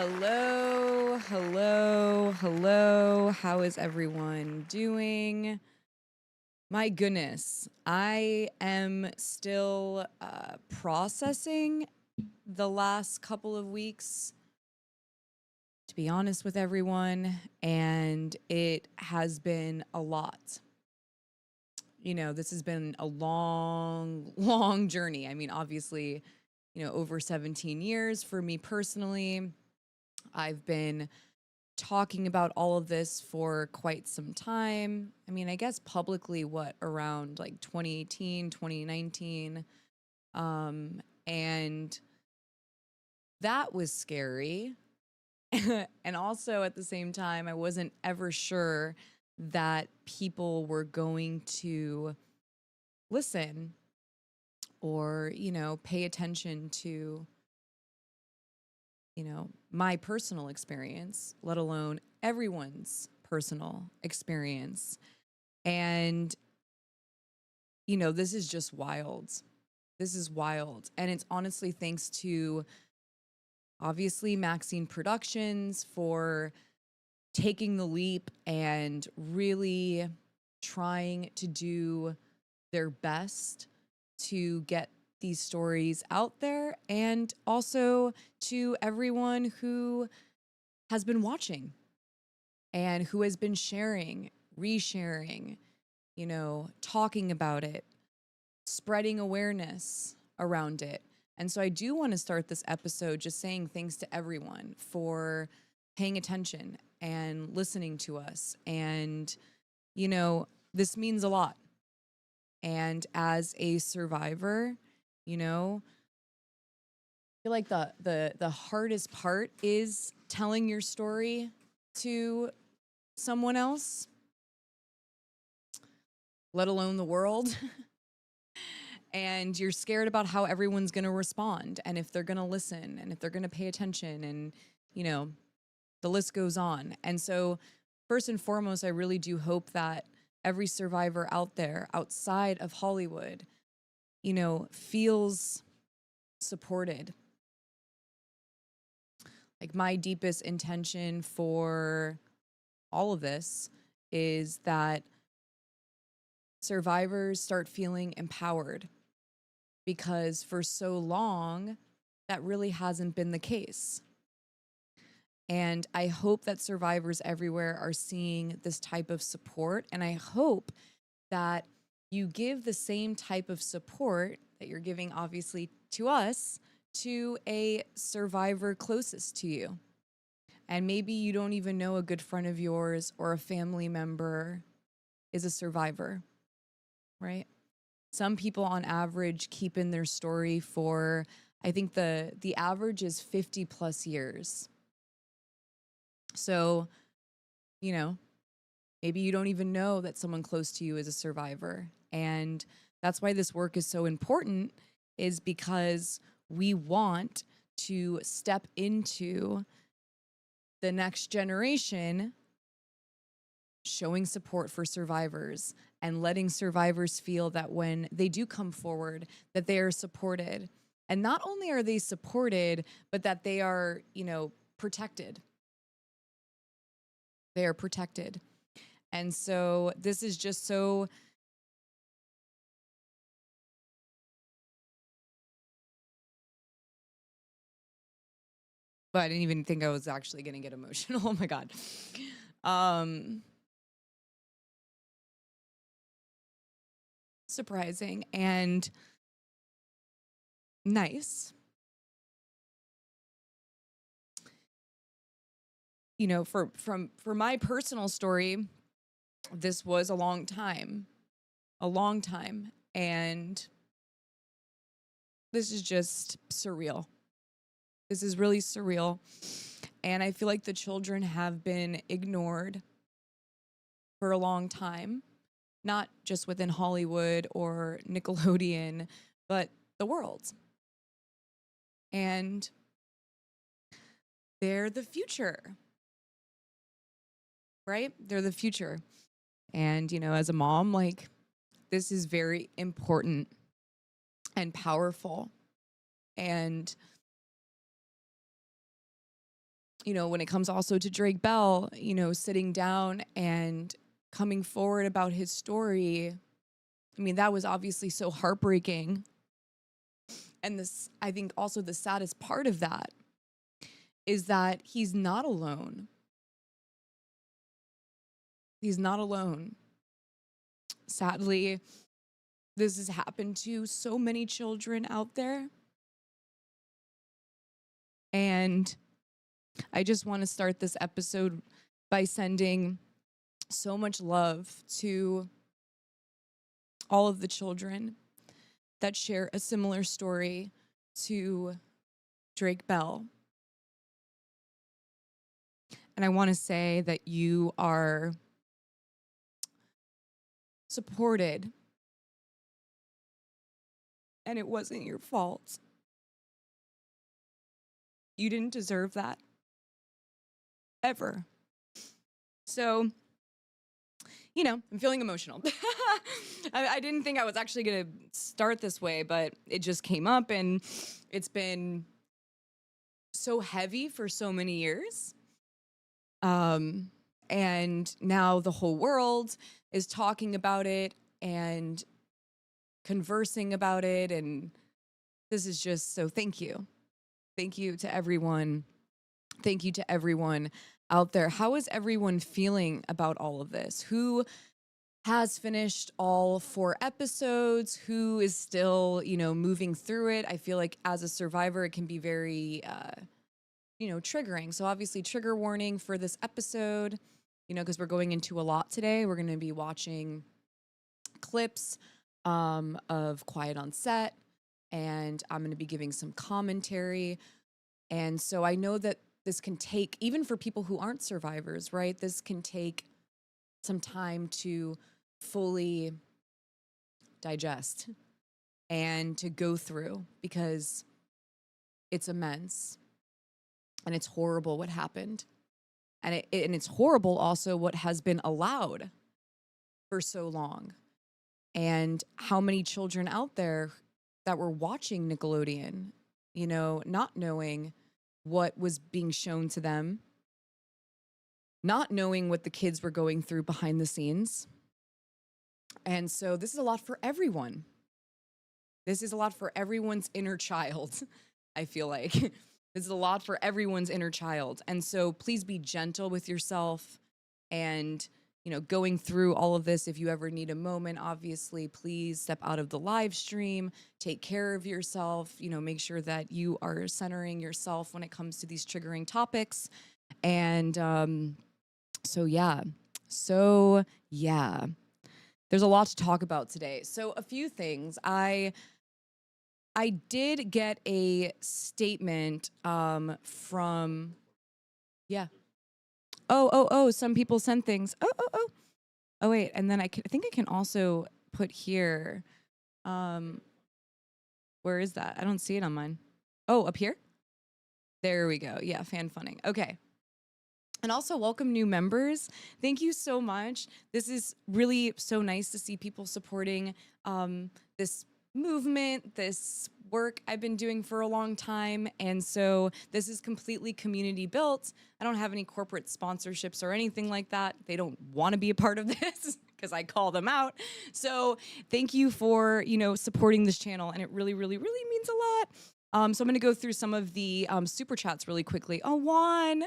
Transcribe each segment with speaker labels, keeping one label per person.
Speaker 1: Hello, hello, hello. How is everyone doing? My goodness, I am still processing the last couple of weeks, to be honest with everyone, and it has been a lot. You know, this has been a long, long journey. I mean, obviously, over 17 years for me personally. I've been talking about all of this for quite some time. I mean, I guess publicly, around like 2018, 2019. And that was scary. And also at the same time, I wasn't ever sure that people were going to listen or, pay attention to my personal experience, let alone everyone's personal experience. And, this is just wild. This is wild. And it's honestly thanks to, obviously, Maxine Productions for taking the leap and really trying to do their best to get these stories out there, and also to everyone who has been watching and who has been sharing, resharing, talking about it, spreading awareness around it. And so I do want to start this episode just saying thanks to everyone for paying attention and listening to us. And, this means a lot. And as a survivor, I feel like the hardest part is telling your story to someone else, let alone the world. And you're scared about how everyone's going to respond and if they're going to listen and if they're going to pay attention, and, the list goes on. And so first and foremost, I really do hope that every survivor out there outside of Hollywood, feels supported. Like, my deepest intention for all of this is that survivors start feeling empowered, because for so long, that really hasn't been the case. And I hope that survivors everywhere are seeing this type of support. And I hope that you give the same type of support that you're giving, obviously, to us, to a survivor closest to you. And maybe you don't even know a good friend of yours or a family member is a survivor, right? Some people on average keep in their story for, I think the average is 50 plus years. So, maybe you don't even know that someone close to you is a survivor. And that's why this work is so important, is because we want to step into the next generation showing support for survivors and letting survivors feel that when they do come forward, that they are supported. And not only are they supported, but that they are, protected. They are protected. And so this is just so... But I didn't even think I was actually going to get emotional. Oh my God. Surprising and nice. For my personal story, this was a long time. And this is just surreal. This is really surreal. And I feel like the children have been ignored for a long time, not just within Hollywood or Nickelodeon, but the world. And they're the future, right? They're the future. And, as a mom, like, this is very important and powerful. And when it comes also to Drake Bell, sitting down and coming forward about his story, I mean, that was obviously so heartbreaking. And this, I think also the saddest part of that is that he's not alone. He's not alone. Sadly, this has happened to so many children out there. And I just want to start this episode by sending so much love to all of the children that share a similar story to Drake Bell. And I want to say that you are supported, and it wasn't your fault. You didn't deserve that. Ever. So, I'm feeling emotional. I didn't think I was actually going to start this way, but it just came up, and it's been so heavy for so many years. And now the whole world is talking about it and conversing about it. And this is just, so thank you. Thank you to everyone. Thank you to everyone out there. How is everyone feeling about all of this? Who has finished all 4 episodes? Who is still, moving through it? I feel like as a survivor, it can be very, triggering. So obviously trigger warning for this episode, because we're going into a lot today. We're going to be watching clips of Quiet on Set, and I'm going to be giving some commentary. And so I know that this can take, even for people who aren't survivors, right? This can take some time to fully digest and to go through, because it's immense and it's horrible what happened. And it's horrible also what has been allowed for so long, and how many children out there that were watching Nickelodeon, not knowing what was being shown to them, not knowing what the kids were going through behind the scenes. And so this is a lot for everyone. This is a lot for everyone's inner child, I feel like. This is a lot for everyone's inner child. And so please be gentle with yourself, and, going through all of this. If you ever need a moment, obviously, please step out of the live stream, take care of yourself, make sure that you are centering yourself when it comes to these triggering topics. And so yeah, there's a lot to talk about today. So a few things. I did get a statement from, yeah. Oh, some people sent things. Oh, wait, and then I think I can also put here, where is that? I don't see it on mine. Oh, up here? There we go. Yeah, fan funding. Okay. And also welcome new members. Thank you so much. This is really so nice to see people supporting this movement, this work I've been doing for a long time. And so this is completely community built. I don't have any corporate sponsorships or anything like that. They don't want to be a part of this because I call them out. So thank you for, supporting this channel. And it really, really, really means a lot. So I'm going to go through some of the super chats really quickly. Oh, Juan,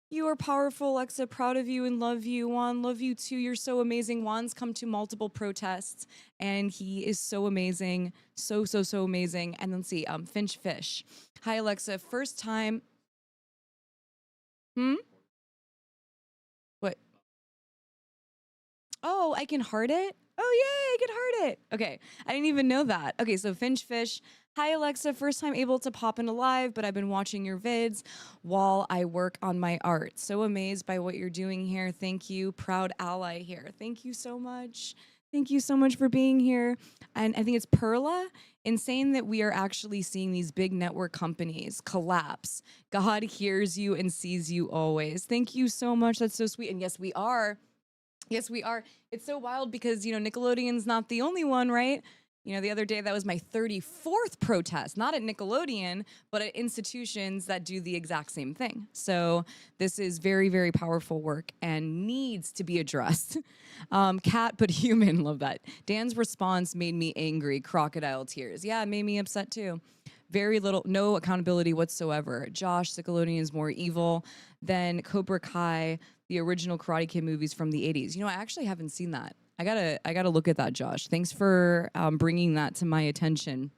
Speaker 1: you are powerful, Alexa. Proud of you and love you. Juan, love you too. You're so amazing. Juan's come to multiple protests, and he is so amazing. So amazing. And then see, Finch Fish. Hi, Alexa. First time. What? Oh, I can heart it? Oh, yay, I can heart it. Okay, I didn't even know that. Okay, so Finch Fish. Hi, Alexa. First time able to pop into live, but I've been watching your vids while I work on my art. So amazed by what you're doing here. Thank you. Proud ally here. Thank you so much. Thank you so much for being here. And I think it's Perla, insane that we are actually seeing these big network companies collapse. God hears you and sees you always. Thank you so much. That's so sweet. And yes, we are. Yes, we are. It's so wild because, Nickelodeon's not the only one, right? You know, the other day, that was my 34th protest, not at Nickelodeon, but at institutions that do the exact same thing. So this is very, very powerful work and needs to be addressed. Cat but human, love that. Dan's response made me angry, crocodile tears. Yeah, it made me upset too. Very little, no accountability whatsoever. Josh, Nickelodeon is more evil than Cobra Kai, the original Karate Kid movies from the 80s. You know, I actually haven't seen that. I gotta look at that, Josh. Thanks for bringing that to my attention.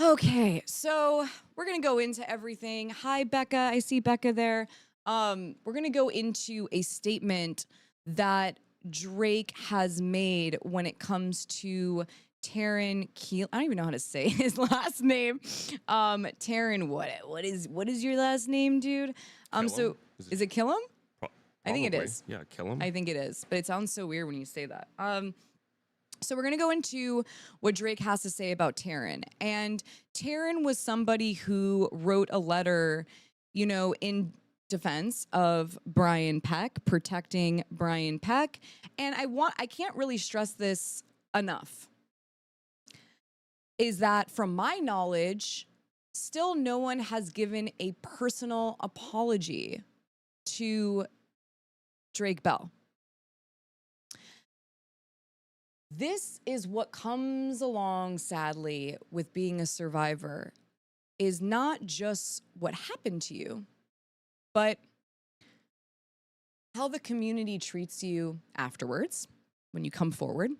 Speaker 1: Okay, so we're gonna go into everything. Hi, Becca. I see Becca there. We're gonna go into a statement that Drake has made when it comes to Taran Killam. I don't even know how to say his last name. Taran, what is your last name, dude? So is it Killam? I think it is.
Speaker 2: Yeah, Killam.
Speaker 1: I think it is, but it sounds so weird when you say that. So we're going to go into what Drake has to say about Taran. And Taran was somebody who wrote a letter, you know, in defense of Brian Peck, protecting Brian Peck. And I can't really stress this enough, is that from my knowledge, still no one has given a personal apology to Drake Bell. This is what comes along, sadly, with being a survivor, is not just what happened to you, but how the community treats you afterwards when you come forward,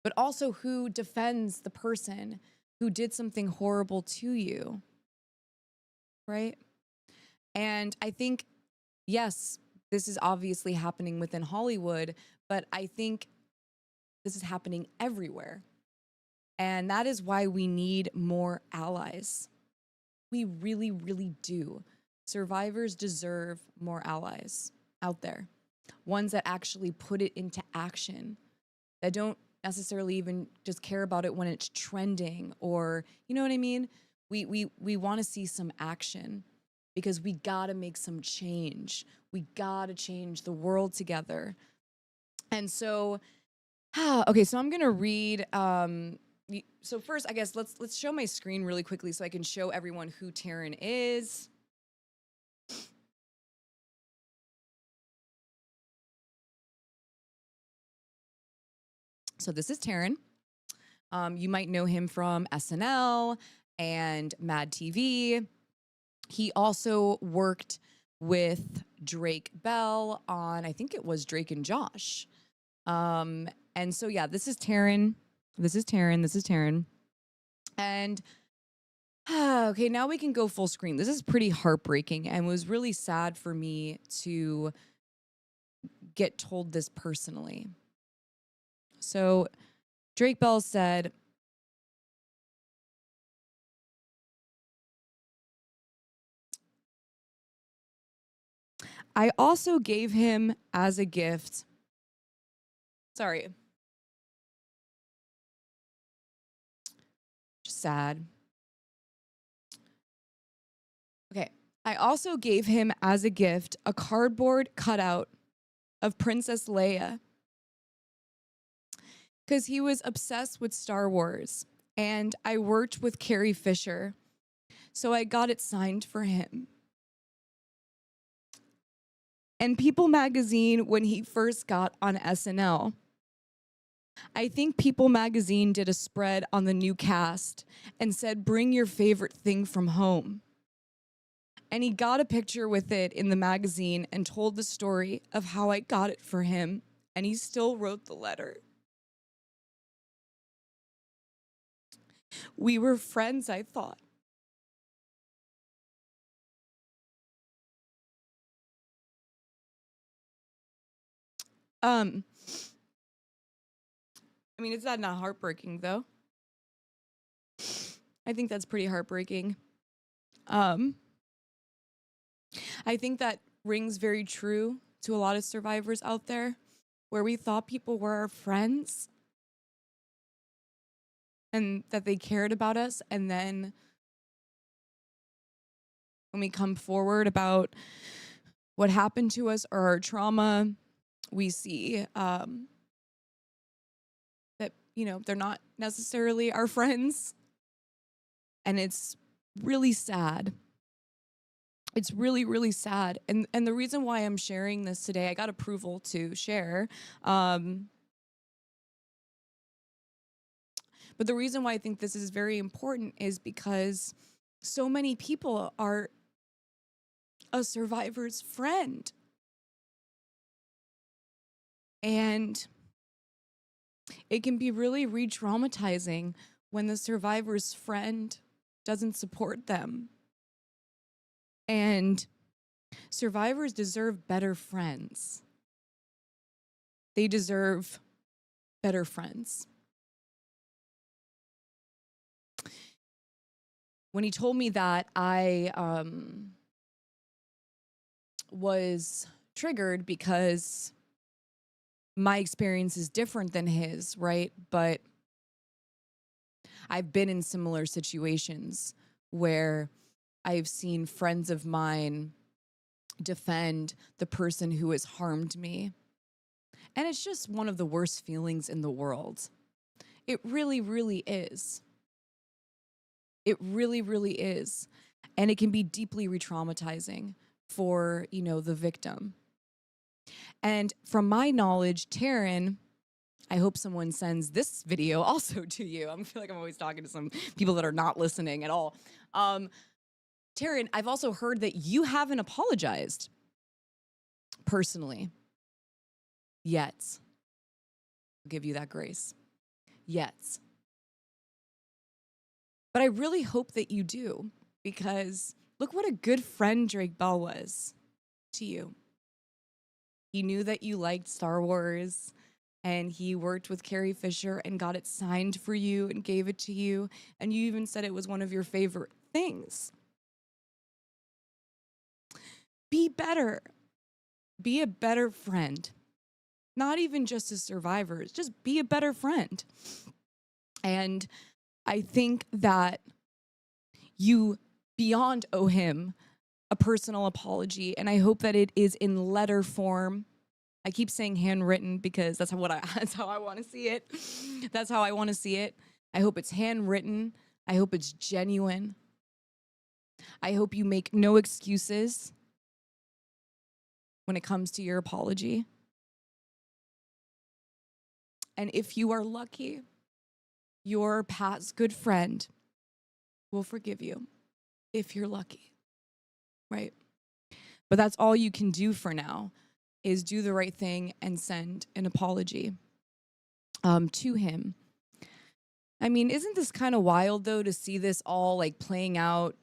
Speaker 1: but also who defends the person who did something horrible to you, right? And I think, yes, this is obviously happening within Hollywood, but I think this is happening everywhere. And that is why we need more allies. We really, really do. Survivors deserve more allies out there. Ones that actually put it into action, that don't necessarily even just care about it when it's trending, or, you know what I mean? We want to see some action, because we gotta make some change. We gotta change the world together. And so, okay, so I'm gonna read. So first, I guess let's show my screen really quickly so I can show everyone who Taran is. So this is Taran. You might know him from SNL and Mad TV. He also worked with Drake Bell on, I think it was Drake and Josh. And so, yeah, this is Taran. This is Taran. This is Taran. And, okay, now we can go full screen. This is pretty heartbreaking and was really sad for me to get told this personally. So Drake Bell said, I also gave him as a gift. Sorry. Just sad. Okay. I also gave him as a gift a cardboard cutout of Princess Leia, because he was obsessed with Star Wars, and I worked with Carrie Fisher, so I got it signed for him. And People Magazine, when he first got on SNL, I think People Magazine did a spread on the new cast and said, bring your favorite thing from home. And he got a picture with it in the magazine and told the story of how I got it for him, and he still wrote the letter. We were friends, I thought. I mean, is that not heartbreaking, though? I think that's pretty heartbreaking. I think that rings very true to a lot of survivors out there, where we thought people were our friends and that they cared about us, and then when we come forward about what happened to us or our trauma, we see that, they're not necessarily our friends. And it's really sad. It's really, really sad. And the reason why I'm sharing this today, I got approval to share. But the reason why I think this is very important is because so many people are a survivor's friend. And it can be really re-traumatizing when the survivor's friend doesn't support them. And survivors deserve better friends. They deserve better friends. When he told me that, I was triggered because my experience is different than his, right? But I've been in similar situations where I've seen friends of mine defend the person who has harmed me. And it's just one of the worst feelings in the world. It really, really is. It really, really is. And it can be deeply re-traumatizing for, the victim. And from my knowledge, Taran, I hope someone sends this video also to you. I feel like I'm always talking to some people that are not listening at all. Taran, I've also heard that you haven't apologized personally yet. I'll give you that grace. Yet. But I really hope that you do, because look what a good friend Drake Bell was to you. He knew that you liked Star Wars, and he worked with Carrie Fisher and got it signed for you and gave it to you. And you even said it was one of your favorite things. Be better. Be a better friend. Not even just as survivors, just be a better friend. And I think that you beyond owe him a personal apology, and I hope that it is in letter form. I keep saying handwritten because that's how I want to see it. That's how I want to see it. I hope it's handwritten. I hope it's genuine. I hope you make no excuses when it comes to your apology. And if you are lucky, your past good friend will forgive you if you're lucky, right? But that's all you can do for now, is do the right thing and send an apology to him. I mean, isn't this kind of wild, though, to see this all like playing out?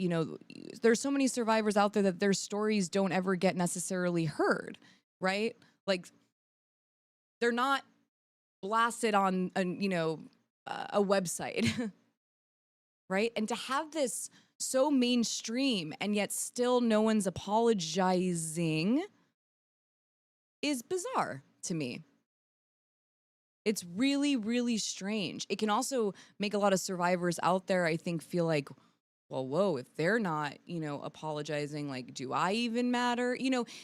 Speaker 1: There's so many survivors out there that their stories don't ever get necessarily heard, right? Like, they're not blasted on a website, right? And to have this so mainstream and yet still no one's apologizing is bizarre to me. It's really, really strange. It can also make a lot of survivors out there, I think, feel like, well, whoa, if they're not, apologizing, like, do I even matter?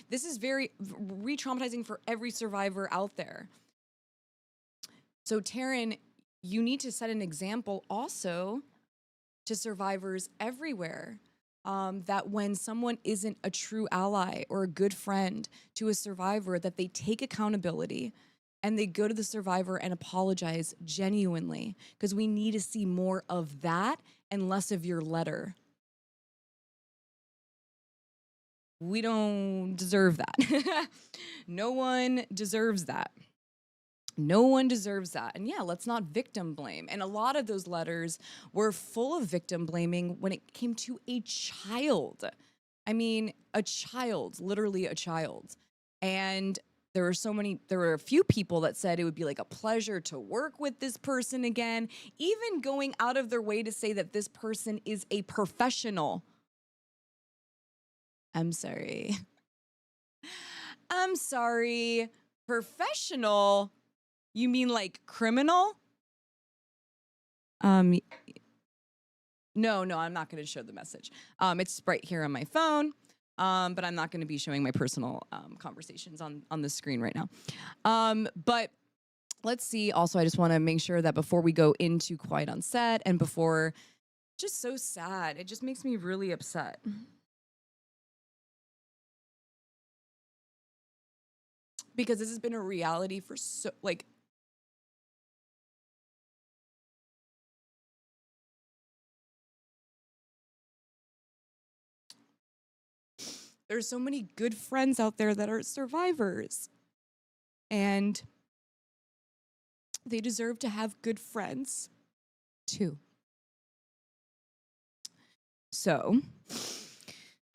Speaker 1: This is very re-traumatizing for every survivor out there. So, Taran, you need to set an example also to survivors everywhere, that when someone isn't a true ally or a good friend to a survivor, that they take accountability and they go to the survivor and apologize genuinely, because we need to see more of that and less of your letter. We don't deserve that. No one deserves that. No one deserves that. And yeah, let's not victim blame. And a lot of those letters were full of victim blaming when it came to a child. I mean, a child, literally a child. And there were a few people that said it would be like a pleasure to work with this person again, even going out of their way to say that this person is a professional. I'm sorry. I'm sorry. Professional? You mean like criminal? No, I'm not going to show the message. It's right here on my phone, but I'm not going to be showing my personal conversations on the screen right now. But let's see. Also, I just want to make sure that before we go into Quiet on Set and before, just so sad. It just makes me really upset. Because this has been a reality for so, like, there's so many good friends out there that are survivors. And they deserve to have good friends too. So,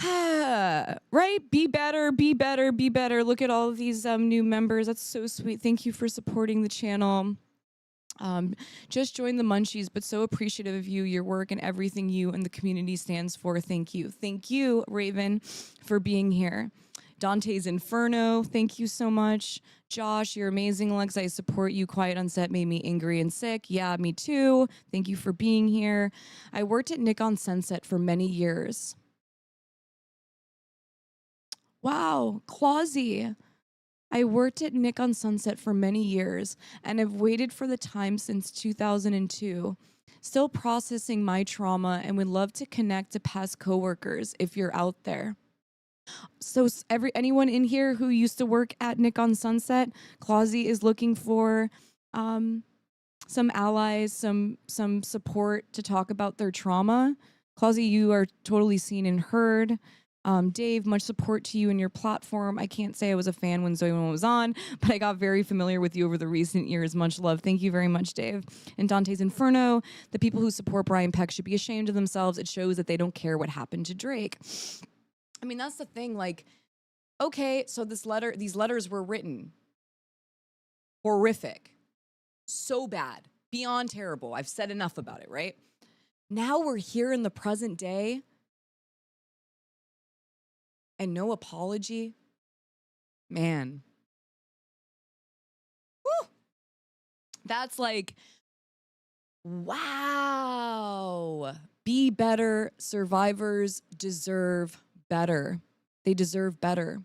Speaker 1: right? Be better, be better, be better. Look at all of these new members. That's so sweet. Thank you for supporting the channel. Just joined the Munchies, but so appreciative of you, your work, and everything you and the community stands for. Thank you. Thank you, Raven, for being here. Dante's Inferno, thank you so much. Josh, you're amazing, Alex. I support you. Quiet on Set made me angry and sick. Yeah, me too. Thank you for being here. I worked at Nick on Sunset for many years. Wow, Clausy. I worked at Nick on Sunset for many years and have waited for the time since 2002. Still processing my trauma and would love to connect to past coworkers if you're out there. So anyone in here who used to work at Nick on Sunset, Clausy is looking for some allies, some support to talk about their trauma. Clausy, you are totally seen and heard. Dave, much support to you and your platform. I can't say I was a fan when Zoey was on, but I got very familiar with you over the recent years. Much love. Thank you very much, Dave. And Dante's Inferno, the people who support Brian Peck should be ashamed of themselves. It shows that they don't care what happened to Drake. I mean, that's the thing. Like, okay, so these letters were written. Horrific. So bad. Beyond terrible. I've said enough about it, right? Now we're here in the present day. And no apology? Man. Woo! That's like, wow. Be better. Survivors deserve better. They deserve better.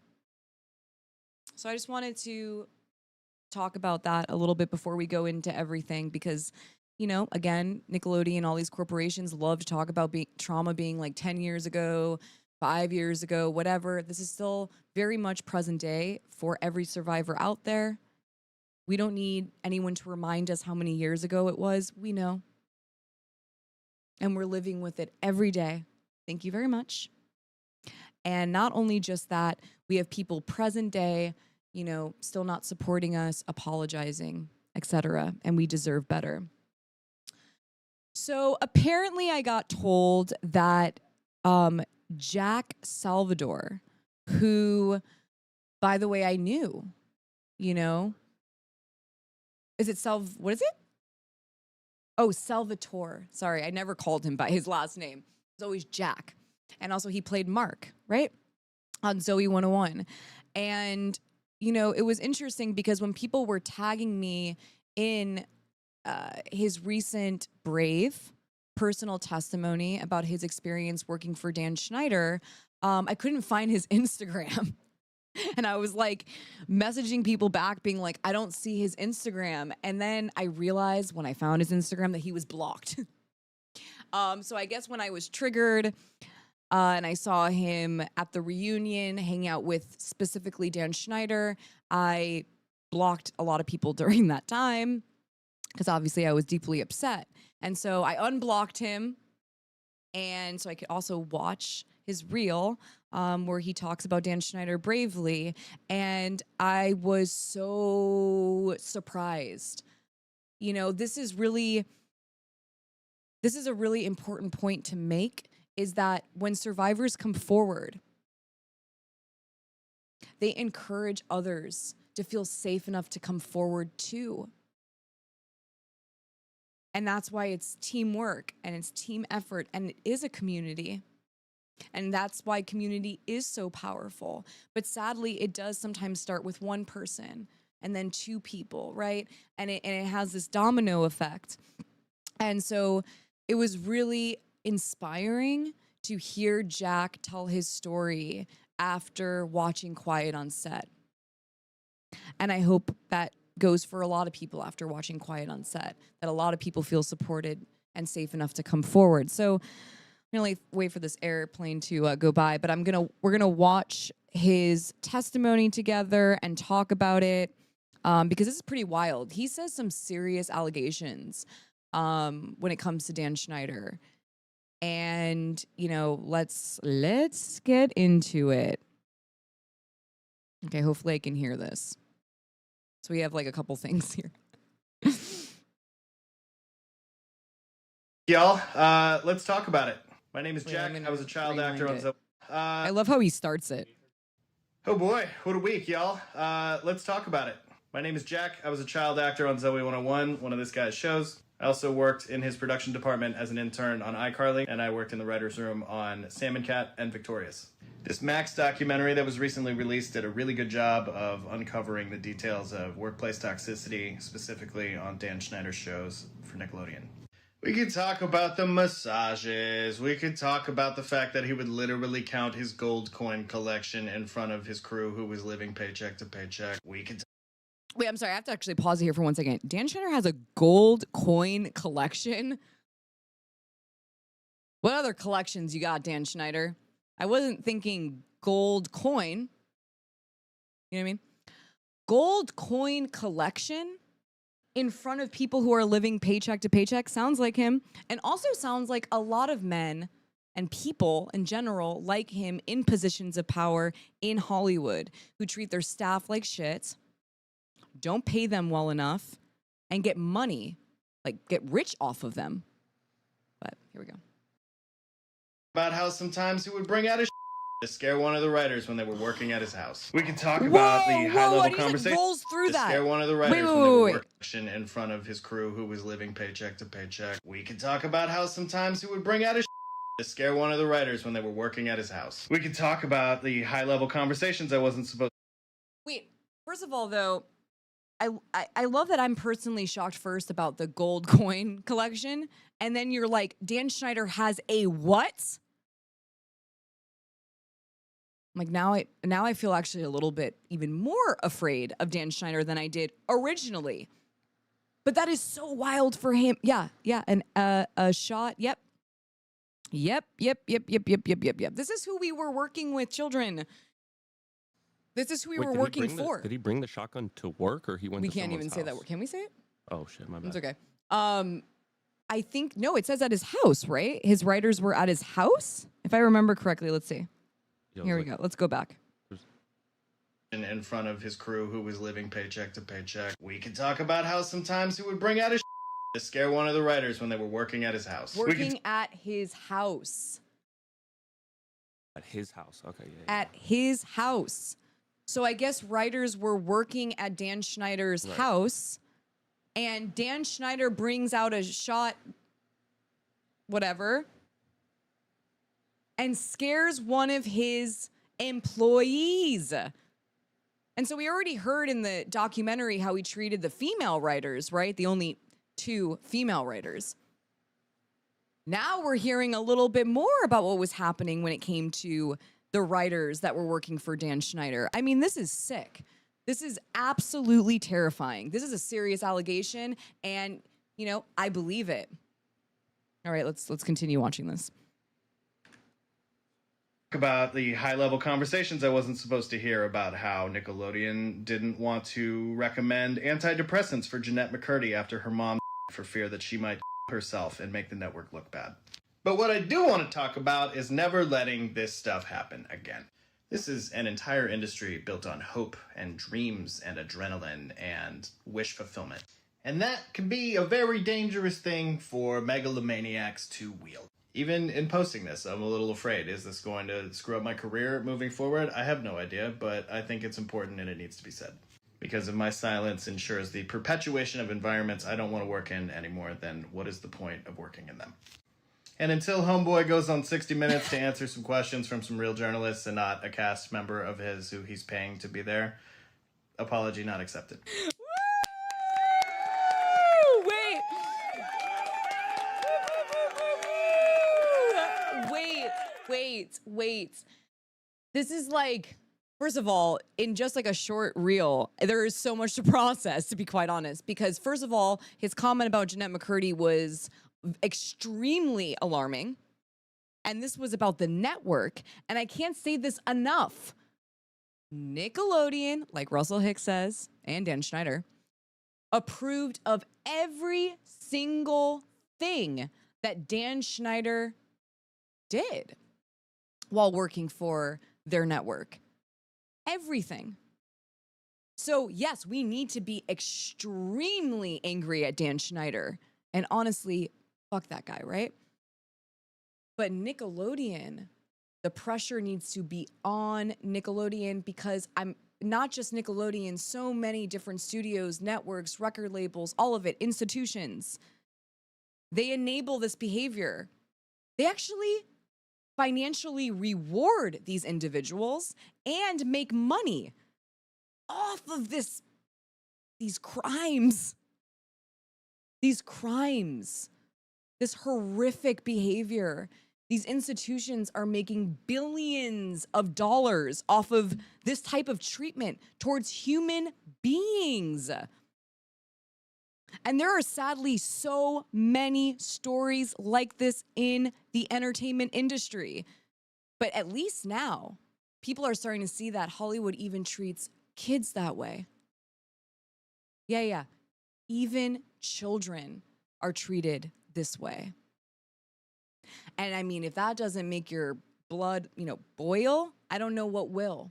Speaker 1: So I just wanted to talk about that a little bit before we go into everything because, you know, again, Nickelodeon, all these corporations love to talk about trauma being like 10 years ago, 5 years ago, whatever. This is still very much present day for every survivor out there. We don't need anyone to remind us how many years ago it was. We know. And we're living with it every day. Thank you very much. And not only just that, we have people present day, you know, still not supporting us, apologizing, etc. And we deserve better. So apparently I got told that Jack Salvatore, who, by the way, I knew, you know, what is it? Oh, Salvatore. Sorry, I never called him by his last name. It's always Jack. And also he played Mark, right? On Zoey 101. And, you know, it was interesting because when people were tagging me in his recent Brave personal testimony about his experience working for Dan Schneider, I couldn't find his Instagram. And I was like messaging people back being like, I don't see his Instagram. And then I realized when I found his Instagram that he was blocked. So I guess when I was triggered and I saw him at the reunion hang out with specifically Dan Schneider, I blocked a lot of people during that time because obviously I was deeply upset. And so I unblocked him, and so I could also watch his reel where he talks about Dan Schneider bravely. And I was so surprised. You know, this is a really important point to make, is that when survivors come forward, they encourage others to feel safe enough to come forward too. And that's why it's teamwork and it's team effort and it is a community. And that's why community is so powerful. But sadly, it does sometimes start with one person and then two people, right? And it has this domino effect. And so it was really inspiring to hear Jack tell his story after watching Quiet on Set. And I hope that goes for a lot of people after watching Quiet on Set, that a lot of people feel supported and safe enough to come forward. So I'm gonna wait for this airplane to go by, but we're gonna watch his testimony together and talk about it because this is pretty wild. He says some serious allegations when it comes to Dan Schneider, and let's get into it. Okay, hopefully I can hear this. So we have like a couple things here.
Speaker 2: Y'all, let's talk about it. My name is Jack. I was a child actor on Zoey.
Speaker 1: I love how he starts it.
Speaker 2: Oh boy, what a week, y'all. Let's talk about it. My name is Jack. I was a child actor on Zoey 101, one of this guy's shows. I also worked in his production department as an intern on iCarly, and I worked in the writer's room on Salmon Cat and Victorious. This Max documentary that was recently released did a really good job of uncovering the details of workplace toxicity, specifically on Dan Schneider's shows for Nickelodeon. We could talk about the massages. We could talk about the fact that he would literally count his gold coin collection in front of his crew who was living paycheck to paycheck. We could
Speaker 1: Wait, I'm sorry. I have to actually pause here for 1 second. Dan Schneider has a gold coin collection. What other collections you got, Dan Schneider? I wasn't thinking gold coin. You know what I mean? Gold coin collection in front of people who are living paycheck to paycheck sounds like him, and also sounds like a lot of men and people in general like him in positions of power in Hollywood who treat their staff like shit, don't pay them well enough, and get money, like get rich off of them. But here we go.
Speaker 2: about how sometimes he would bring out his to scare one of the writers when they were working at his house. We could talk about the high-level conversation
Speaker 1: rolls through
Speaker 2: to
Speaker 1: that.
Speaker 2: scare one of the writers when they were working in front of his crew who was living paycheck to paycheck. We could talk about how sometimes he would bring out his to scare one of the writers when they were working at his house. We could talk about the high-level conversations I wasn't supposed to.
Speaker 1: Wait, first of all, though, I love that I'm personally shocked first about the gold coin collection, and then you're like, Dan Schneider has a what? I'm like, now I feel actually a little bit even more afraid of Dan Schneider than I did originally. But that is so wild for him. Yeah, and a shot. Yep. This is who we were working with, children. This is who we were working for.
Speaker 3: Did he bring the shotgun to work, or he went?
Speaker 1: We
Speaker 3: to
Speaker 1: can't even
Speaker 3: house?
Speaker 1: say that word. Can we say it?
Speaker 3: Oh shit, my bad.
Speaker 1: It's okay. I think no. It says at his house, right? His writers were at his house, if I remember correctly. Let's see. Here we go. Let's go back.
Speaker 2: In front of his crew who was living paycheck to paycheck. We could talk about how sometimes he would bring out his to scare one of the writers when they were working at his house.
Speaker 1: Working at his house.
Speaker 3: At his house. Okay. Yeah.
Speaker 1: At his house. So I guess writers were working at Dan Schneider's house, and Dan Schneider brings out a shot, whatever, and scares one of his employees. And so we already heard in the documentary how he treated the female writers, right? The only 2 female writers. Now we're hearing a little bit more about what was happening when it came to the writers that were working for Dan Schneider. I mean, this is sick. This is absolutely terrifying. This is a serious allegation, and, I believe it. All right, let's continue watching this.
Speaker 2: About the high-level conversations I wasn't supposed to hear about how Nickelodeon didn't want to recommend antidepressants for Jennette McCurdy after her mom for fear that she might herself and make the network look bad. But what I do want to talk about is never letting this stuff happen again. This is an entire industry built on hope and dreams and adrenaline and wish fulfillment. And that can be a very dangerous thing for megalomaniacs to wield. Even in posting this, I'm a little afraid. Is this going to screw up my career moving forward? I have no idea, but I think it's important and it needs to be said. Because if my silence ensures the perpetuation of environments I don't want to work in anymore, then what is the point of working in them? And until Homeboy goes on 60 Minutes to answer some questions from some real journalists and not a cast member of his who he's paying to be there, apology not accepted.
Speaker 1: Wait. This is like First of all, in just like a short reel, there is so much to process, to be quite honest. Because first of all, his comment about Jennette McCurdy was extremely alarming. And this was about the network. And I can't say this enough. Nickelodeon, like Russell Hicks says, and Dan Schneider, approved of every single thing that Dan Schneider did while working for their network. Everything. So yes, we need to be extremely angry at Dan Schneider. And honestly, fuck that guy, right? But Nickelodeon, the pressure needs to be on Nickelodeon, because I'm not just Nickelodeon, so many different studios, networks, record labels, all of it, institutions. They enable this behavior. They actually financially reward these individuals and make money off of these crimes. These crimes, this horrific behavior. These institutions are making billions of dollars off of this type of treatment towards human beings. And there are sadly so many stories like this in the entertainment industry. But at least now, people are starting to see that Hollywood even treats kids that way. Yeah. Even children are treated this way. And I mean, if that doesn't make your blood, boil, I don't know what will.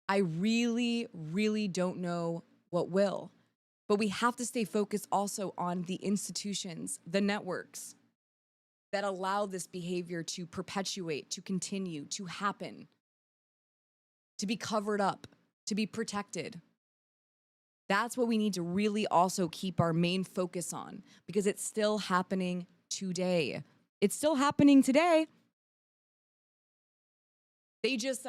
Speaker 1: I really, really don't know what will. But we have to stay focused also on the institutions, the networks that allow this behavior to perpetuate, to continue, to happen, to be covered up, to be protected. That's what we need to really also keep our main focus on, because it's still happening today. It's still happening today. They just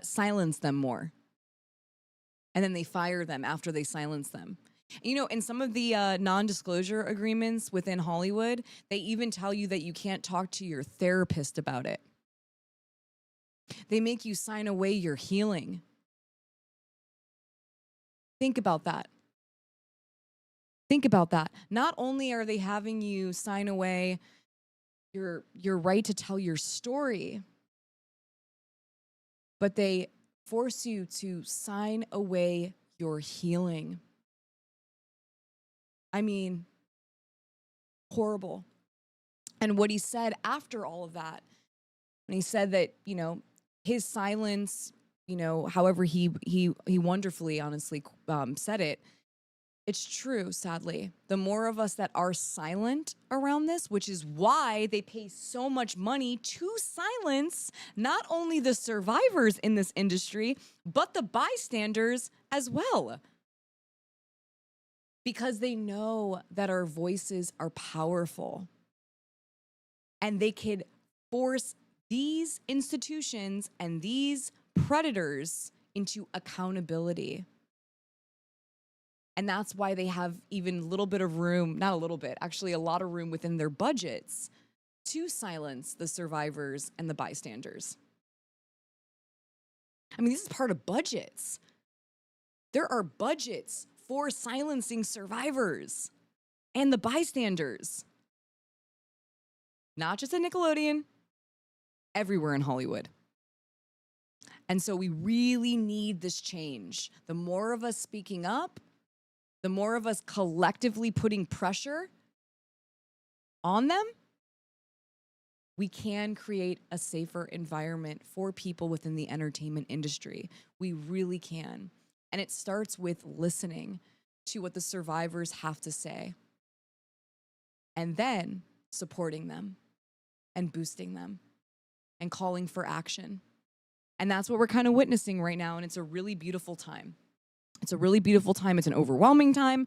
Speaker 1: silence them more. And then they fire them after they silence them. In some of the non-disclosure agreements within Hollywood, they even tell you that you can't talk to your therapist about it. They make you sign away your healing. Think about that. Think about that. Not only are they having you sign away your right to tell your story, but they force you to sign away your healing. I mean, horrible. And what he said after all of that, when he said that, his silence, however he wonderfully, honestly, said it, it's true, sadly. The more of us that are silent around this, which is why they pay so much money to silence not only the survivors in this industry, but the bystanders as well. Because they know that our voices are powerful. And they could force these institutions and these predators into accountability. And that's why they have even a little bit of room, not a little bit, actually a lot of room within their budgets to silence the survivors and the bystanders. I mean, this is part of budgets. There are budgets for silencing survivors and the bystanders. Not just at Nickelodeon, everywhere in Hollywood. And so we really need this change. The more of us speaking up, the more of us collectively putting pressure on them, we can create a safer environment for people within the entertainment industry. We really can. And it starts with listening to what the survivors have to say, and then supporting them and boosting them and calling for action. And that's what we're kind of witnessing right now. And it's a really beautiful time. It's a really beautiful time. It's an overwhelming time.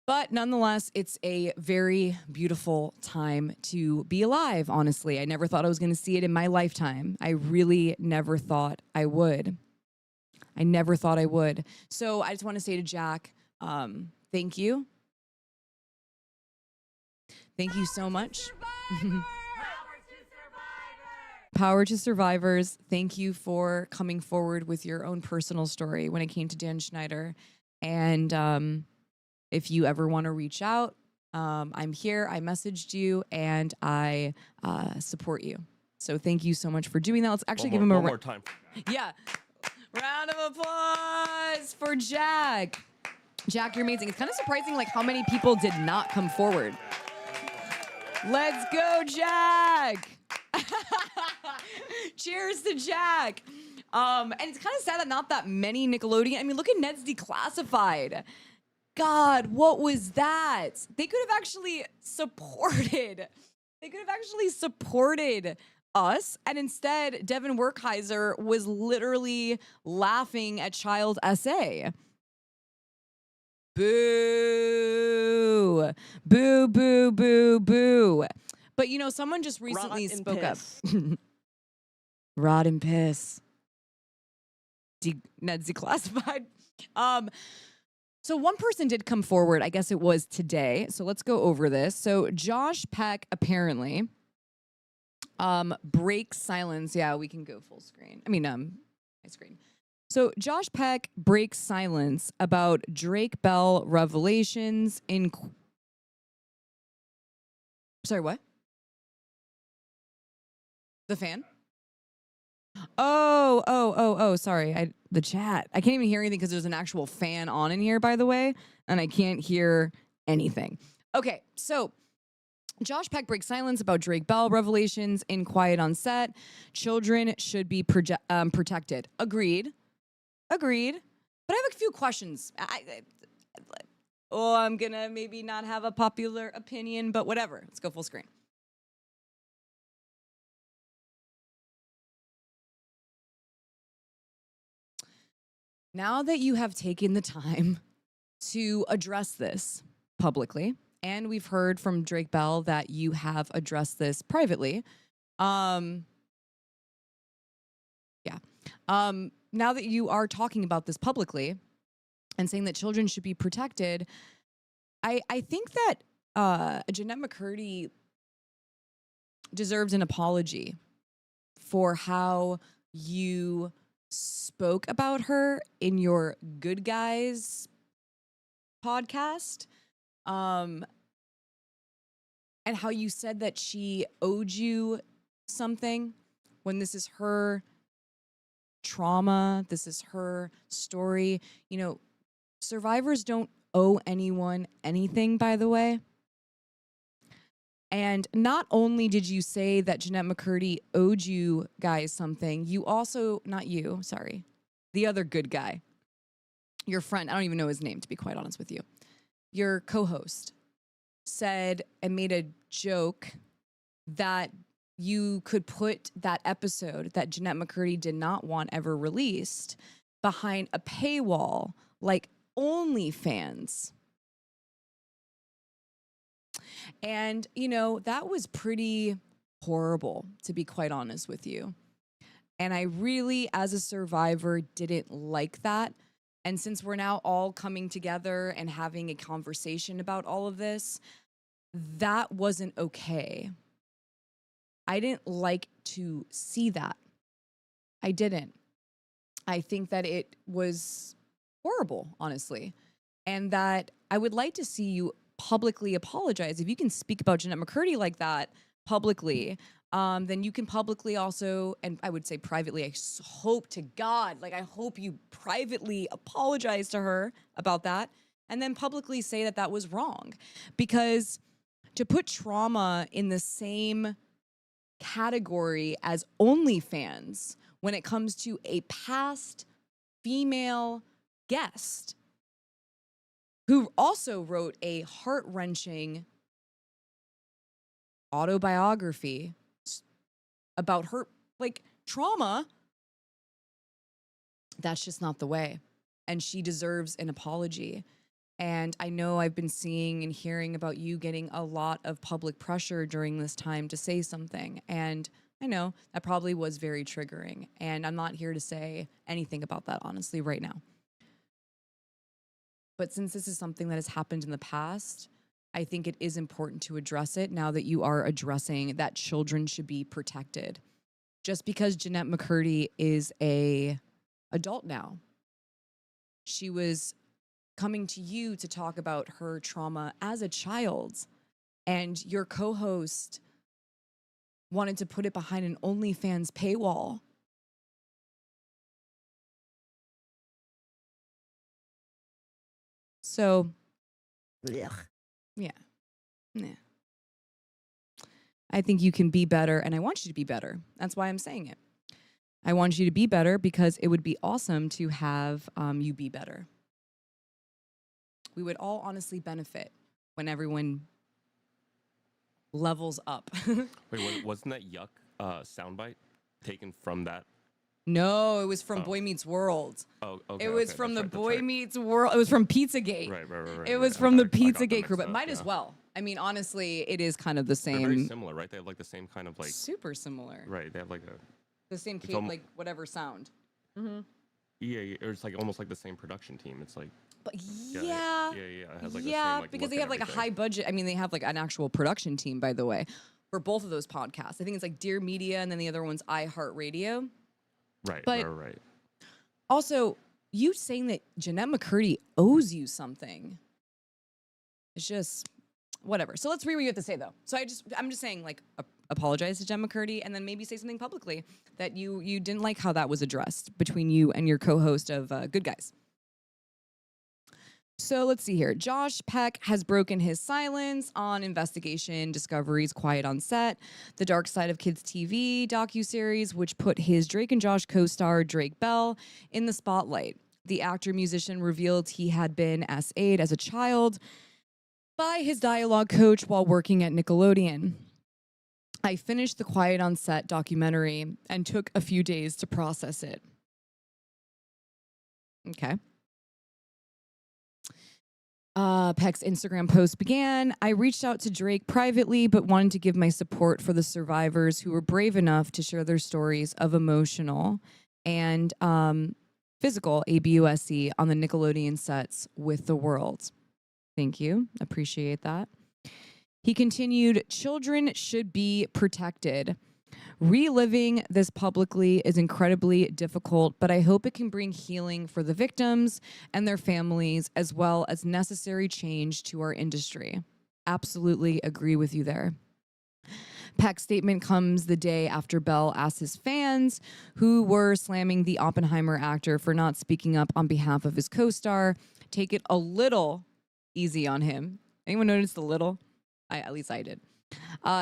Speaker 1: But nonetheless, it's a very beautiful time to be alive, honestly. I never thought I was going to see it in my lifetime. I really never thought I would. I never thought I would. So I just want to say to Jack, thank you. Thank you so much. power to survivors. Thank you for coming forward with your own personal story when it came to Dan Schneider. And if you ever want to reach out, I'm here. I messaged you and I support you. So thank you so much for doing that. Let's actually give him
Speaker 3: one more time.
Speaker 1: Yeah. Round of applause for Jack. Jack, you're amazing. It's kind of surprising like how many people did not come forward. Let's go, Jack. Cheers to Jack. And it's kind of sad that not that many Nickelodeon. I mean, look at Ned's Declassified. God, what was that? They could have actually supported. They could have actually supported us. And instead, Devin Werkheiser was literally laughing at Child SA. Boo. Boo, boo, boo, boo. But, you know, someone just recently spoke up. Rot and piss. Ned's Declassified. So one person did come forward. I guess it was today. So let's go over this. So Josh Peck apparently breaks silence. Yeah, we can go full screen. I mean, my screen. So Josh Peck breaks silence about Drake Bell revelations in... Sorry, what? The fan? Oh, sorry. The chat. I can't even hear anything because there's an actual fan on in here, by the way, and I can't hear anything. Okay, so Josh Peck breaks silence about Drake Bell revelations in Quiet on Set. Children should be protected. Agreed. But I have a few questions. I'm going to maybe not have a popular opinion, but whatever. Let's go full screen. Now that you have taken the time to address this publicly, and we've heard from Drake Bell that you have addressed this privately, now that you are talking about this publicly and saying that children should be protected, I think that Jennette McCurdy deserves an apology for how you spoke about her in your Good Guys podcast, and how you said that she owed you something when this is her trauma, this is her story. You know, survivors don't owe anyone anything, by the way. And not only did you say that Jennette McCurdy owed you guys something, you also, not you, sorry, the other good guy, your friend, I don't even know his name, to be quite honest with you, your co-host said and made a joke that you could put that episode that Jennette McCurdy did not want ever released behind a paywall like OnlyFans. And, you know, that was pretty horrible, to be quite honest with you. And I really, as a survivor, didn't like that. And since we're now all coming together and having a conversation about all of this, that wasn't okay. I didn't like to see that. I didn't. I think that it was horrible, honestly. And that I would like to see you publicly apologize. If you can speak about Jennette McCurdy like that publicly, then you can publicly also, and I would say privately, I hope to God, like I hope you privately apologize to her about that and then publicly say that that was wrong. Because to put trauma in the same category as OnlyFans when it comes to a past female guest who also wrote a heart-wrenching autobiography about her, like, trauma, that's just not the way. And she deserves an apology. And I know I've been seeing and hearing about you getting a lot of public pressure during this time to say something. And I know that probably was very triggering. And I'm not here to say anything about that, honestly, right now. But since this is something that has happened in the past, I think it is important to address it now that you are addressing that children should be protected. just because Jennette McCurdy is a adult now. She was coming to you to talk about her trauma as a child, and your co-host wanted to put it behind an OnlyFans paywall. So, yeah. I think you can be better, and I want you to be better. That's why I'm saying it. I want you to be better because it would be awesome to have you be better. We would all honestly benefit when everyone levels up.
Speaker 3: Wait, wasn't that Yuck soundbite taken from that?
Speaker 1: No, it was from Boy Meets World.
Speaker 3: Oh, okay.
Speaker 1: It was from the Boy Meets World. It was from Pizzagate.
Speaker 3: Right.
Speaker 1: It was from the Pizzagate crew, but might as well. I mean, honestly, it is kind of the same.
Speaker 3: They're very similar, right? They have like the same kind of like.
Speaker 1: Super similar.
Speaker 3: Right. They have like
Speaker 1: the same like whatever sound.
Speaker 3: Mm-hmm. Yeah, or it's like almost like the same production team. It's like.
Speaker 1: But
Speaker 3: yeah. It has like the same, like,
Speaker 1: because
Speaker 3: look
Speaker 1: they have
Speaker 3: and
Speaker 1: like a high budget. I mean, they have like an actual production team, by the way, for both of those podcasts. I think it's like Dear Media, and then the other one's iHeartRadio.
Speaker 3: Right.
Speaker 1: But
Speaker 3: right.
Speaker 1: Also, you saying that Jennette McCurdy owes you something. It's just whatever. So let's read what you have to say, though. So I'm just saying, like, apologize to Jen McCurdy, and then maybe say something publicly that you didn't like how that was addressed between you and your co-host of Good Guys. So let's see here. Josh Peck has broken his silence on Investigation Discovery's Quiet on Set, the Dark Side of Kids TV docuseries, which put his Drake and Josh co-star Drake Bell in the spotlight. The actor-musician revealed he had been SA'd as a child by his dialogue coach while working at Nickelodeon. I finished the Quiet on Set documentary and took a few days to process it. Okay. Peck's Instagram post began. I reached out to Drake privately, but wanted to give my support for the survivors who were brave enough to share their stories of emotional and physical abuse on the Nickelodeon sets with the world. Thank you. Appreciate that. He continued, children should be protected. Reliving this publicly is incredibly difficult, but I hope it can bring healing for the victims and their families, as well as necessary change to our industry. Absolutely agree with you there. Peck's statement comes the day after Bell asked his fans, who were slamming the Oppenheimer actor for not speaking up on behalf of his co-star, take it a little easy on him. Anyone notice the little? At least I did.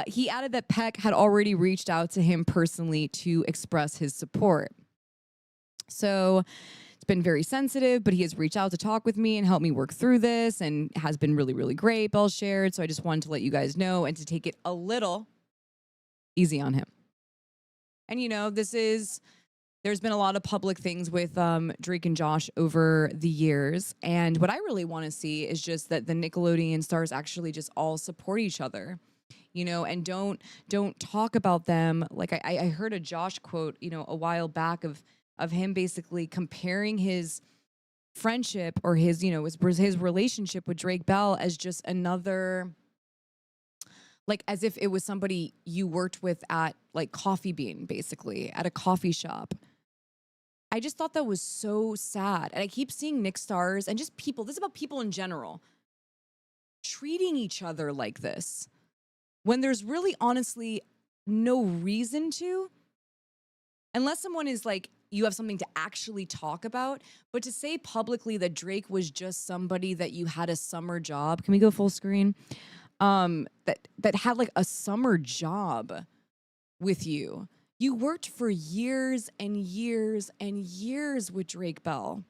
Speaker 1: He added that Peck had already reached out to him personally to express his support. So it's been very sensitive, but he has reached out to talk with me and help me work through this and has been really, really great, Bell shared. So I just wanted to let you guys know and to take it a little easy on him. And, you know, there's been a lot of public things with Drake and Josh over the years. And what I really want to see is just that the Nickelodeon stars actually just all support each other, you know, and don't talk about them. Like I heard a Josh quote, you know, a while back of him basically comparing his friendship or his, you know, his relationship with Drake Bell as just another, like as if it was somebody you worked with at like Coffee Bean, basically at a coffee shop. I just thought that was so sad. And I keep seeing Nick stars and just people, this is about people in general, treating each other like this when there's really honestly no reason to, unless someone is like, you have something to actually talk about. But to say publicly that Drake was just somebody that you had a summer job, can we go full screen? That had like a summer job with you. You worked for years and years and years with Drake Bell.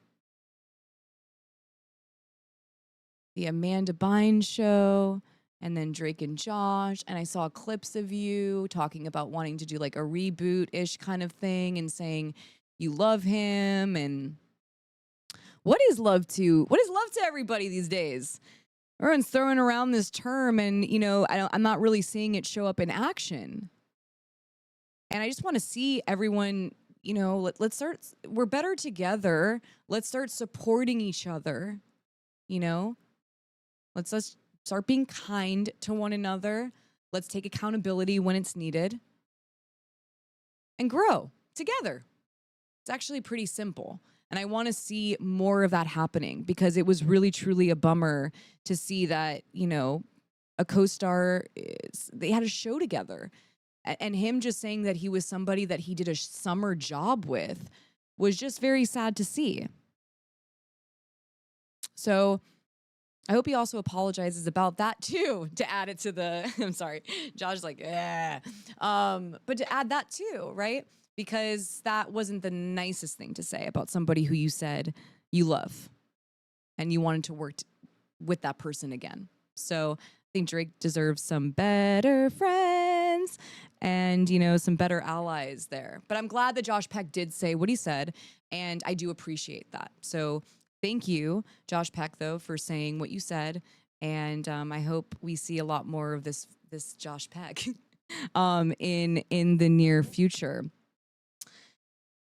Speaker 1: The Amanda Bynes show, and then Drake and Josh. And I saw clips of you talking about wanting to do like a reboot-ish kind of thing and saying you love him. And what is love to everybody these days? Everyone's throwing around this term and, you know, I'm not really seeing it show up in action. And I just want to see everyone, you know, let's start, we're better together. Let's start supporting each other, you know. Let's start being kind to one another. Let's take accountability when it's needed. and grow together. It's actually pretty simple. And I want to see more of that happening because it was really, truly a bummer to see that, you know, a co-star, they had a show together. And him just saying that he was somebody that he did a summer job with was just very sad to see. So I hope he also apologizes about that too, to add it to the, I'm sorry, Josh's like, yeah. But to add that too, right? Because that wasn't the nicest thing to say about somebody who you said you love and you wanted to work with that person again. So I think Drake deserves some better friends and, you know, some better allies there. But I'm glad that Josh Peck did say what he said, and I do appreciate that. So thank you, Josh Peck, though, for saying what you said, and I hope we see a lot more of this Josh Peck in the near future.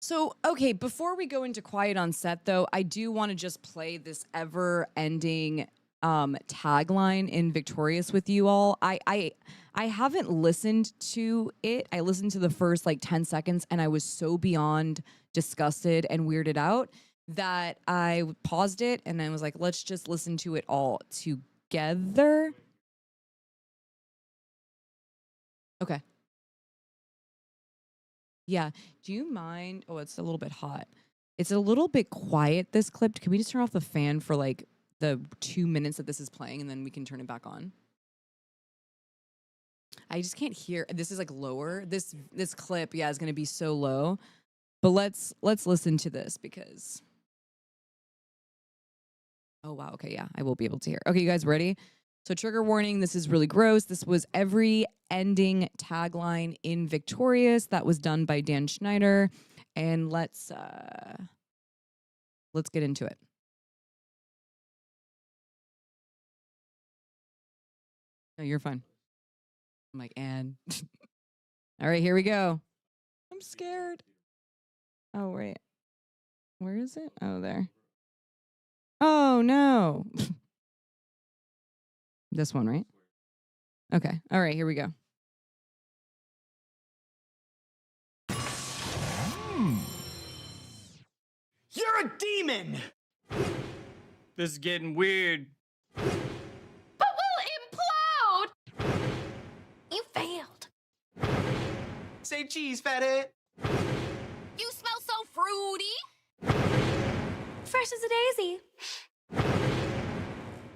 Speaker 1: So, okay, before we go into Quiet on Set, though, I do want to just play this ever-ending tagline in Victorious with you all. I haven't listened to it. I listened to the first, 10 seconds, and I was so beyond disgusted and weirded out that I paused it, and I was like, let's just listen to it all together. Okay. Yeah. Do you mind? Oh, it's a little bit hot. It's a little bit quiet, this clip. Can we just turn off the fan for the 2 minutes that this is playing and then we can turn it back on? I just can't hear. This is lower. This clip, yeah, is going to be so low. But let's listen to this because. Oh, wow. Okay. Yeah, I will be able to hear. Okay, you guys ready? So trigger warning, this is really gross. This was every ending tagline in Victorious. That was done by Dan Schneider. And let's get into it. No, you're fine. I'm like, Anne. All right, here we go. I'm scared. Oh, wait. Where is it? Oh, there. Oh, no. This one, right? Okay. All right, here we go.
Speaker 4: You're a demon!
Speaker 5: This is getting weird.
Speaker 6: But we'll implode! You failed.
Speaker 4: Say cheese, fathead.
Speaker 6: You smell so fruity. Fresh as a daisy.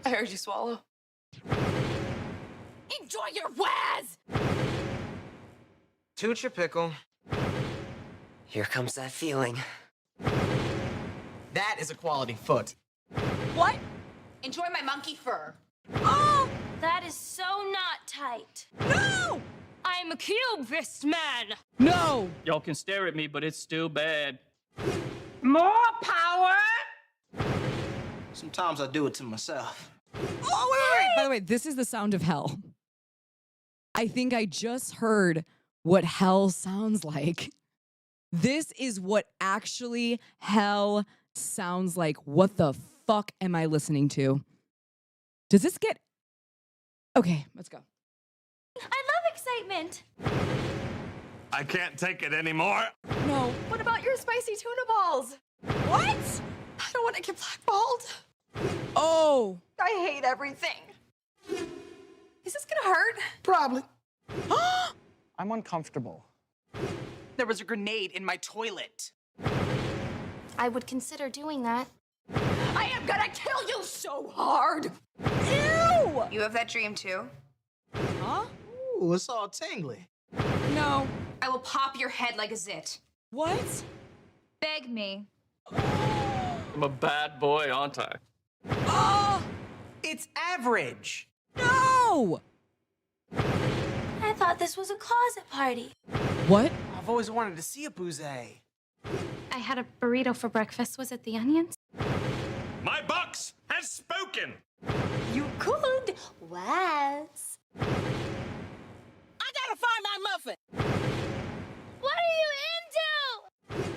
Speaker 4: I heard you swallow.
Speaker 6: Enjoy your waz!
Speaker 4: Toot your pickle. Here comes that feeling. That is a quality foot.
Speaker 6: What? Enjoy my monkey fur. Oh! That is so not tight.
Speaker 1: No!
Speaker 6: I'm a cube-fist man.
Speaker 1: No!
Speaker 5: Y'all can stare at me, but it's still bad.
Speaker 4: More power! Sometimes I do it to myself.
Speaker 1: Oh, wait. By the way, this is the sound of hell. I think I just heard what hell sounds like. This is what actually hell sounds like. What the fuck am I listening to? Does this get... Okay, let's go.
Speaker 6: I love excitement.
Speaker 3: I can't take it anymore.
Speaker 1: No.
Speaker 6: What about your spicy tuna balls?
Speaker 1: What?
Speaker 6: I don't want to get blackballed.
Speaker 1: Oh.
Speaker 6: I hate everything. Is this gonna hurt?
Speaker 4: Probably.
Speaker 7: I'm uncomfortable.
Speaker 4: There was a grenade in my toilet.
Speaker 6: I would consider doing that. I am gonna kill you so hard!
Speaker 1: Ew!
Speaker 8: You have that dream too?
Speaker 1: Huh?
Speaker 4: Ooh, it's all tingly.
Speaker 1: No.
Speaker 8: I will pop your head like a zit.
Speaker 1: What?
Speaker 8: Beg me.
Speaker 5: I'm a bad boy, aren't I?
Speaker 1: Oh!
Speaker 4: It's average.
Speaker 1: No!
Speaker 6: I thought this was a closet party.
Speaker 1: What?
Speaker 4: I've always wanted to see a bouzet.
Speaker 6: I had a burrito for breakfast. Was it the onions?
Speaker 3: My box has spoken.
Speaker 6: You could. Was.
Speaker 4: I gotta find my muffin.
Speaker 6: What are you into?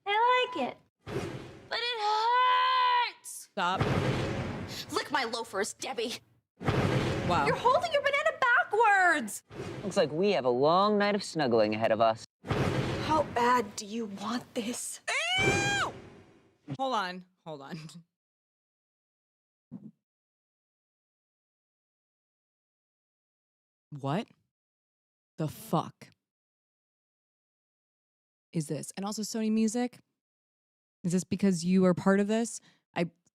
Speaker 6: I like it. But it hurts.
Speaker 1: Stop.
Speaker 6: Lick my loafers, Debbie.
Speaker 1: Wow.
Speaker 6: You're holding your banana backwards.
Speaker 9: Looks like we have a long night of snuggling ahead of us.
Speaker 8: bad do you want this?
Speaker 1: Ew! Hold on. What the fuck is this? And also Sony Music? Is this because you are part of this?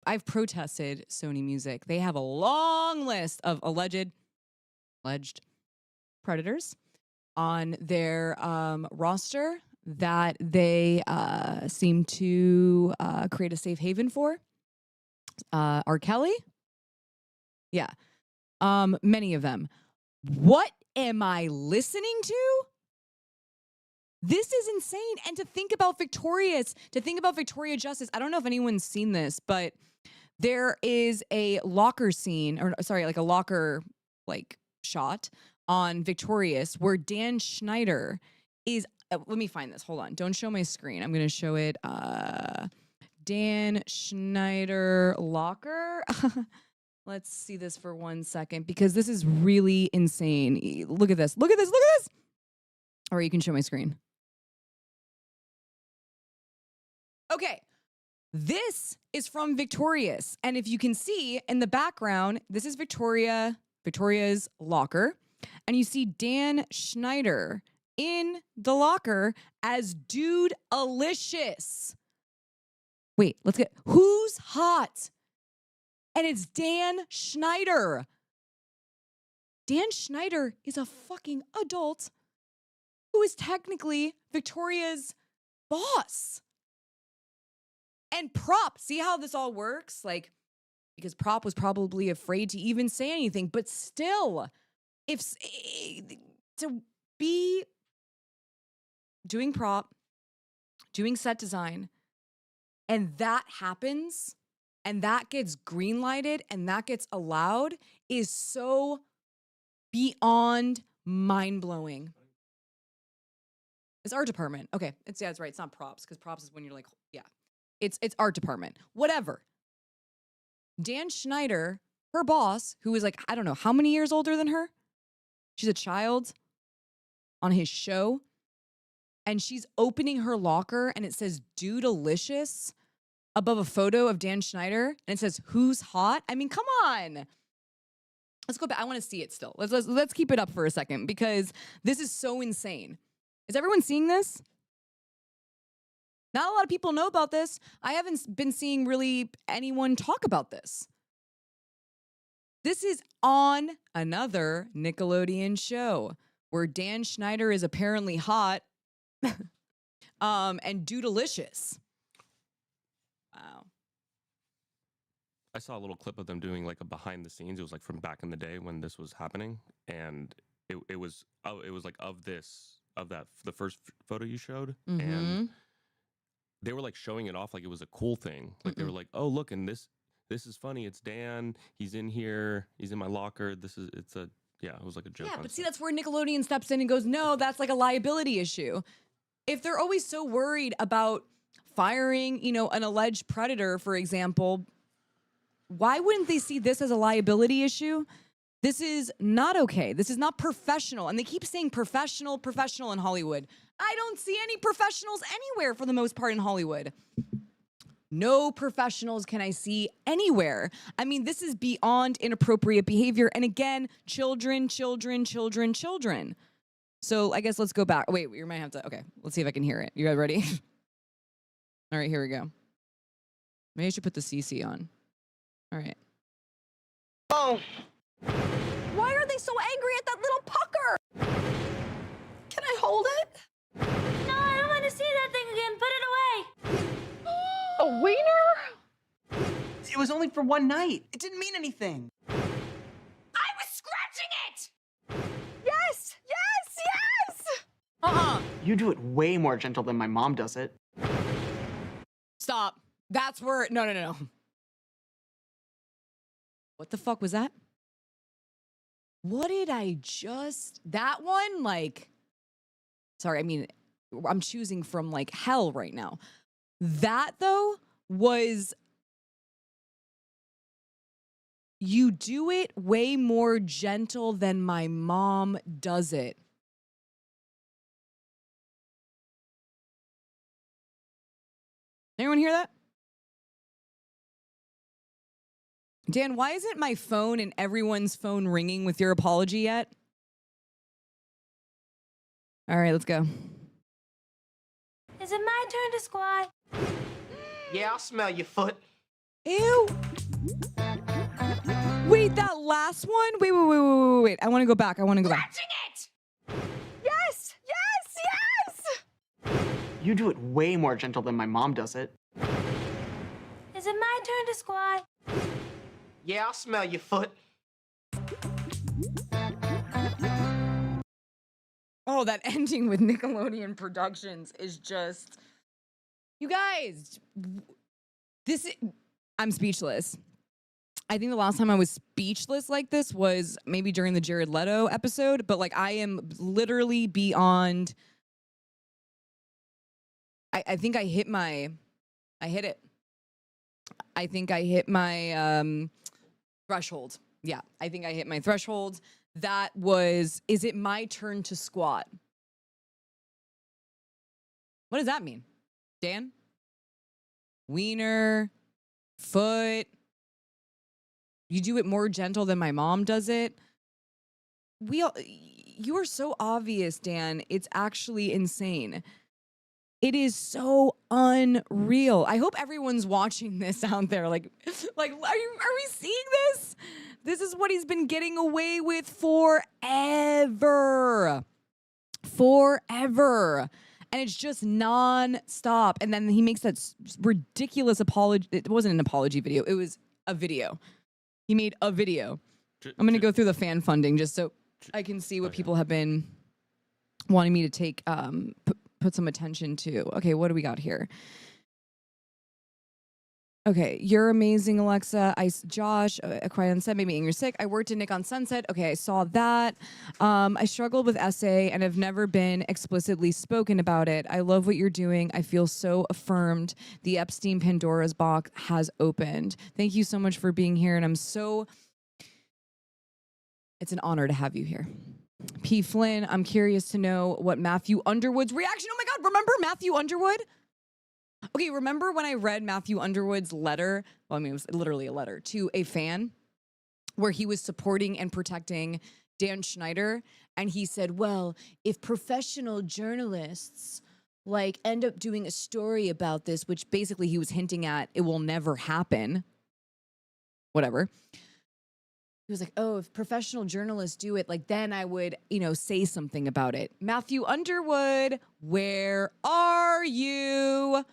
Speaker 1: I've protested Sony Music. They have a long list of alleged predators on their roster that they seem to create a safe haven for. R. Kelly? Yeah. Many of them. What am I listening to? This is insane. And to think about Victoria Justice, I don't know if anyone's seen this, but there is a locker scene, or sorry, like a locker shot on Victorious where Dan Schneider is, let me find this. Hold on. Don't show my screen. I'm going to show it. Dan Schneider locker. Let's see this for 1 second because this is really insane. Look at this. Or you can show my screen. Okay. This is from Victorious. And if you can see in the background, this is Victoria's locker. And you see Dan Schneider in the locker as Dude Alicious. Wait, let's get, who's hot? And it's Dan Schneider. Dan Schneider is a fucking adult who is technically Victoria's boss. And Prop, see how this all works? Like, because Prop was probably afraid to even say anything, but still, if to be doing prop, doing set design, and that happens, and that gets green lighted, and that gets allowed, is so beyond mind blowing. It's art department. Okay, it's right. It's not props because props is when you're like, yeah. It's art department. Whatever. Dan Schneider, her boss, who is like, I don't know, how many years older than her? She's a child on his show. And she's opening her locker and it says Dude Alicious above a photo of Dan Schneider. And it says, who's hot? I mean, come on. Let's go back. I want to see it still. Let's keep it up for a second because this is so insane. Is everyone seeing this? Not a lot of people know about this. I haven't been seeing really anyone talk about this. This is on another Nickelodeon show where Dan Schneider is apparently hot and Dudalicious. Wow.
Speaker 3: I saw a little clip of them doing like a behind the scenes. It was like from back in the day when this was happening, and it was like the first photo you showed, and they were like showing it off like it was a cool thing. Like they were like, oh look, and this is funny. It's Dan. He's in here. He's in my locker. It was like a joke.
Speaker 1: Yeah, but see, that's where Nickelodeon steps in and goes, no, that's like a liability issue. If they're always so worried about firing, an alleged predator, for example, why wouldn't they see this as a liability issue? This is not okay. This is not professional. And they keep saying professional in Hollywood. I don't see any professionals anywhere for the most part in Hollywood. No professionals can I see anywhere. I mean, this is beyond inappropriate behavior. And again, children. So I guess let's go back. Wait, you might have to. Okay, let's see if I can hear it. You guys ready? All right, here we go. Maybe I should put the CC on. All right.
Speaker 4: Oh.
Speaker 8: Why are they so angry at that little pucker?
Speaker 4: Can I hold it?
Speaker 6: No, I don't want to see that thing again. Put it away.
Speaker 7: A wiener? It was only for one night. It didn't mean anything.
Speaker 6: I was scratching it!
Speaker 8: Yes!
Speaker 7: You do it way more gentle than my mom does it.
Speaker 1: Stop. That's where, no. What the fuck was that? What did I that one, sorry, I mean, I'm choosing from hell right now. That though was, you do it way more gentle than my mom does it. Anyone hear that? Dan, why isn't my phone and everyone's phone ringing with your apology yet? All right, let's go.
Speaker 6: Is it my turn to squat?
Speaker 7: Yeah, I'll smell your foot.
Speaker 1: Ew. Wait, that last one? Wait. I want to go back.
Speaker 6: Scratching it!
Speaker 8: Yes! Yes! Yes!
Speaker 7: You do it way more gentle than my mom does it.
Speaker 6: Is it my turn to squat?
Speaker 7: Yeah, I'll smell your foot.
Speaker 1: Oh, that ending with Nickelodeon Productions is just... You guys, I'm speechless. I think the last time I was speechless like this was maybe during the Jared Leto episode, but like I am literally beyond... I think I hit it. I think I hit my threshold. Yeah, I think I hit my threshold. That was, is it my turn to squat? What does that mean? Dan? Wiener? Foot? You do it more gentle than my mom does it? You are so obvious, Dan. It's actually insane. It is so unreal. I hope everyone's watching this out there. Are we seeing this? This is what he's been getting away with forever. And it's just non-stop. And then he makes that ridiculous apology. It wasn't an apology video. It was a video. He made a video. I'm going to go through the fan funding just so I can see what people have been wanting me to take, put some attention to. Okay, what do we got here? Okay, you're amazing, Alexa. Josh, Aquarian said, made me angry sick. I worked in Nick on Sunset. Okay, I saw that. I struggled with essay and have never been explicitly spoken about it. I love what you're doing. I feel so affirmed. The Epstein Pandora's box has opened. Thank you so much for being here, and it's an honor to have you here. P. Flynn, I'm curious to know what Matthew Underwood's reaction. Oh my God, remember Matthew Underwood? Okay, remember when I read Matthew Underwood's letter? Well, I mean, it was literally a letter to a fan where he was supporting and protecting Dan Schneider. And he said, well, if professional journalists end up doing a story about this, which basically he was hinting at, it will never happen. Whatever. He was like, oh, if professional journalists do it, then I would, say something about it. Matthew Underwood, where are you?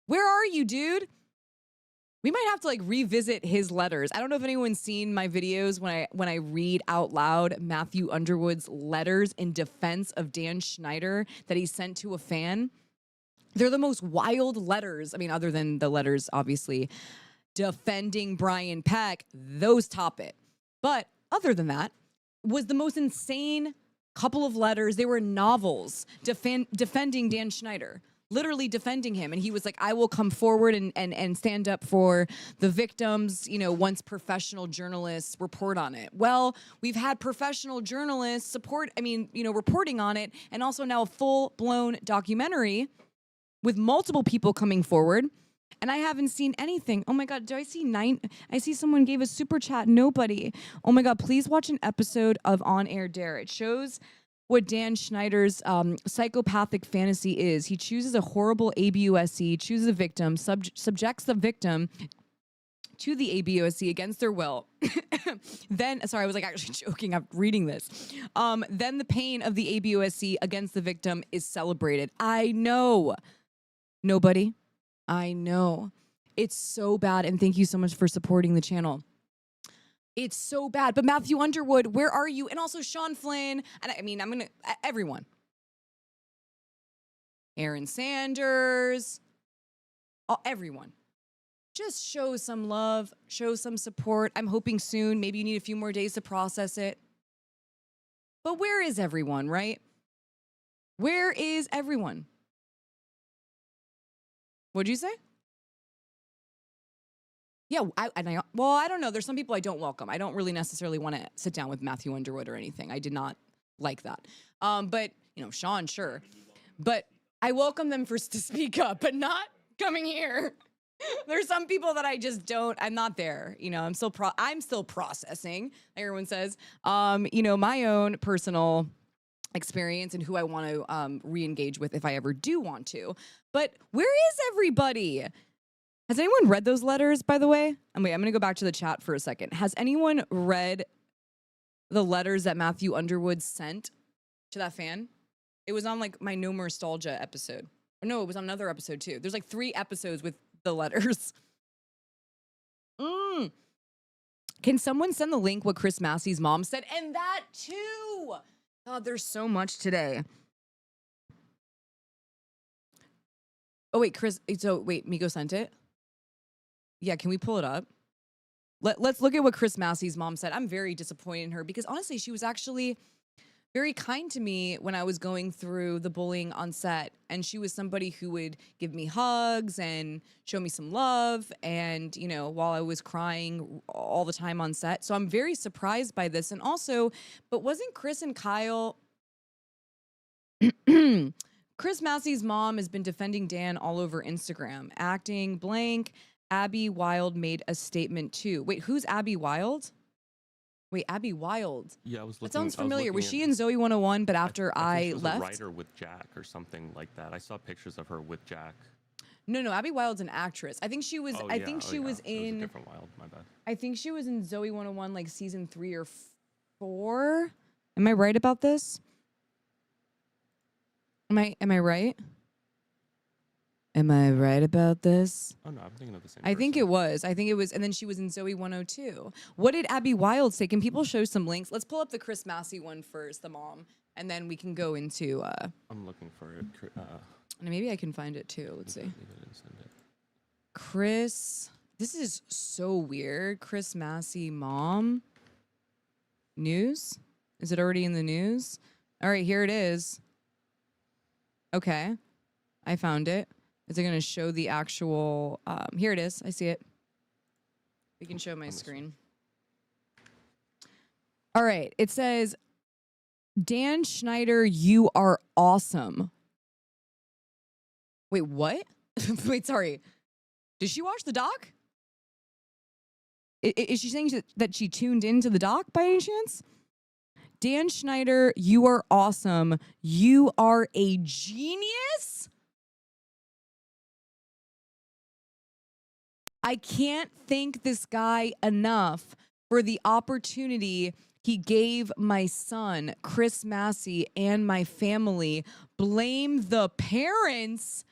Speaker 1: Where are you, dude? We might have to revisit his letters. I don't know if anyone's seen my videos when I read out loud Matthew Underwood's letters in defense of Dan Schneider that he sent to a fan. They're the most wild letters. I mean, other than the letters, obviously, defending Brian Peck, those top it. But other than that, was the most insane couple of letters. They were novels defending Dan Schneider. Literally defending him. And he was like, I will come forward and stand up for the victims, once professional journalists report on it. Well, we've had professional journalists reporting on it, and also now a full-blown documentary with multiple people coming forward. And I haven't seen anything. Oh my God, do I see 9? I see someone gave a super chat. Nobody. Oh my God, please watch an episode of On Air Dare. It shows what Dan Schneider's psychopathic fantasy is. He chooses a horrible ABUSC, chooses a victim, subjects the victim to the ABUSC against their will. Then, sorry, I was actually joking. I'm reading this. Then the pain of the ABUSC against the victim is celebrated. I know. Nobody. I know. It's so bad. And thank you so much for supporting the channel. It's so bad. But Matthew Underwood, where are you? And also Sean Flynn. And everyone. Aaron Sanders. Everyone. Just show some love. Show some support. I'm hoping soon. Maybe you need a few more days to process it. But where is everyone, right? Where is everyone? What'd you say? Yeah, I don't know. There's some people I don't welcome. I don't really necessarily want to sit down with Matthew Underwood or anything. I did not like that. But, Sean, sure. But I welcome them to speak up, but not coming here. There's some people that I just don't, I'm not there. You know, I'm still processing, like everyone says. You know, my own personal experience and who I want to re-engage with if I ever do want to. But where is everybody? Has anyone read those letters, by the way? I'm going to go back to the chat for a second. Has anyone read the letters that Matthew Underwood sent to that fan? It was on like my No Nostalgia episode. Or no, it was on another episode too. There's like 3 episodes with the letters. Can someone send the link what Chris Massey's mom said? And that too. God, there's so much today. Oh wait, Chris. So wait, Miko sent it. Yeah, can we pull it up? Let's look at what Chris Massey's mom said. I'm very disappointed in her because honestly, she was actually very kind to me when I was going through the bullying on set. And she was somebody who would give me hugs and show me some love. And, you know, while I was crying all the time on set. So I'm very surprised by this. And also, but wasn't Chris and Kyle... Chris Massey's mom has been defending Dan all over Instagram. Acting blank. Abby Wilde made a statement too. Wait, who's Abby Wilde? Wait, Abby Wilde.
Speaker 3: Yeah, I was looking.
Speaker 1: That sounds familiar. Was she
Speaker 3: at-
Speaker 1: in Zoey 101, but after
Speaker 3: I think
Speaker 1: I
Speaker 3: she was
Speaker 1: left?
Speaker 3: a writer with Jack or something like that. I saw pictures of her with Jack.
Speaker 1: No, Abby Wilde's an actress. I think she was.
Speaker 3: Oh,
Speaker 1: I
Speaker 3: yeah,
Speaker 1: think
Speaker 3: oh,
Speaker 1: she
Speaker 3: yeah.
Speaker 1: was
Speaker 3: It was a
Speaker 1: in.
Speaker 3: different Wilde. My bad.
Speaker 1: I think she was in Zoey 101, like season 3 or 4. Am I right about this? Am I right? Am I right about this?
Speaker 3: Oh no, I'm thinking of the same.
Speaker 1: I think it was. I think it was. And then she was in Zoey 102. What did Abby Wilde say? Can people show some links? Let's pull up the Chris Massey one first, the mom, and then we can go into.
Speaker 3: I'm looking for it.
Speaker 1: And maybe I can find it too. Let's see.
Speaker 3: Maybe I didn't send it.
Speaker 1: Chris. This is so weird. Chris Massey mom. News? Is it already in the news? All right, here it is. Okay. I found it. Is it going to show the actual... here it is. I see it. We can show my screen. All right. It says, Dan Schneider, you are awesome. Wait, what? Wait, sorry. Did she watch the doc? Is she saying that she tuned into the doc by any chance? Dan Schneider, you are awesome. You are a genius? I can't thank this guy enough for the opportunity he gave my son, Chris Massey, and my family. Blame the parents.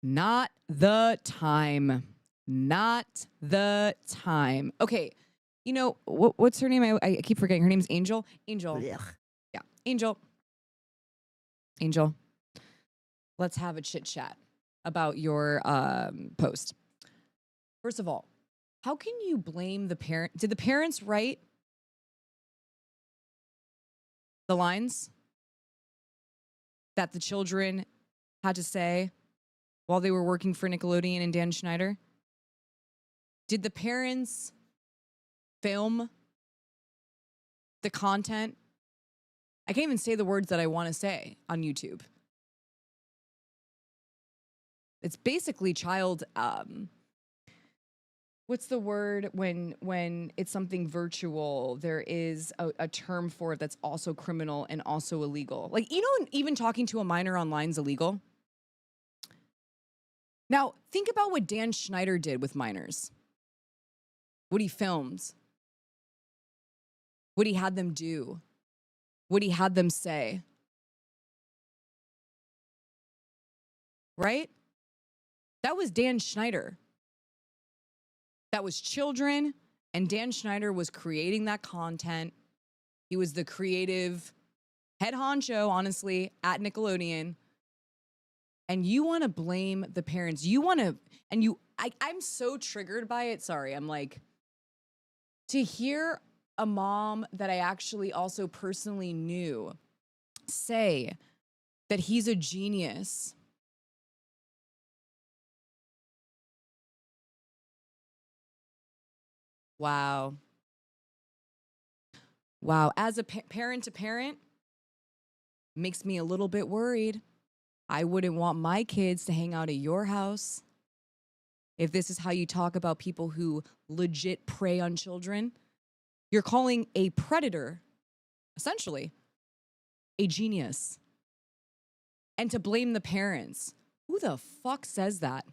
Speaker 1: Not the time. Not the time. Okay. You know, what's her name? I keep forgetting. Her name's Angel. Angel.
Speaker 8: Ugh.
Speaker 1: Yeah. Angel. Angel. Let's have a chit chat about your post. First of all, how can you blame the parent? Did the parents write the lines that the children had to say while they were working for Nickelodeon and Dan Schneider? Did the parents film the content? I can't even say the words that I want to say on YouTube. It's basically child, what's the word when it's something virtual? There is a term for it that's also criminal and also illegal. Like, you know, even talking to a minor online is illegal. Now, think about what Dan Schneider did with minors. What he filmed. What he had them do. What he had them say. Right? That was Dan Schneider. That was children, and Dan Schneider was creating that content. He was the creative head honcho, honestly, at Nickelodeon. And you want to blame the parents. You want to, and you, I'm so triggered by it. Sorry, I'm like, to hear a mom that I actually also personally knew say that he's a genius. Wow. Wow. As a parent to parent, Makes me a little bit worried. I wouldn't want my kids to hang out at your house. If this is how you talk about people who legit prey on children, you're calling a predator, essentially, a genius. And to blame the parents. Who the fuck says that?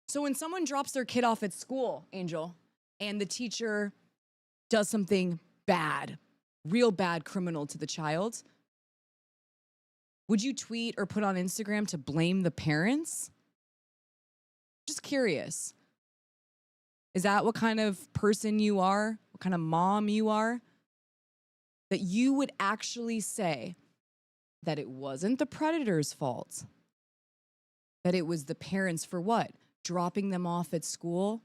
Speaker 1: So when someone drops their kid off at school, Angel, and the teacher does something bad, real bad, criminal to the child, would you tweet or put on Instagram to blame the parents? Just curious. Is that what kind of person you are? What kind of mom you are? That you would actually say that it wasn't the predator's fault. That it was the parents for what? Dropping them off at school?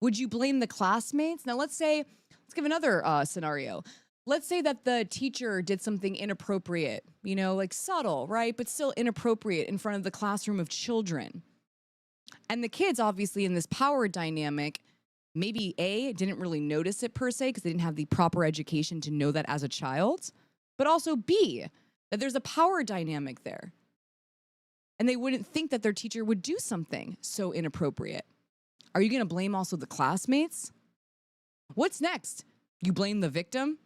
Speaker 1: Would you blame the classmates? Now let's give another scenario. Let's say that the teacher did something inappropriate, like subtle, right? But still inappropriate in front of the classroom of children. And the kids, obviously, in this power dynamic, maybe A, didn't really notice it per se because they didn't have the proper education to know that as a child. But also B, that there's a power dynamic there. And they wouldn't think that their teacher would do something so inappropriate. Are you going to blame also the classmates? What's next? You blame the victim?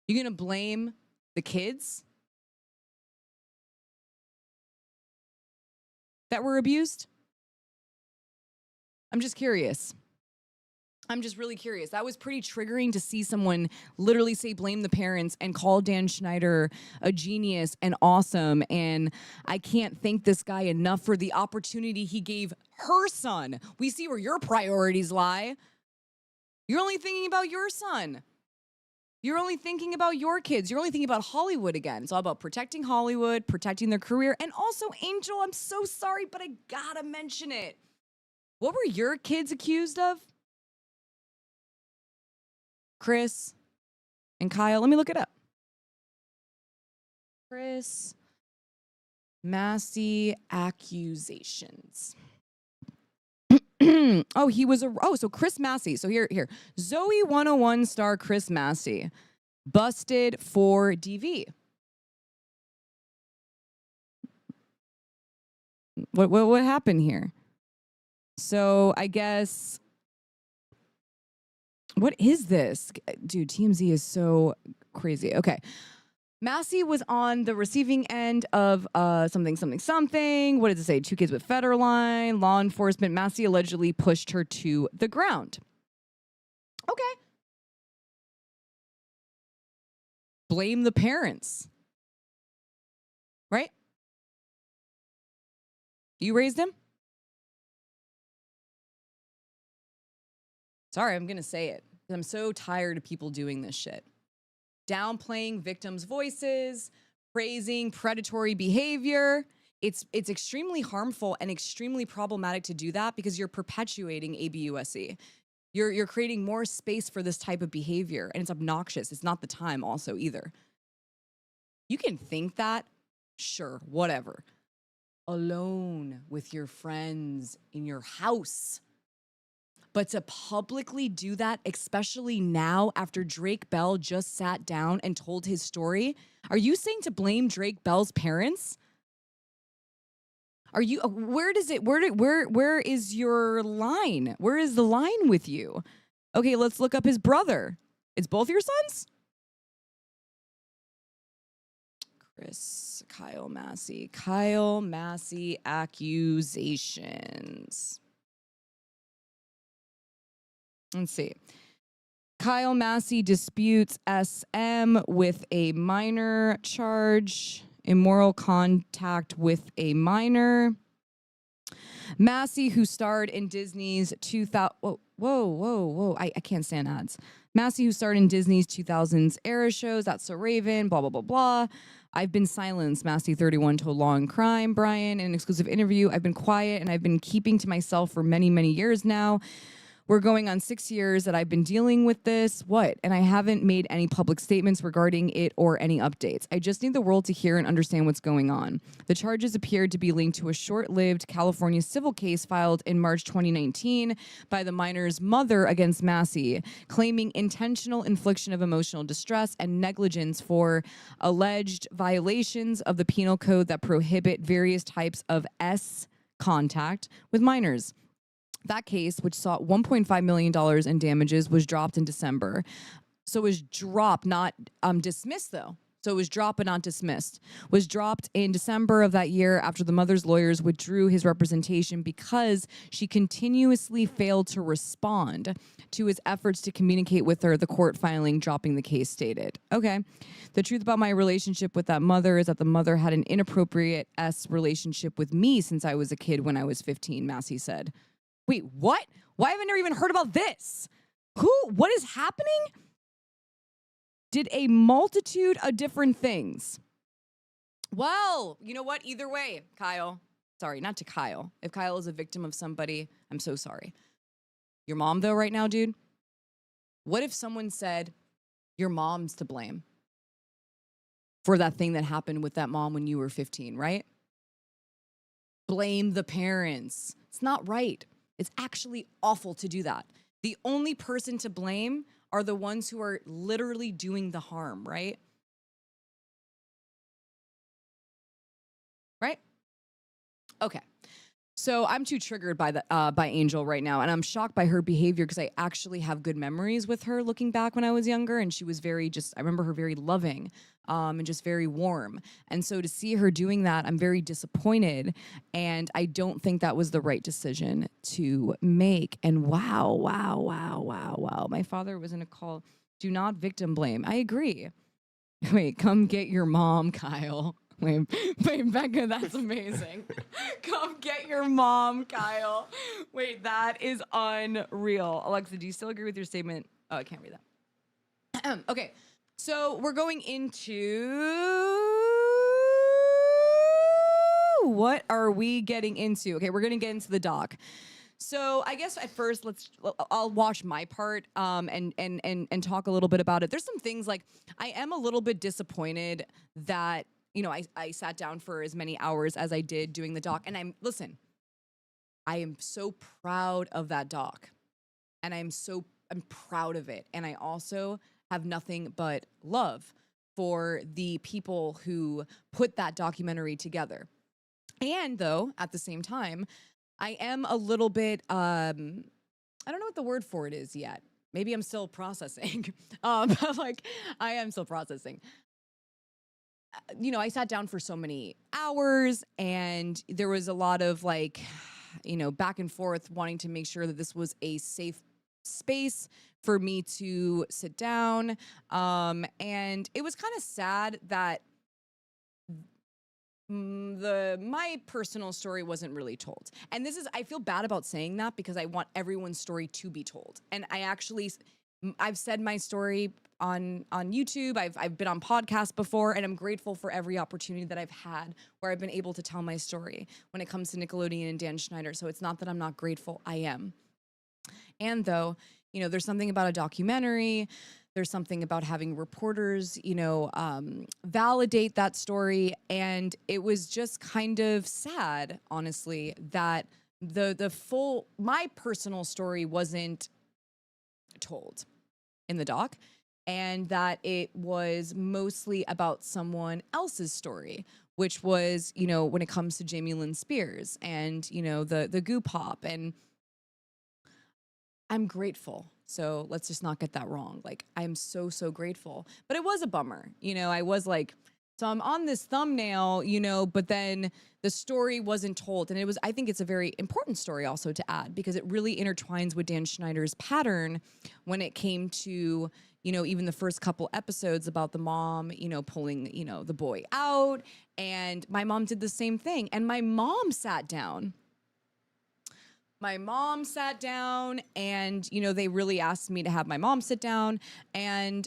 Speaker 1: You going to blame the kids that were abused? I'm just curious. I'm just really curious. That was pretty triggering to see someone literally say blame the parents and call Dan Schneider a genius and awesome. And I can't thank this guy enough for the opportunity he gave her son. We see where your priorities lie. You're only thinking about your son. You're only thinking about your kids. You're only thinking about Hollywood again. It's all about protecting Hollywood, protecting their career. And also, Angel, I'm so sorry, but I gotta mention it. What were your kids accused of? Chris and Kyle. Let me look it up. Chris Massey accusations. So Chris Massey. So here. Zoey 101 star Chris Massey busted for DV. What happened here? So I guess, what is this? Dude, TMZ is so crazy. Okay. Massey was on the receiving end of something. What does it say? 2 kids with Federline, law enforcement. Massey allegedly pushed her to the ground. Okay. Blame the parents. Right? You raised him? Sorry, I'm going to say it. I'm so tired of people doing this shit. Downplaying victims' voices, praising predatory behavior. It's extremely harmful and extremely problematic to do that because you're perpetuating ABUSC. You're creating more space for this type of behavior, and it's obnoxious. It's not the time also either. You can think that, sure, whatever. Alone with your friends in your house. But to publicly do that, especially now after Drake Bell just sat down and told his story, are you saying to blame Drake Bell's parents? Are you, where is your line? Where is the line with you? Okay, let's look up his brother. It's both your sons? Kyle Massey accusations. Let's see. Kyle Massey disputes SM with a minor charge. Immoral contact with a minor. Massey, who starred in Disney's 2000... Whoa. I can't stand ads. Massey, who starred in Disney's 2000s era shows. That's So Raven, blah, blah, blah, blah. I've been silenced, Massey 31 told Law and Crime, Brian, in an exclusive interview. I've been quiet and I've been keeping to myself for many, many years now. We're going on 6 years that I've been dealing with this. What? And I haven't made any public statements regarding it or any updates. I just need the world to hear and understand what's going on. The charges appeared to be linked to a short-lived California civil case filed in March 2019 by the minor's mother against Massey, claiming intentional infliction of emotional distress and negligence for alleged violations of the penal code that prohibit various types of contact with minors. That case, which sought $1.5 million in damages, was dropped in December. So it was dropped, not dismissed, though. So it was dropped but not dismissed. Was dropped in December of that year after the mother's lawyers withdrew his representation because she continuously failed to respond to his efforts to communicate with her, the court filing dropping the case stated. Okay. The truth about my relationship with that mother is that the mother had an inappropriate relationship with me since I was a kid when I was 15, Massey said. Wait, what? Why haven't I never even heard about this? What is happening? Did a multitude of different things. Well, you know what? Either way, Kyle. Sorry, not to Kyle. If Kyle is a victim of somebody, I'm so sorry. Your mom, though, right now, dude? What if someone said, your mom's to blame for that thing that happened with that mom when you were 15, right? Blame the parents. It's not right. It's actually awful to do that. The only person to blame are the ones who are literally doing the harm, right? Right? Okay. So I'm too triggered by Angel right now, and I'm shocked by her behavior because I actually have good memories with her looking back when I was younger, and she was I remember her very loving and just very warm. And so to see her doing that, I'm very disappointed, and I don't think that was the right decision to make. And wow. My father was in a call. Do not victim blame. I agree. Wait, come get your mom, Kyle. Wait, Becca, that's amazing. Come get your mom, Kyle. Wait, that is unreal. Alexa, do you still agree with your statement? Oh, I can't read that. Okay, so we're going into... What are we getting into? Okay, we're going to get into the doc. So I guess at first, I'll wash my part and talk a little bit about it. There's some things like I am a little bit disappointed that I sat down for as many hours as I did doing the doc. And I am so proud of that doc. And I'm proud of it. And I also have nothing but love for the people who put that documentary together. And though, at the same time, I am a little bit, I don't know what the word for it is yet. Maybe I'm still processing. But I am still processing. I sat down for so many hours and there was a lot of back and forth wanting to make sure that this was a safe space for me to sit down. And it was kind of sad that my personal story wasn't really told. And I feel bad about saying that because I want everyone's story to be told. And I've said my story on YouTube. I've been on podcasts before, and I'm grateful for every opportunity that I've had where I've been able to tell my story when it comes to Nickelodeon and Dan Schneider. So it's not that I'm not grateful. I am. And though, there's something about a documentary, there's something about having reporters, validate that story. And it was just kind of sad, honestly, that my personal story wasn't told in the doc, and that it was mostly about someone else's story, which was, when it comes to Jamie Lynn Spears and, the Goo Pop. And I'm grateful. So let's just not get that wrong. I'm so, so grateful. But it was a bummer. I was so I'm on this thumbnail, but then the story wasn't told. And I think it's a very important story also to add because it really intertwines with Dan Schneider's pattern when it came to, even the first couple episodes about the mom, pulling, the boy out. And my mom did the same thing. And my mom sat down. And, they really asked me to have my mom sit down. And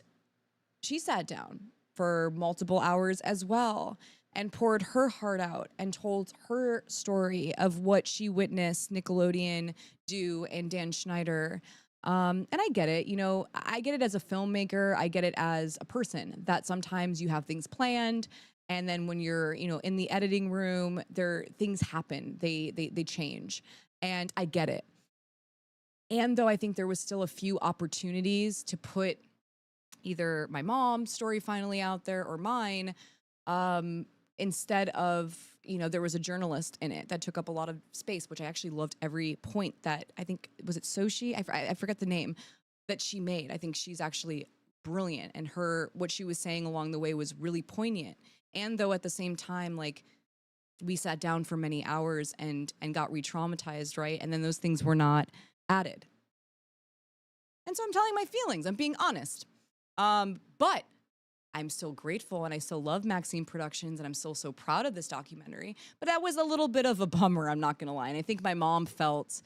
Speaker 1: she sat down for multiple hours as well. and poured her heart out and told her story of what she witnessed Nickelodeon do and Dan Schneider. And I get it, you know, I get it as a filmmaker. I get it as a person that sometimes you have things planned. And then when you're, you know, in the editing room, things happen, they change. And I get it. And though I think there was still a few opportunities to put either my mom's story finally out there or mine, instead of, you know, there was a journalist in it that took up a lot of space, which I actually loved every point that I think, was it Sochi? I forget the name that she made. I think she's actually brilliant, and what she was saying along the way was really poignant. And though at the same time, like, we sat down for many hours and got re-traumatized, right? And then those things were not added. And so I'm telling my feelings, I'm being honest. But I'm still grateful, and I still love Maxine Productions, and I'm still so proud of this documentary. But that was a little bit of a bummer, I'm not gonna lie. And I think my mom felt,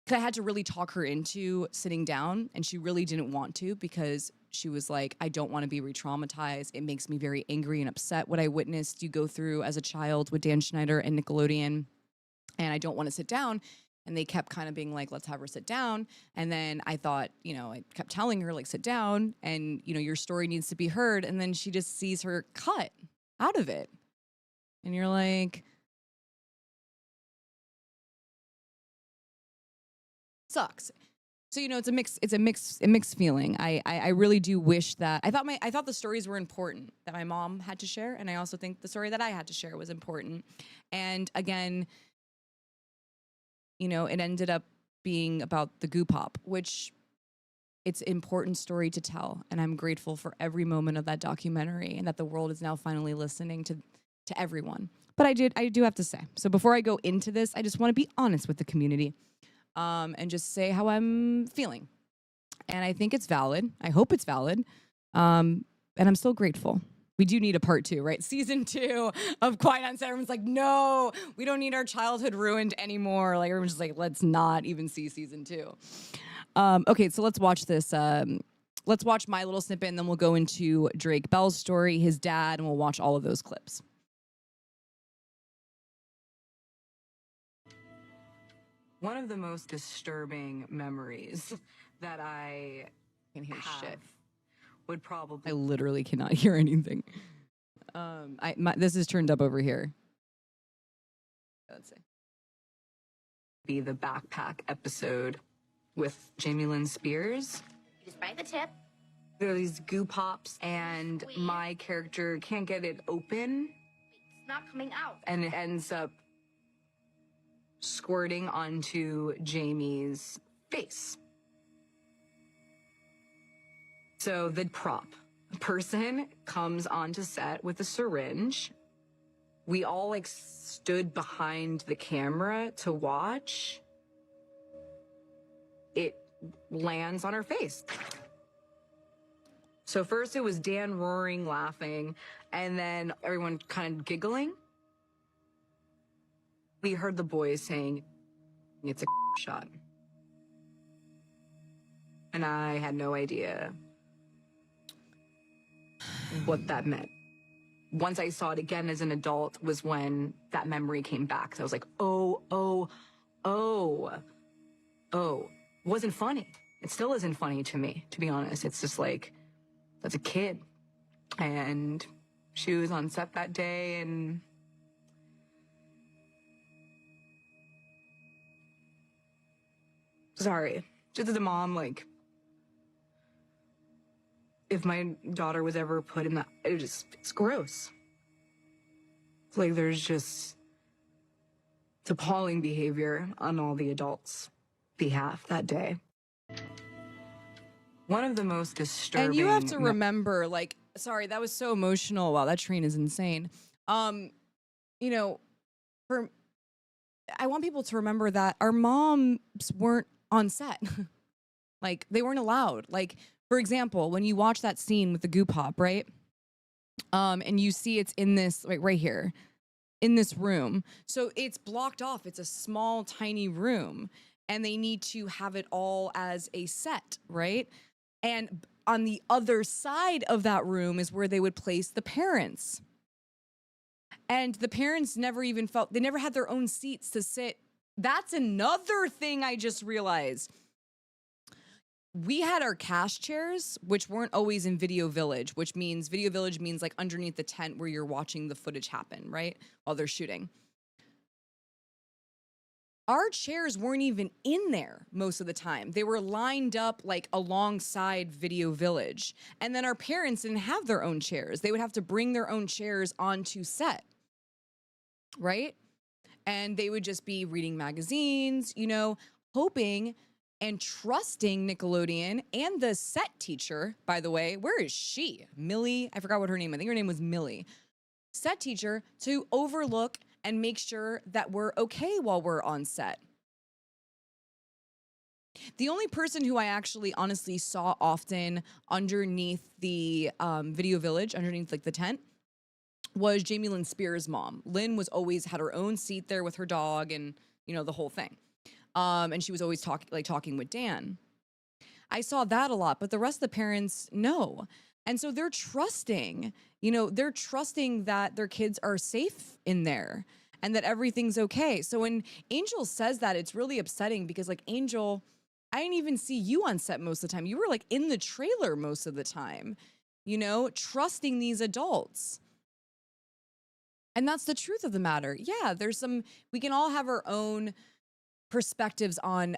Speaker 1: because I had to really talk her into sitting down, and she really didn't want to, because she was like, I don't want to be re-traumatized. It makes me very angry and upset what I witnessed you go through as a child with Dan Schneider and Nickelodeon, and I don't want to sit down. And they kept kind of being like, let's have her sit down. And then I thought, you know, I kept telling her, like, sit down and, you know, your story needs to be heard. And then she just sees her cut out of it. And you're like, sucks. So, you know, it's a mixed feeling. I really do wish that I thought the stories were important that my mom had to share. And I also think the story that I had to share was important. And again, you know, it ended up being about the Goop Hop, which it's an important story to tell. And I'm grateful for every moment of that documentary, and that the world is now finally listening to everyone. But I do have to say, so before I go into this, I just want to be honest with the community, and just say how I'm feeling. And I think it's valid. I hope it's valid. And I'm still grateful. We do need a part 2, right? Season 2 of Quiet on Set. Everyone's like, no, we don't need our childhood ruined anymore. Like, everyone's just like, let's not even see season 2. Okay, so let's watch this. Let's watch my little snippet, and then we'll go into Drake Bell's story, his dad, and we'll watch all of those clips. One of the most disturbing memories that I can hear shit. Would probably, I literally cannot hear anything. This is turned up over here. Let's see. Be the backpack episode with Jamie Lynn Spears.
Speaker 6: Just bite the tip.
Speaker 1: There are these goo pops, and my character can't get it open.
Speaker 6: It's not coming out.
Speaker 1: And it ends up squirting onto Jamie's face. So the prop person comes onto set with a syringe. We all like stood behind the camera to watch. It lands on her face. So first it was Dan roaring, laughing, and then everyone kind of giggling. We heard the boys saying, it's a shot. And I had no idea what that meant. Once I saw it again as an adult was when that memory came back. So I was like, oh. Wasn't funny. It still isn't funny to me, to be honest. It's just like, that's a kid. And she was on set that day, and sorry. Just as a mom, like, if my daughter was ever put in that, it's gross. It's like there's just, it's appalling behavior on all the adults' behalf that day. One of the most disturbing. And you have to remember, like, sorry, that was so emotional. Wow, that train is insane. You know, I want people to remember that our moms weren't on set. Like, they weren't allowed. Like, for example, when you watch that scene with the Goop Hop, right? And you see it's in this, like, right here, in this room. So it's blocked off. It's a small, tiny room. And they need to have it all as a set, right? And on the other side of that room is where they would place the parents. And the parents never even felt, they never had their own seats to sit. That's another thing I just realized. We had our cast chairs, which weren't always in Video Village, which means Video Village means like underneath the tent where you're watching the footage happen, right? While they're shooting. Our chairs weren't even in there most of the time. They were lined up like alongside Video Village. And then our parents didn't have their own chairs. They would have to bring their own chairs onto set, right? And they would just be reading magazines, you know, hoping and trusting Nickelodeon and the set teacher, by the way. Where is she? Millie? I forgot what her name. I think her name was Millie. Set teacher to overlook and make sure that we're okay while we're on set. The only person who I actually honestly saw often underneath the Video Village, underneath like the tent, was Jamie Lynn Spears' mom. Lynn was always had her own seat there with her dog and, you know, the whole thing. And she was always talking with Dan. I saw that a lot, but the rest of the parents, no. And so they're trusting, you know, they're trusting that their kids are safe in there and that everything's okay. So when Angel says that, it's really upsetting because like Angel, I didn't even see you on set most of the time. You were like in the trailer most of the time, you know, trusting these adults. And that's the truth of the matter. Yeah, there's some, we can all have our own perspectives on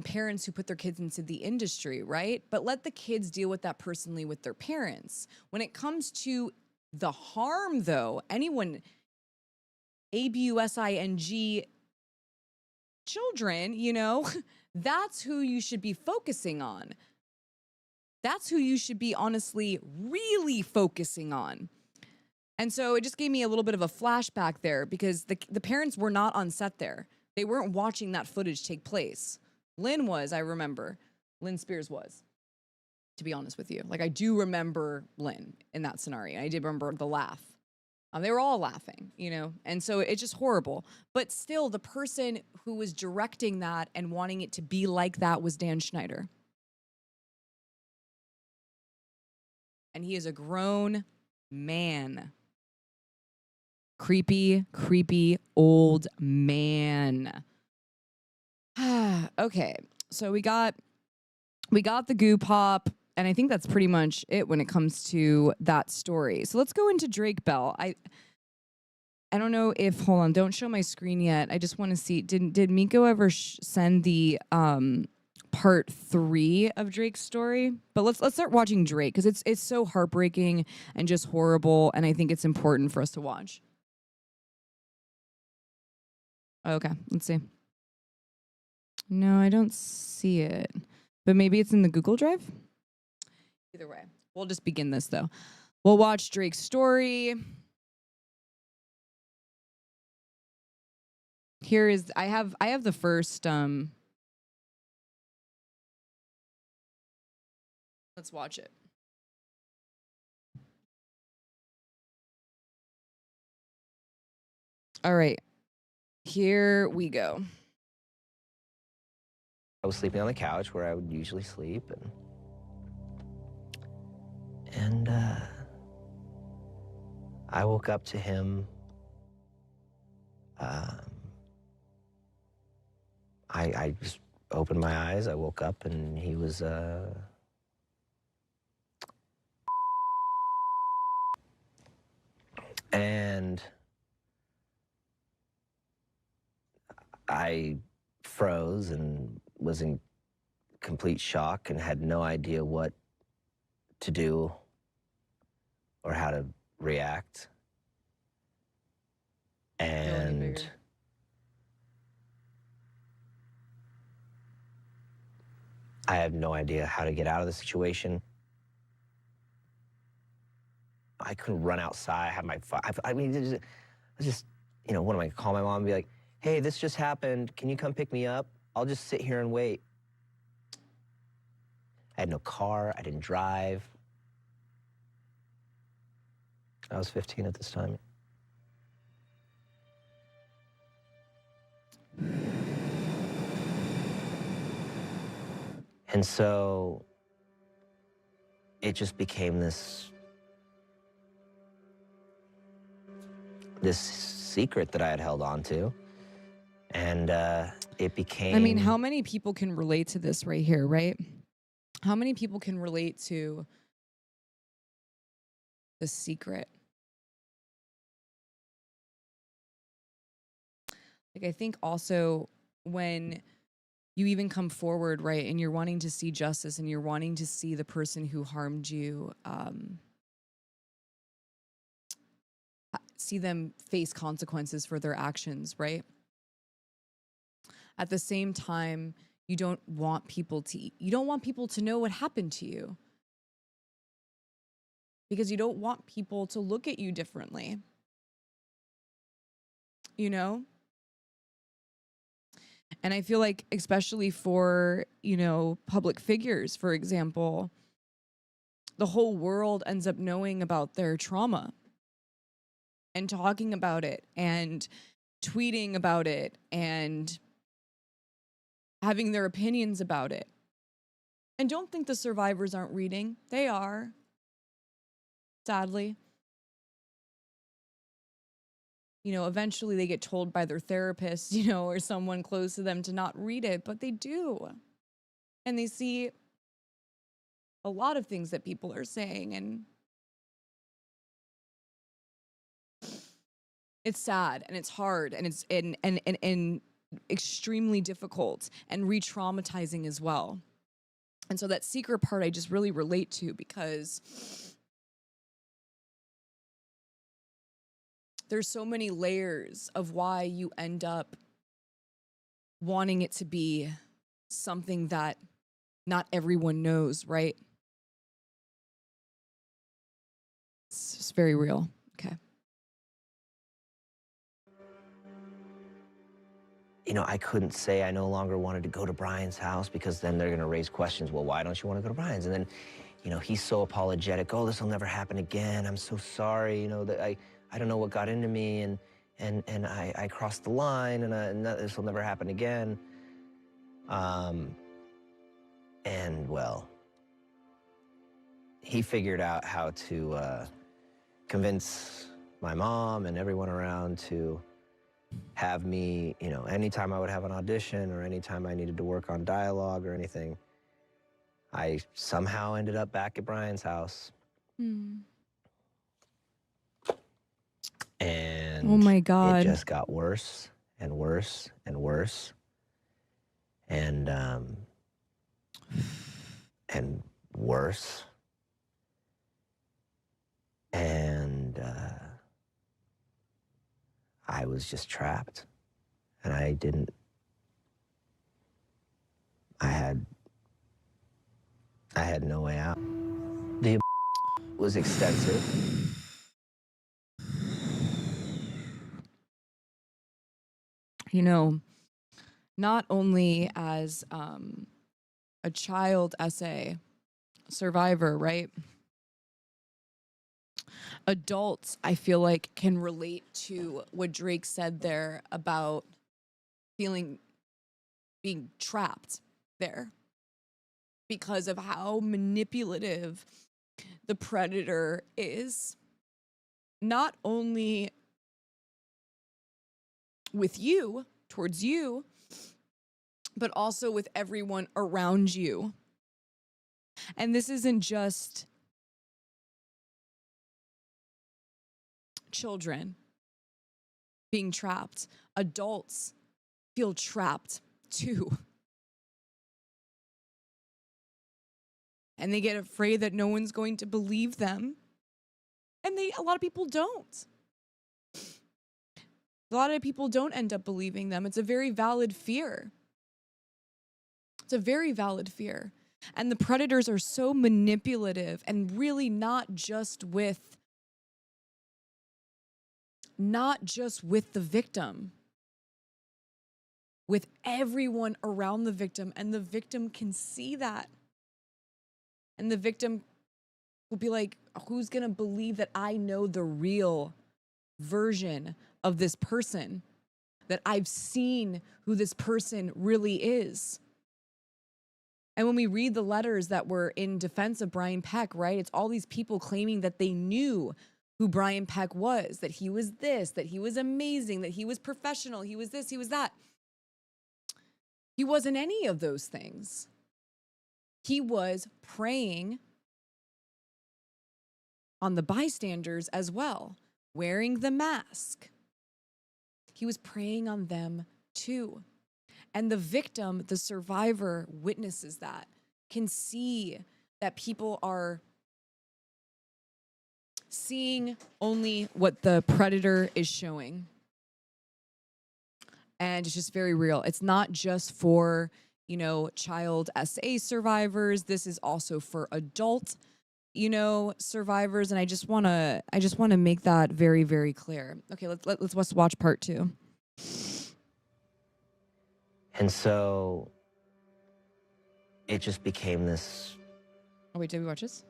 Speaker 1: parents who put their kids into the industry, right? But let the kids deal with that personally with their parents. When it comes to the harm, though, anyone, ABUSING children, you know, that's who you should be focusing on. That's who you should be honestly really focusing on. And so it just gave me a little bit of a flashback there because the parents were not on set there. They weren't watching that footage take place. Lynn was, I remember. Lynn Spears was, to be honest with you. Like, I do remember Lynn in that scenario. I did remember the laugh. They were all laughing, you know? And so it's just horrible. But still, the person who was directing that and wanting it to be like that was Dan Schneider. And he is a grown man. Creepy, creepy old man. Okay, so we got the goo pop, and I think that's pretty much it when it comes to that story. So let's go into Drake Bell. I don't know if, hold on, don't show my screen yet. I just want to see, did Miko ever send the part 3 of Drake's story? But let's start watching Drake because it's so heartbreaking and just horrible, and I think it's important for us to watch. Okay, let's see. No, I don't see it. But maybe it's in the Google Drive? Either way, we'll just begin this, though. We'll watch Drake's story. Here is, I have the first, let's watch it. All right. Here we go.
Speaker 9: I was sleeping on the couch where I would usually sleep, and I woke up to him. I just opened my eyes. I woke up, and he was and I froze and was in complete shock and had no idea what to do or how to react. And I had no idea how to get out of the situation. I couldn't run outside, have my phone. I mean, I was just, you know, what am I gonna call my mom and be like, hey, this just happened. Can you come pick me up? I'll just sit here and wait. I had no car. I didn't drive. I was 15 at this time. And so it just became this this secret that I had held on to. And it became...
Speaker 1: I mean, how many people can relate to this right here, right? How many people can relate to the secret? Like, I think also when you even come forward, right, and you're wanting to see justice and you're wanting to see the person who harmed you, see them face consequences for their actions, right? At the same time, you don't want people to know what happened to you, because you don't want people to look at you differently. You know? And I feel like, especially for, you know, public figures, for example, the whole world ends up knowing about their trauma and talking about it and tweeting about it and having their opinions about it. And don't think the survivors aren't reading. They are. Sadly. You know, eventually they get told by their therapist, you know, or someone close to them to not read it, but they do. And they see a lot of things that people are saying, and it's sad and it's hard and it's and extremely difficult and re-traumatizing as well. And so that secret part I just really relate to, because there's so many layers of why you end up wanting it to be something that not everyone knows, right? It's just very real. Okay.
Speaker 9: You know, I couldn't say I no longer wanted to go to Brian's house, because then they're going to raise questions. Well, why don't you want to go to Brian's? And then, you know, he's so apologetic. Oh, this will never happen again. I'm so sorry. You know, that I don't know what got into me, and I crossed the line, and this will never happen again. And well, he figured out how to convince my mom and everyone around to have me, you know, anytime I would have an audition or anytime I needed to work on dialogue or anything, I somehow ended up back at Brian's house.
Speaker 1: Hmm.
Speaker 9: And
Speaker 1: oh my God,
Speaker 9: it just got worse and worse and worse. And worse. And I was just trapped. And I had no way out. The was extensive.
Speaker 1: you know, not only as a child essay survivor, right? Adults, I feel like, can relate to what Drake said there about being trapped there because of how manipulative the predator is, not only with you, towards you, but also with everyone around you. And this isn't just children being trapped. Adults feel trapped too. And they get afraid that no one's going to believe them. And a lot of people don't. A lot of people don't end up believing them. It's a very valid fear. It's a very valid fear. And the predators are so manipulative, and really not just with the victim, with everyone around the victim. And the victim can see that. And the victim will be like, who's going to believe that I know the real version of this person, that I've seen who this person really is? And when we read the letters that were in defense of Brian Peck, right, it's all these people claiming that they knew who Brian Peck was, that he was this, that he was amazing, that he was professional, he was this, he was that. He wasn't any of those things. He was preying on the bystanders as well, wearing the mask. He was preying on them too. And the victim, the survivor, witnesses that, can see that people are seeing only what the predator is showing. And it's just very real. It's not just for, you know, child SA survivors. This is also for adult, you know, survivors. And I just want to make that very, very clear. Okay, let's watch part 2.
Speaker 9: And so it just became this.
Speaker 1: Oh wait, did we watch this?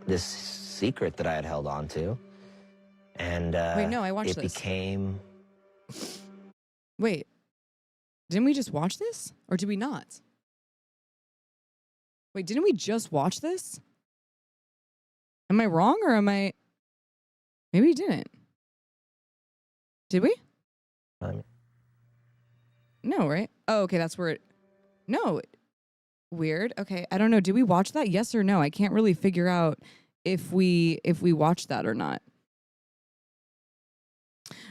Speaker 9: This secret that I had held on to. And
Speaker 1: wait, no, I watched
Speaker 9: it
Speaker 1: this.
Speaker 9: became.
Speaker 1: Wait, didn't we just watch this? Or did we not? Wait, didn't we just watch this? Am I wrong or am I... Maybe we didn't. Did we? No, right? Oh, okay, that's where it... No. Weird. Okay, I don't know. Did we watch that? Yes or no? I can't really figure out if we watched that or not.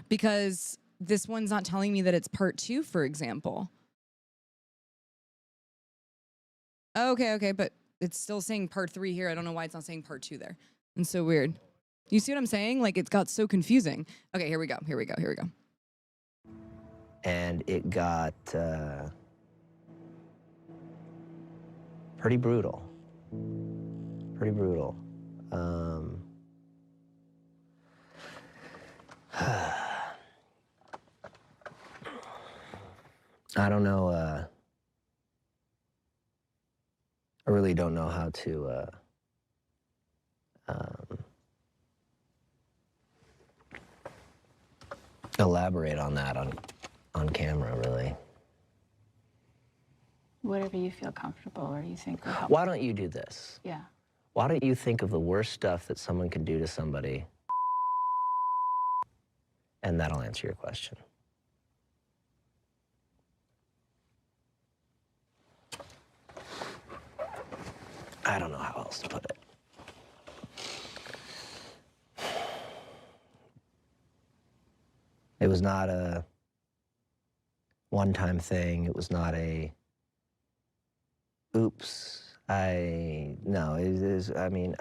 Speaker 1: Because this one's not telling me that it's part 2, for example. Okay, but it's still saying part 3 here. I don't know why it's not saying part 2 there. It's so weird. You see what I'm saying? Like, it got so confusing. Okay, here we go.
Speaker 9: And it got pretty brutal. I don't know. I really don't know how to elaborate on that on camera, really.
Speaker 10: Whatever you feel comfortable or you think will help.
Speaker 9: Why don't you do this?
Speaker 10: Yeah.
Speaker 9: Why don't you think of the worst stuff that someone can do to somebody, and that'll answer your question. I don't know how else to put it. It was not a one-time thing. It was not a, oops, no, it is, I mean,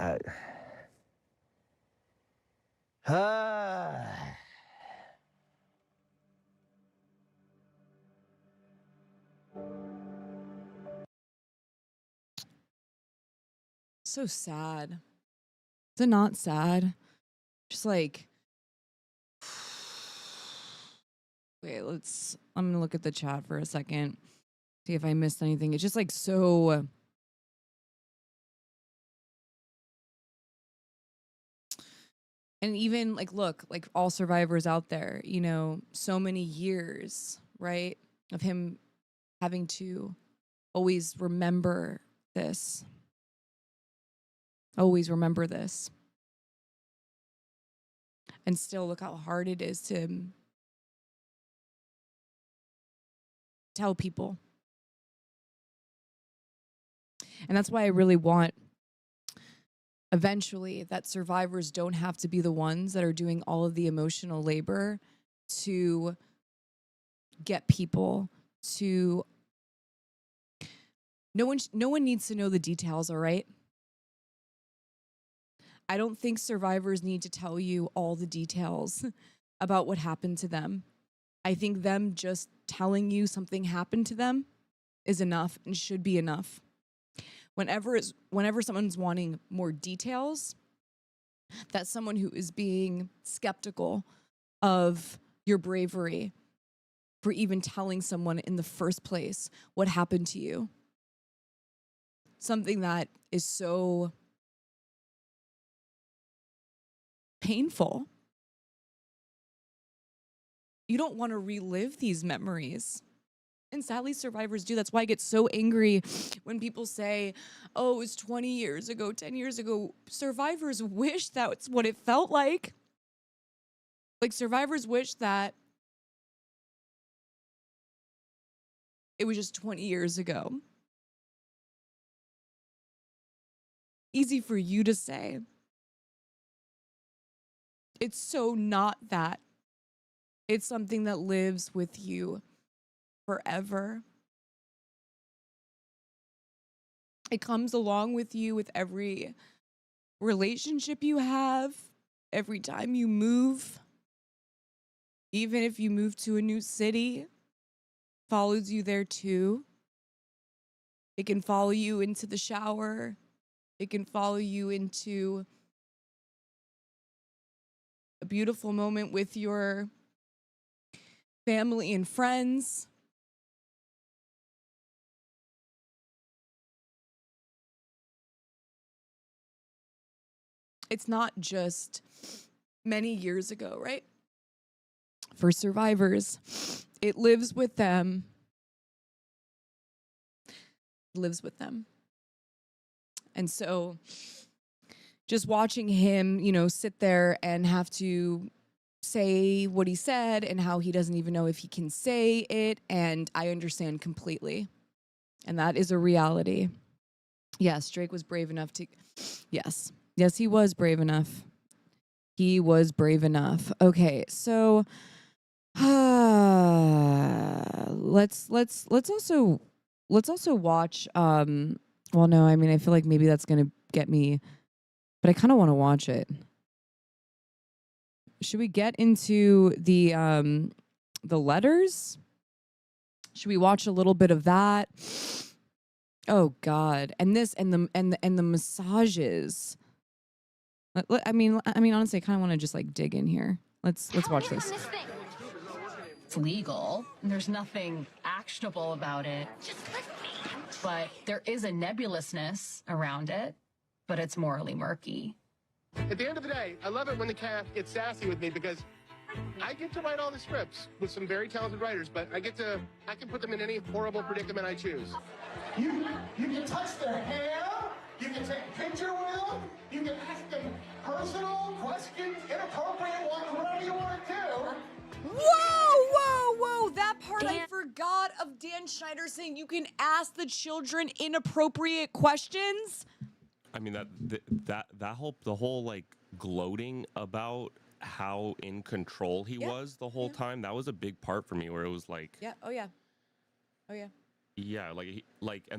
Speaker 1: So sad. Is it not sad? Just like, wait, I'm gonna look at the chat for a second, see if I missed anything. It's just like so, and even like, look, like all survivors out there, you know, so many years, right, of him having to always remember this. Always remember this. And still look how hard it is to tell people. And that's why I really want eventually that survivors don't have to be the ones that are doing all of the emotional labor to get people to... No one needs to know the details, all right? I don't think survivors need to tell you all the details about what happened to them. I think them just telling you something happened to them is enough and should be enough. Whenever someone's wanting more details, that's someone who is being skeptical of your bravery for even telling someone in the first place what happened to you. Something that is so painful. You don't want to relive these memories. And sadly, survivors do. That's why I get so angry when people say, oh, it was 20 years ago, 10 years ago. Survivors wish that's what it felt like. Like, survivors wish that it was just 20 years ago. Easy for you to say. It's so not that. It's something that lives with you forever. It comes along with you with every relationship you have, every time you move. Even if you move to a new city, follows you there too. It can follow you into the shower. It can follow you into a beautiful moment with your family and friends. It's not just many years ago, right? For survivors, it lives with them. It lives with them. And so just watching him, you know, sit there and have to say what he said and how he doesn't even know if he can say it. And I understand completely. And that is a reality. Yes, Drake was brave enough to, yes, he was brave enough. He was brave enough. Okay, so let's also watch well, no, I mean, I feel like maybe that's gonna get me, but I kind of want to watch it. Should we get into the letters? Should we watch a little bit of that? Oh God. And this and the massages. I mean honestly, I kind of want to just like dig in here. Let's watch this.
Speaker 10: It's legal. And there's nothing actionable about it. But there is a nebulousness around it, but it's morally murky.
Speaker 11: At the end of the day, I love it when the cat gets sassy with me because I get to write all the scripts with some very talented writers, but I can put them in any horrible predicament I choose. You can touch their hair, you can take a picture with them, you can ask them personal questions, inappropriate ones, whatever you want to do.
Speaker 1: Whoa, that part I forgot of Dan Schneider saying you can ask the children inappropriate questions.
Speaker 3: I mean the whole like gloating about how in control he was the whole time, that was a big part for me, where it was like and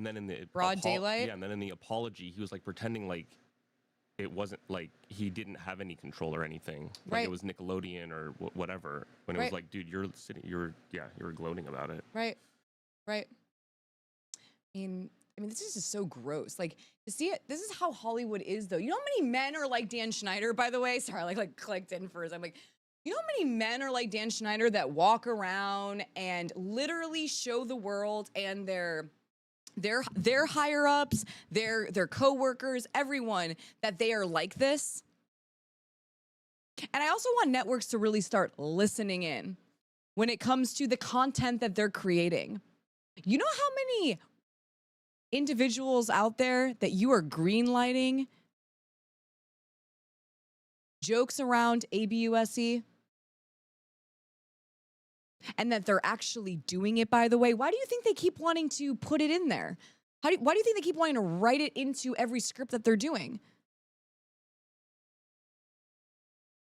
Speaker 3: then in the
Speaker 1: broad daylight,
Speaker 3: and then in the apology he was like pretending like it wasn't like he didn't have any control or anything, like it was Nickelodeon or whatever, when it was like, dude, you're gloating about it.
Speaker 1: Right. I mean, this is just so gross. Like, to see it, this is how Hollywood is, though. You know how many men are like Dan Schneider, by the way? Sorry, I like clicked in first. I'm like, you know how many men are like Dan Schneider that walk around and literally show the world and their higher ups, their coworkers, everyone, that they are like this? And I also want networks to really start listening in when it comes to the content that they're creating. You know how many individuals out there that you are greenlighting jokes around ABUSE? And that they're actually doing it, by the way? Why do you think they keep wanting to put it in there? Why do you think they keep wanting to write it into every script that they're doing?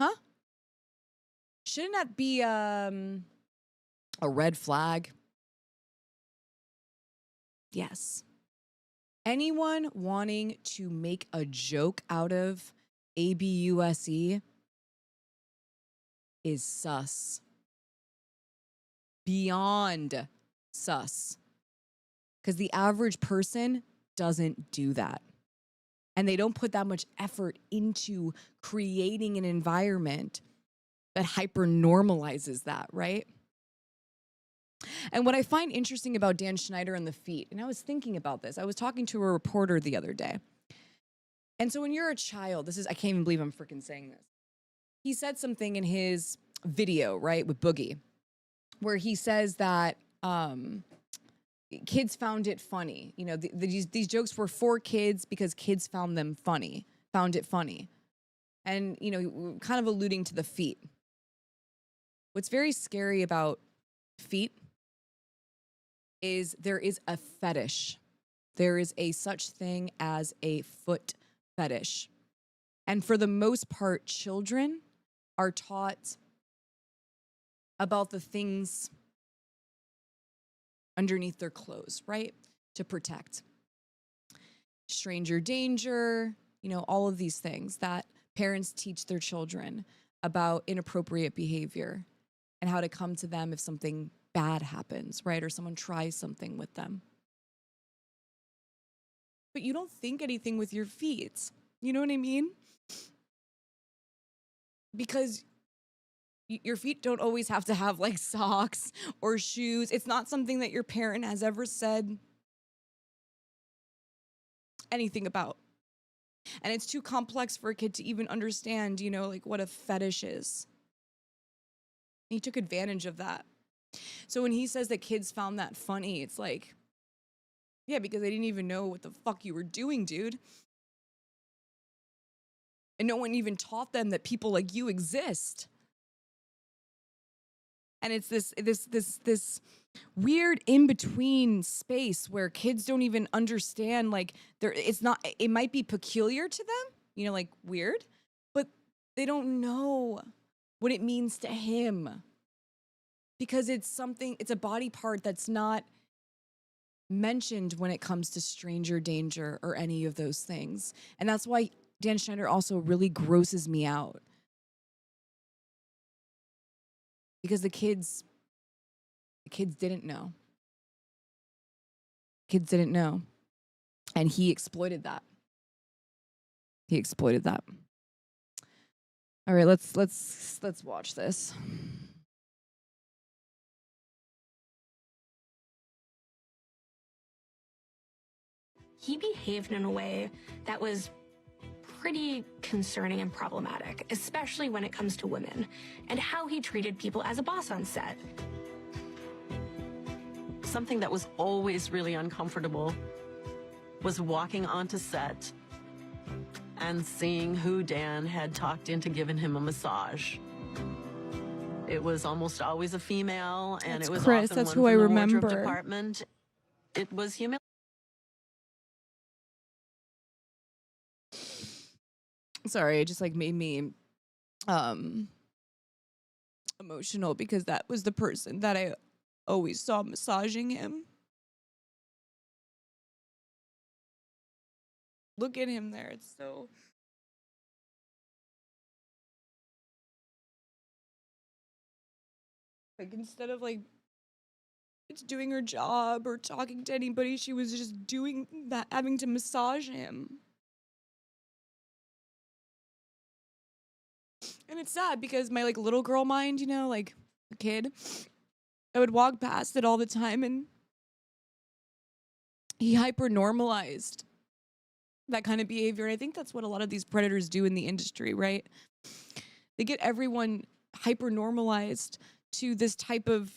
Speaker 1: Huh? Shouldn't that be a red flag? Yes. Anyone wanting to make a joke out of ABUSE is sus. Beyond sus. Because the average person doesn't do that. And they don't put that much effort into creating an environment that hyper normalizes that, right? And what I find interesting about Dan Schneider and the feet, and I was thinking about this, I was talking to a reporter the other day. And so when you're a child, I can't even believe I'm freaking saying this. He said something in his video, right, with Boogie, where he says that kids found it funny. You know, these jokes were for kids because kids found it funny. And, you know, kind of alluding to the feet. What's very scary about feet is there is a fetish. There is a such thing as a foot fetish. And for the most part, children are taught about the things underneath their clothes, right? To protect. Stranger danger, you know, all of these things that parents teach their children about inappropriate behavior and how to come to them if something bad happens, right? Or someone tries something with them. But you don't think anything with your feet. You know what I mean? Because your feet don't always have to have like socks or shoes. It's not something that your parent has ever said anything about. And it's too complex for a kid to even understand, you know, like what a fetish is. He took advantage of that. So when he says that kids found that funny, it's like, yeah, because they didn't even know what the fuck you were doing, dude. And no one even taught them that people like you exist. And it's this weird in-between space where kids don't even understand, like, it might be peculiar to them, you know, like weird, but they don't know what it means to him. Because it's a body part that's not mentioned when it comes to stranger danger or any of those things. And that's why Dan Schneider also really grosses me out. Because the kids didn't know. Kids didn't know. And he exploited that. All right, let's watch this.
Speaker 12: He behaved in a way that was pretty concerning and problematic, especially when it comes to women, and how he treated people as a boss on set.
Speaker 13: Something that was always really uncomfortable was walking onto set and seeing who Dan had talked into giving him a massage. It was almost always a female, and
Speaker 1: That's
Speaker 13: it was
Speaker 1: Chris.
Speaker 13: often
Speaker 1: That's
Speaker 13: one
Speaker 1: who I
Speaker 13: from the wardrobe
Speaker 1: remember.
Speaker 13: department. It was humiliating.
Speaker 1: Sorry, it just like made me emotional because that was the person that I always saw massaging him. Look at him there. It's so like, instead of like it's doing her job or talking to anybody, she was just doing that, having to massage him. And it's sad because my like little girl mind, you know, like a kid, I would walk past it all the time, and he hyper normalized that kind of behavior. And I think that's what a lot of these predators do in the industry, right? They get everyone hyper normalized to this type of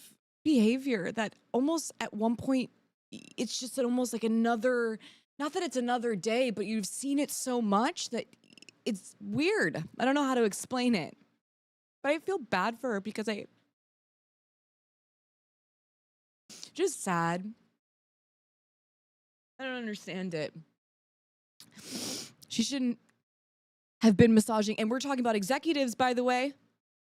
Speaker 1: behavior that almost at one point, it's just almost like another, not that it's another day, but you've seen it so much that it's weird. I don't know how to explain it, but I feel bad for her because just sad. I don't understand it. She shouldn't have been massaging. And we're talking about executives, by the way,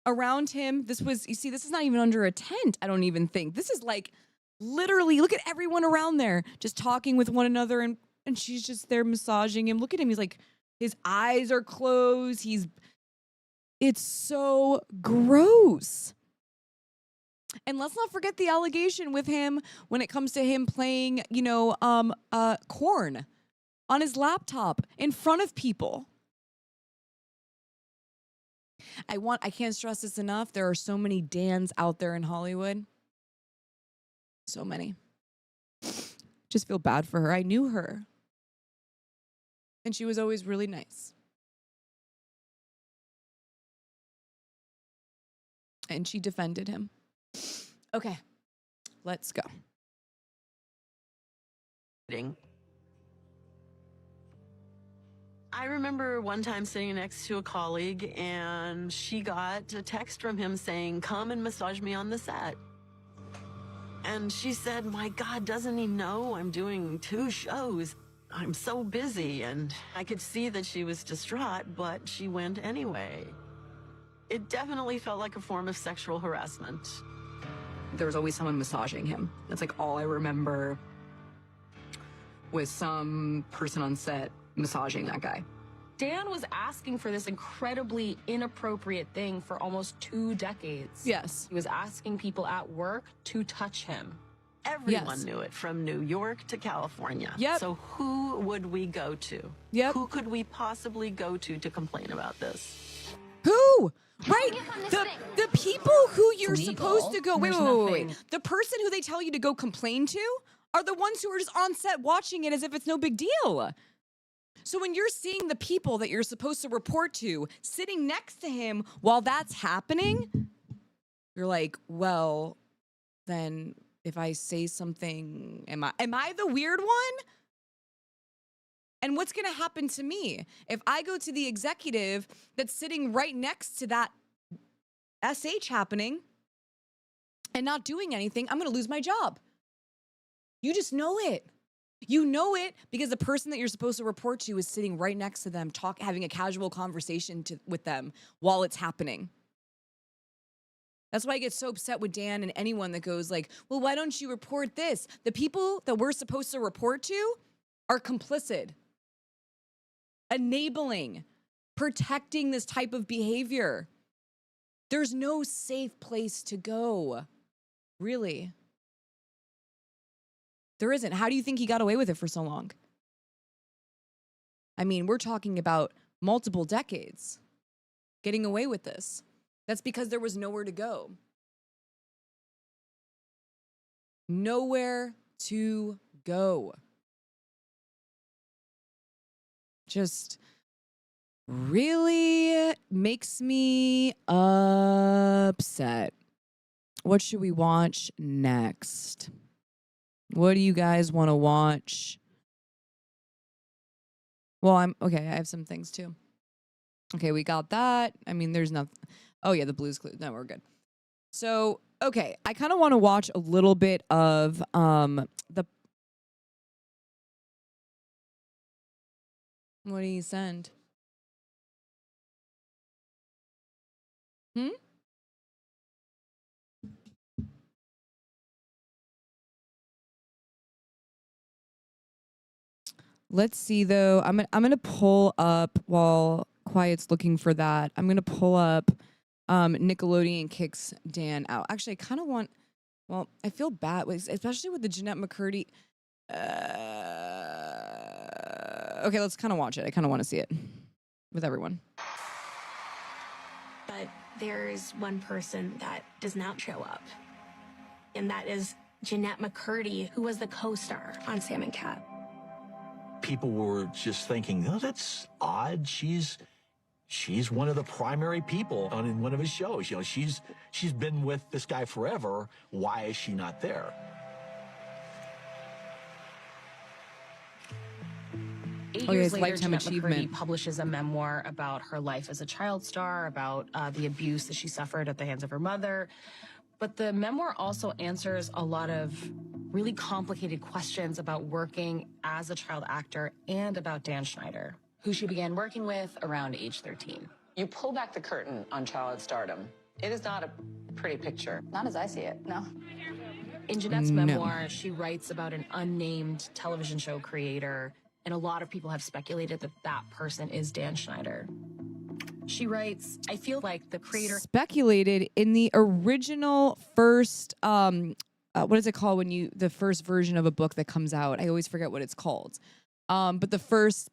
Speaker 1: around him. This is not even under a tent, I don't even think. This is like literally, look at everyone around there just talking with one another, and she's just there massaging him. Look at him. He's like, his eyes are closed. It's so gross. And let's not forget the allegation with him when it comes to him playing, you know, corn on his laptop in front of people. I can't stress this enough. There are so many Dans out there in Hollywood. So many. Just feel bad for her. I knew her. And she was always really nice. And she defended him. Okay, let's go.
Speaker 13: I remember one time sitting next to a colleague and she got a text from him saying, "Come and massage me on the set." And she said, "My God, doesn't he know I'm doing 2 shows? I'm so busy." And I could see that she was distraught, but she went anyway. It definitely felt like a form of sexual harassment.
Speaker 14: There was always someone massaging him. That's like all I remember was some person on set massaging that guy.
Speaker 10: Dan was asking for this incredibly inappropriate thing for almost 2 decades.
Speaker 1: Yes.
Speaker 10: He was asking people at work to touch him.
Speaker 13: Everyone knew it, from New York to California.
Speaker 1: Yep.
Speaker 13: So who would we go to?
Speaker 1: Yep.
Speaker 13: Who could we possibly go to complain about this?
Speaker 1: Who? Right? The people who you're
Speaker 10: It's legal.
Speaker 1: supposed to go. Wait,
Speaker 10: There's
Speaker 1: wait, wait,
Speaker 10: nothing-
Speaker 1: wait. The person who they tell you to go complain to are the ones who are just on set watching it as if it's no big deal. So when you're seeing the people that you're supposed to report to sitting next to him while that's happening, you're like, well, then if I say something, am I the weird one? And what's going to happen to me if I go to the executive that's sitting right next to that SH happening and not doing anything? I'm going to lose my job. You just know it. You know it because the person that you're supposed to report to is sitting right next to them, having a casual conversation with them while it's happening. That's why I get so upset with Dan and anyone that goes like, well, why don't you report this? The people that we're supposed to report to are complicit, enabling, protecting this type of behavior. There's no safe place to go, really. There isn't. How do you think he got away with it for so long? I mean, we're talking about multiple decades getting away with this. That's because there was nowhere to go. Nowhere to go. Just really makes me upset. What should we watch next? What do you guys want to watch? Well, I have some things too. Okay, we got that. I mean, there's nothing. Oh yeah, the Blues Clues. No, we're good. So, okay, I kind of want to watch a little bit of the. What do you send? Let's see though. I'm gonna pull up while Quiet's looking for that. I'm gonna pull up Nickelodeon kicks Dan out. Actually, I kind of want. Well, I feel bad, especially with the Jennette McCurdy. Okay, let's kind of watch it. I kind of want to see it with everyone.
Speaker 12: But there's one person that does not show up, and that is Jennette McCurdy, who was the co-star on Sam and Cat.
Speaker 15: People were just thinking, oh, that's odd. She's one of the primary people in one of his shows. You know, she's been with this guy forever. Why is she not there?
Speaker 10: 8
Speaker 1: Oh, yeah,
Speaker 10: years
Speaker 1: it's
Speaker 10: later,
Speaker 1: Lifetime
Speaker 10: Jennette
Speaker 1: Achievement.
Speaker 10: McCurdy publishes a memoir about her life as a child star, about the abuse that she suffered at the hands of her mother. But the memoir also answers a lot of really complicated questions about working as a child actor and about Dan Schneider, who she began working with around age 13.
Speaker 16: You pull back the curtain on child stardom. It is not a pretty picture. Not as I see it, no.
Speaker 10: In Jennette's
Speaker 1: No.
Speaker 10: memoir, she writes about an unnamed television show creator, and a lot of people have speculated that that person is Dan Schneider. She writes, I feel like the creator
Speaker 1: Speculated in the original first what is it called when the first version of a book that comes out? I always forget what it's called. But the first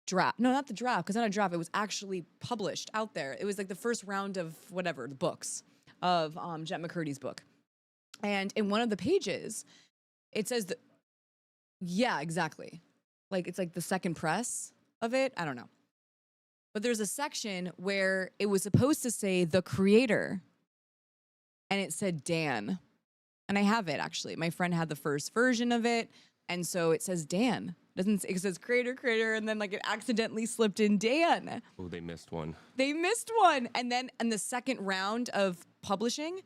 Speaker 1: draft, no, not the draft, because not a draft, it was actually published out there. It was like the first round of whatever, the books of Jennette McCurdy's book. And in one of the pages, it says that, yeah, exactly. Like it's like the second press of it. I don't know. But there's a section where it was supposed to say the creator, and it said Dan. And I have it, actually. My friend had the first version of it. And so it says Dan. It says creator, and then like it accidentally slipped in Dan.
Speaker 3: Oh, they missed one.
Speaker 1: They missed one. And then in the second round of publishing,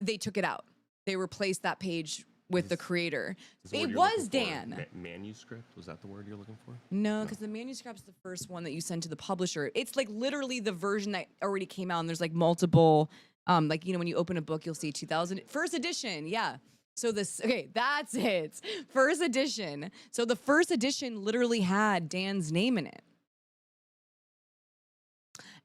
Speaker 1: they took it out. They replaced that page with the creator. It was Dan.
Speaker 3: Manuscript? Was that the word you're looking for?
Speaker 1: No, because the manuscript's the first one that you send to the publisher. It's like literally the version that already came out, and there's like multiple, like, you know, when you open a book, you'll see 2000, first edition, yeah. So that's it, first edition. So the first edition literally had Dan's name in it.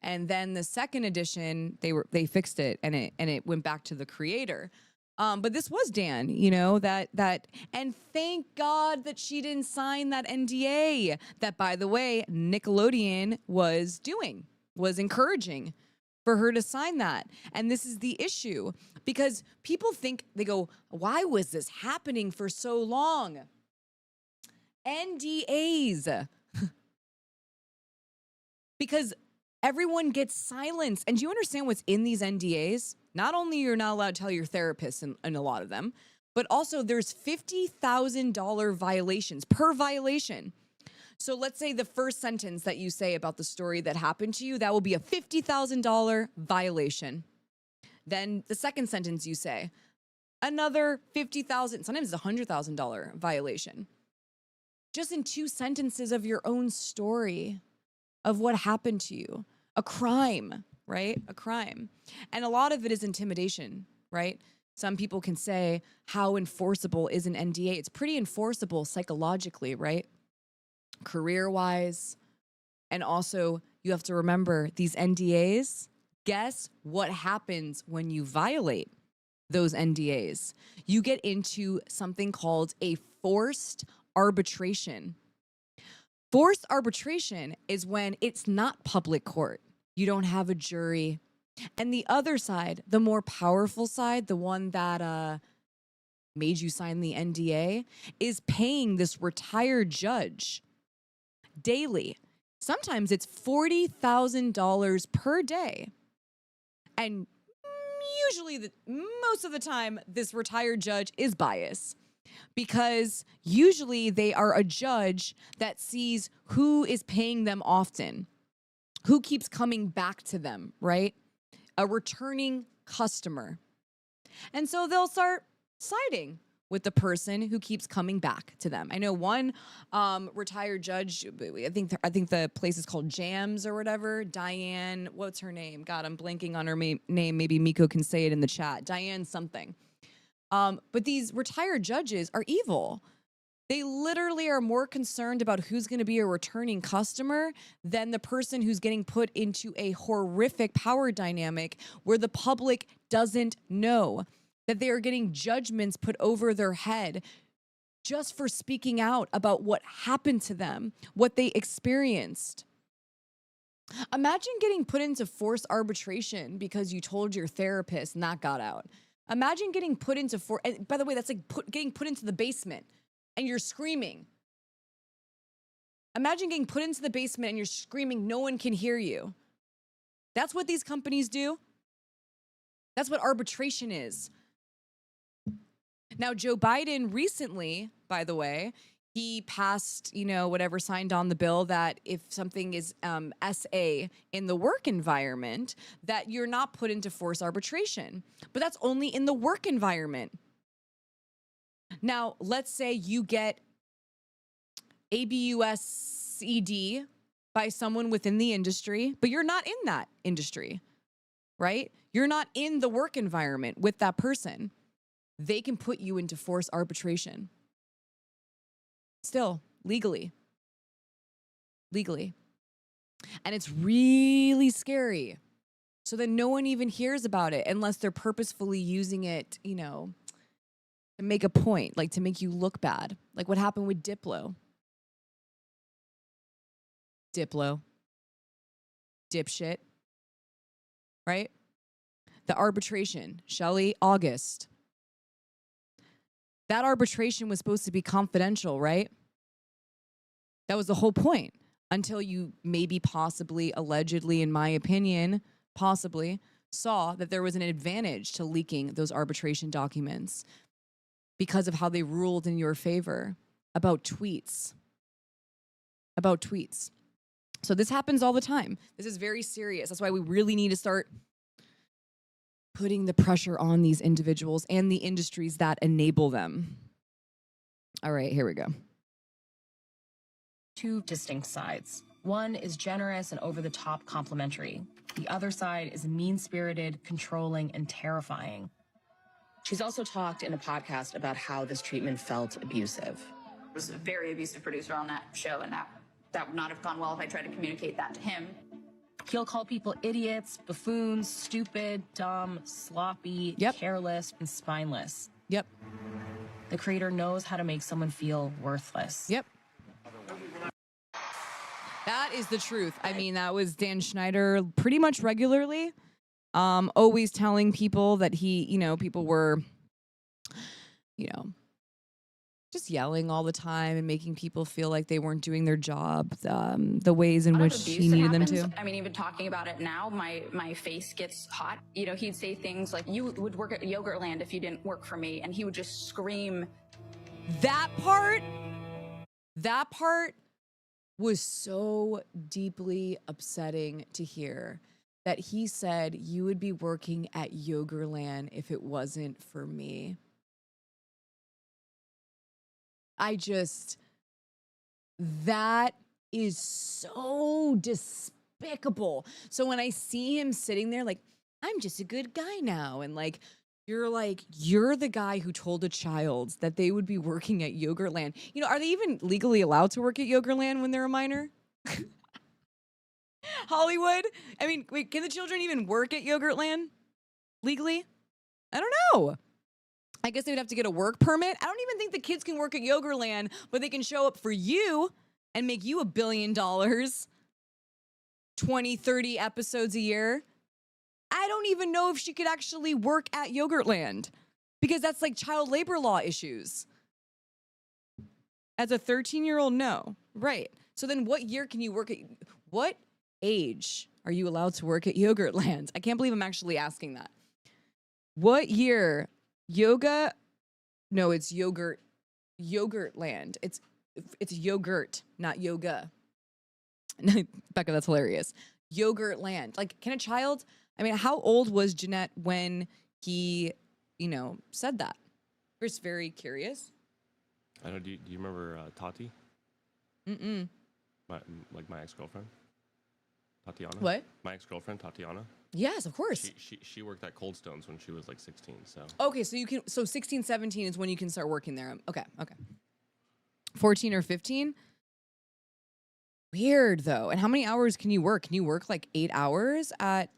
Speaker 1: And then the second edition, they fixed it, and it went back to the creator. But this was Dan, you know, and thank God that she didn't sign that NDA that, by the way, Nickelodeon was encouraging for her to sign that. And this is the issue, because people think, they go, why was this happening for so long? NDAs. Because everyone gets silenced. And do you understand what's in these NDAs? Not only you're not allowed to tell your therapist in a lot of them, but also there's $50,000 violations per violation. So let's say the first sentence that you say about the story that happened to you, that will be a $50,000 violation. Then the second sentence you say, another $50,000, sometimes it's a $100,000 violation. Just in 2 sentences of your own story of what happened to you. A crime, right? A crime. And a lot of it is intimidation, right? Some people can say, how enforceable is an NDA? It's pretty enforceable psychologically, right? Career-wise. And also, you have to remember, these NDAs, guess what happens when you violate those NDAs? You get into something called a forced arbitration. Forced arbitration is when it's not public court. You don't have a jury. And the other side, the more powerful side, the one that made you sign the NDA, is paying this retired judge daily. Sometimes it's $40,000 per day. And usually, most of the time, this retired judge is biased, because usually they are a judge that sees who is paying them often, who keeps coming back to them, right? A returning customer. And so they'll start siding with the person who keeps coming back to them. I know one retired judge, I think the place is called Jams or whatever. Diane, what's her name? God, I'm blanking on her name. Maybe Miko can say it in the chat. Diane something. But these retired judges are evil. They literally are more concerned about who's going to be a returning customer than the person who's getting put into a horrific power dynamic where the public doesn't know that they are getting judgments put over their head just for speaking out about what happened to them, what they experienced. Imagine getting put into forced arbitration because you told your therapist and that got out. Imagine getting put into and by the way, that's like getting put into the basement and you're screaming. Imagine getting put into the basement and you're screaming, no one can hear you. That's what these companies do. That's what arbitration is. Now, Joe Biden recently, by the way, he passed, signed on the bill that if something is SA in the work environment, that you're not put into forced arbitration. But that's only in the work environment. Now, let's say you get ABUSCD by someone within the industry, but you're not in that industry, right? You're not in the work environment with that person. They can put you into forced arbitration. Still, legally. And it's really scary. So that no one even hears about it unless they're purposefully using it, to make a point, like to make you look bad. Like what happened with Diplo. Dipshit. Right? The arbitration. Shelley, August. That arbitration was supposed to be confidential, right? That was the whole point. Until you maybe, possibly, allegedly, in my opinion, possibly, saw that there was an advantage to leaking those arbitration documents. because of how they ruled in your favor about tweets. About tweets. So this happens all the time. This is very serious. That's why we really need to start putting the pressure on these individuals and the industries that enable them. All right, here we go.
Speaker 10: Two distinct sides. One is generous and over-the-top complimentary. The other side is mean-spirited, controlling, and terrifying. She's also talked in a podcast about how this treatment felt abusive.
Speaker 6: I was a very abusive producer on that show, and that would not have gone well if I tried to communicate that to him.
Speaker 10: He'll call people idiots, buffoons, stupid, dumb, sloppy, careless, and spineless.
Speaker 1: Yep.
Speaker 10: The creator knows how to make someone feel worthless.
Speaker 1: Yep. That is the truth. I mean, that was Dan Schneider pretty much regularly, always telling people that people were, just yelling all the time and making people feel like they weren't doing their job the ways in which he needed them to.
Speaker 6: I mean, even talking about it now, my face gets hot. He'd say things like, "You would work at Yogurtland if you didn't work for me," and he would just scream.
Speaker 1: That part was so deeply upsetting to hear, that he said, "You would be working at Yogurtland if it wasn't for me." That is so despicable. So when I see him sitting there like, I'm just a good guy now, and you're the guy who told a child that they would be working at Yogurtland. Are they even legally allowed to work at Yogurtland when they're a minor? Hollywood? I mean, wait, can the children even work at Yogurtland legally? I don't know. I guess they would have to get a work permit. I don't even think the kids can work at Yogurtland, but they can show up for you and make you $1 billion, 20, 30 episodes a year. I don't even know if she could actually work at Yogurtland, because that's like child labor law issues. As a 13-year-old, no. Right. So then what year can you work at, what age are you allowed to work at Yogurtland? I can't believe I'm actually asking that. What year? It's Yogurtland. It's yogurt, not yoga. Becca, that's hilarious. Yogurtland. Like, can a child, how old was Jennette when he, said that? We're just very curious.
Speaker 3: I don't know, do you remember Tati?
Speaker 1: Mm-mm.
Speaker 3: My ex-girlfriend? Tatiana?
Speaker 1: What?
Speaker 3: My ex-girlfriend, Tatiana?
Speaker 1: Yes, of course.
Speaker 3: She worked at Cold Stones when she was like 16, so.
Speaker 1: Okay, so 16, 17 is when you can start working there. Okay. 14 or 15? Weird, though. And how many hours can you work? Can you work like 8 hours at...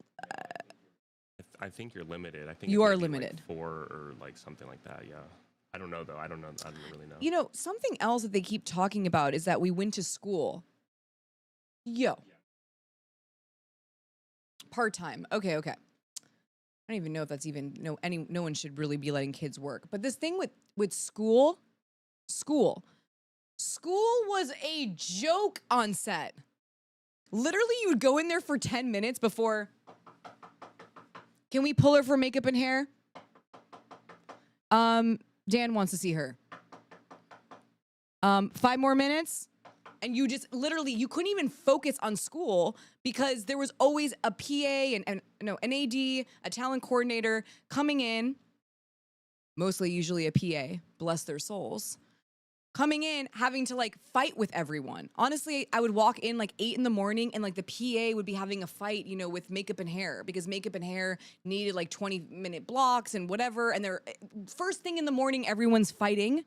Speaker 3: I think you're limited. I think
Speaker 1: you are
Speaker 3: like
Speaker 1: limited.
Speaker 3: 4 or like something like that, yeah. I don't know, though. I don't really know.
Speaker 1: Something else that they keep talking about is that we went to school. Part-time. Okay. I don't even know if that's even no one should really be letting kids work. But this thing with school was a joke on set. Literally, you would go in there for 10 minutes before. Can we pull her for makeup and hair? Dan wants to see her. 5 more minutes. And you just you couldn't even focus on school because there was always a PA and an AD, a talent coordinator coming in, usually a PA, bless their souls, coming in, having to fight with everyone. Honestly, I would walk in 8 in the morning and the PA would be having a fight, with makeup and hair, because makeup and hair needed 20-minute blocks and whatever. And they're first thing in the morning, everyone's fighting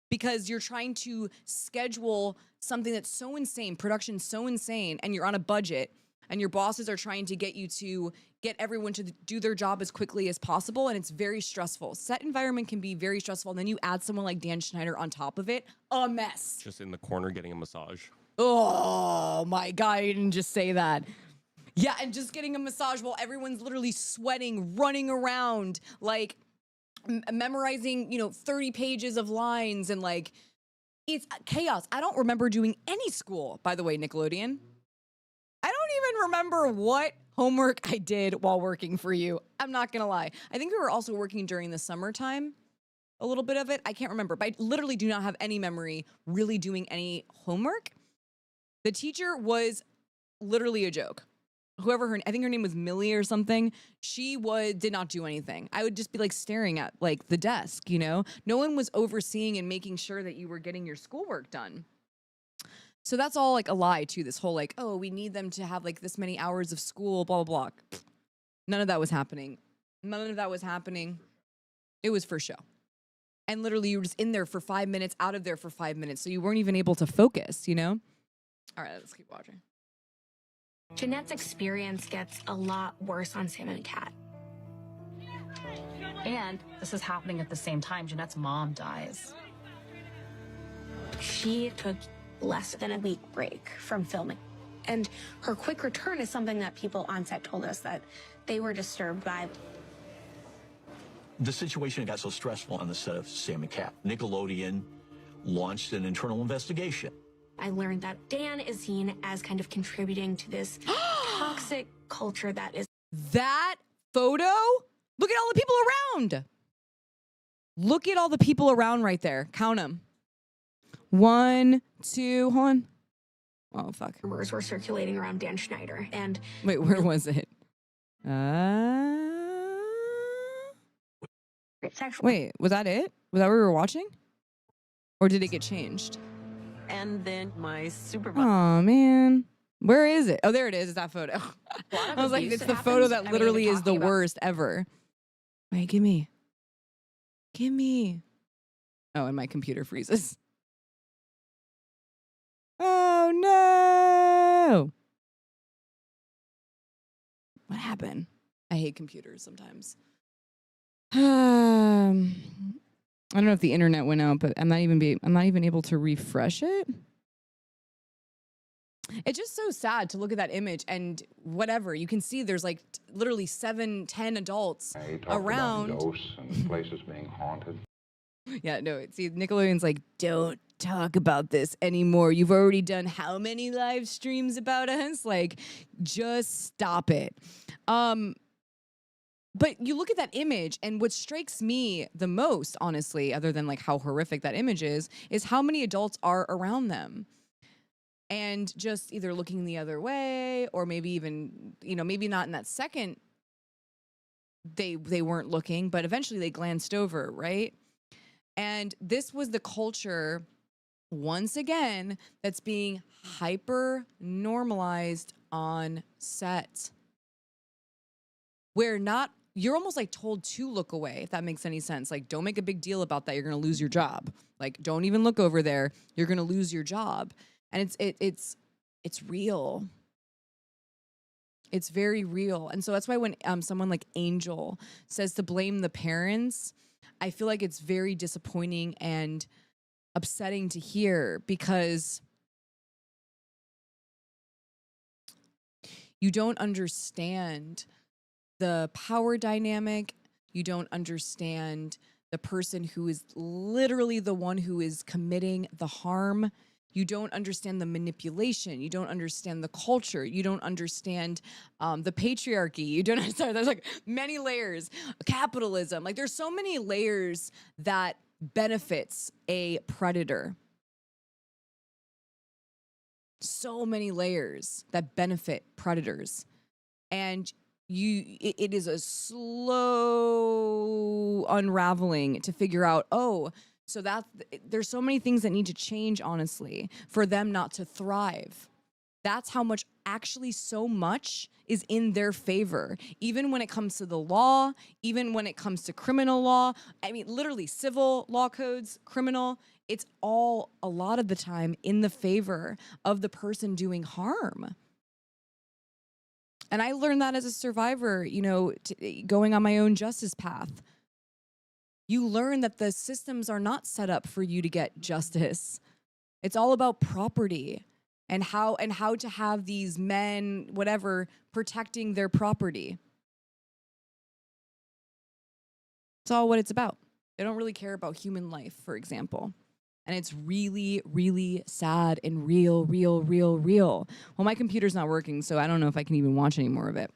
Speaker 1: because you're trying to schedule something that's so insane, production so insane, and you're on a budget, and your bosses are trying to get you to get everyone to do their job as quickly as possible, and it's very stressful. Set environment can be very stressful, and then you add someone like Dan Schneider on top of it, a mess.
Speaker 3: Just in the corner getting a massage.
Speaker 1: Oh my God, I didn't just say that. Yeah, and just getting a massage while everyone's literally sweating, running around, memorizing, 30 pages of lines, and it's chaos. I don't remember doing any school, by the way, Nickelodeon. I don't even remember what homework I did while working for you. I'm not gonna lie. I think we were also working during the summertime. a little bit of it. I can't remember, but I literally do not have any memory really doing any homework. The teacher was literally a joke. Whoever I think her name was Millie or something. She did not do anything. I would just be like staring at like the desk, you know? No one was overseeing and making sure that you were getting your schoolwork done. So that's all like a lie too. This whole like, oh, we need them to have like this many hours of school, blah, blah, blah. None of that was happening. None of that was happening. It was for show. And literally you were just in there for 5 minutes, out of there for 5 minutes. So you weren't even able to focus, you know? All right, let's keep watching.
Speaker 12: Jennette's experience gets a lot worse on Sam and Cat.
Speaker 10: And this is happening at the same time Jennette's mom dies.
Speaker 12: She took less than a week break from filming. And her quick return is something that people on set told us that they were disturbed by.
Speaker 15: The situation got so stressful on the set of Sam and Cat. Nickelodeon launched an internal investigation.
Speaker 12: I learned that Dan is seen as kind of contributing to this toxic culture that is.
Speaker 1: That photo? Look at all the people around. Look at all the people around right there. Count them. 1, 2, hold on. Oh, fuck.
Speaker 12: Rumors were circulating around Dan Schneider. And
Speaker 1: wait, where was it? Wait, was that it? Was that what we were watching? Or did it get changed?
Speaker 13: And then my supervisor.
Speaker 1: Oh, man. Where is it? Oh, there it is. It's that photo. I was like, it's the photo that literally is the worst ever. Wait, give me. Give me. Oh, and my computer freezes. Oh, no. What happened? I hate computers sometimes. I don't know if the internet went out, but I'm not even able to refresh it. It's just so sad to look at that image and whatever. You can see there's like literally 7, 10 adults around.
Speaker 17: About ghosts and places being haunted.
Speaker 1: Yeah, no, see, Nickelodeon's like, don't talk about this anymore. You've already done how many live streams about us? Like, just stop it. But you look at that image, and what strikes me the most, honestly, other than like how horrific that image is how many adults are around them. And just either looking the other way, or maybe even, you know, maybe not in that second they weren't looking, but eventually they glanced over, right? And this was the culture, once again, that's being hyper normalized on set. Where you're almost like told to look away, if that makes any sense. Like, don't make a big deal about that. You're going to lose your job. Like, don't even look over there. You're going to lose your job. And it's real. It's very real. And so that's why when someone like Angel says to blame the parents, I feel like it's very disappointing and upsetting to hear, because you don't understand the power dynamic. You don't understand the person who is literally the one who is committing the harm. You don't understand the manipulation. You don't understand the culture. You don't understand the patriarchy. You don't understand. There's like many layers. Capitalism. Like, there's so many layers that benefits a predator. So many layers that benefit predators. And it is a slow unraveling to figure out, so there's so many things that need to change, honestly, for them not to thrive. That's how much, actually so much is in their favor. Even when it comes to the law, even when it comes to criminal law, I mean, literally civil law codes, criminal, it's all a lot of the time in the favor of the person doing harm. And I learned that as a survivor, you know, going on my own justice path. You learn that the systems are not set up for you to get justice. It's all about property and how to have these men, whatever, protecting their property. It's all what it's about. They don't really care about human life, for example. And it's really, really sad and real. Well, my computer's not working, so I don't know if I can even watch any more of it.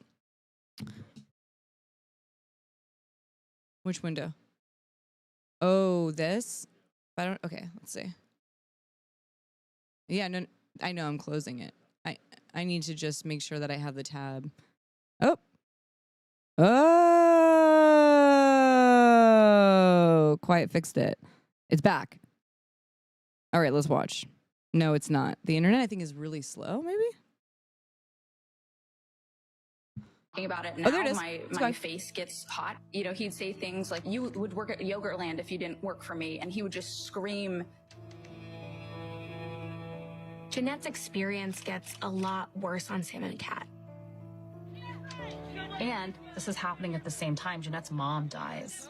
Speaker 1: Which window? Oh, this? I don't. Okay, let's see. Yeah, no, I know I'm closing it. I need to just make sure that I have the tab. Oh. Oh, Quiet fixed it. It's back. All right, let's watch. No, it's not. The internet, I think, is really slow, maybe?
Speaker 6: About it
Speaker 1: Oh,
Speaker 6: now,
Speaker 1: there it is.
Speaker 6: my
Speaker 1: It's gone.
Speaker 6: face gets hot. You know, he'd say things like, "You would work at Yogurtland if you didn't work for me," and he would just scream.
Speaker 12: Jennette's experience gets a lot worse on Sam and Cat.
Speaker 10: And this is happening at the same time Jennette's mom dies.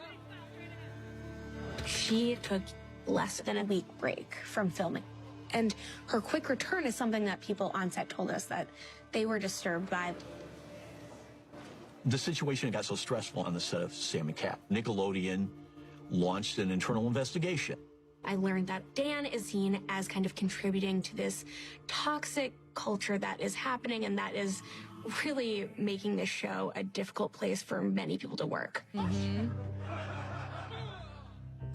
Speaker 12: She took less than a week break from filming. And her quick return is something that people on set told us that they were disturbed by.
Speaker 15: The situation got so stressful on the set of Sam and Cat. Nickelodeon launched an internal investigation.
Speaker 12: I learned that Dan is seen as kind of contributing to this toxic culture that is happening and that is really making this show a difficult place for many people to work.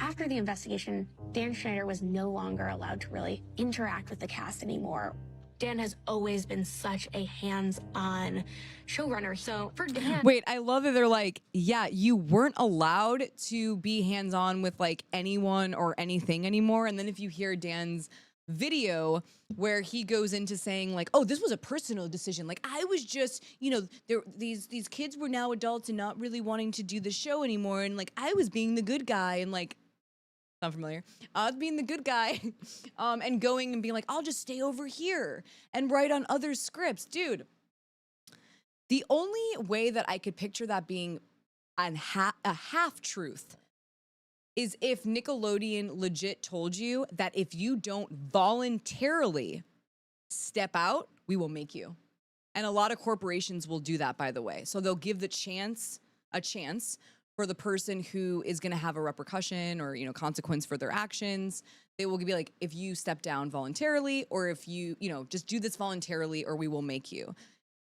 Speaker 12: After the investigation, Dan Schneider was no longer allowed to really interact with the cast anymore. Dan has always been such a hands-on showrunner. So for Dan...
Speaker 1: Wait, I love that they're like, yeah, you weren't allowed to be hands-on with like anyone or anything anymore. And then if you hear Dan's video where he goes into saying like, oh, this was a personal decision. Like I was just, you know, these kids were now adults and not really wanting to do the show anymore. And like, I was being the good guy and like, sound familiar? Being the good guy and going and being like, I'll just stay over here and write on other scripts. Dude, the only way that I could picture that being a half-truth is if Nickelodeon legit told you that if you don't voluntarily step out, we will make you. And a lot of corporations will do that, by the way. So they'll give a chance for the person who is going to have a repercussion or, you know, consequence for their actions. They will be like, if you step down voluntarily or if you, you know, just do this voluntarily or we will make you.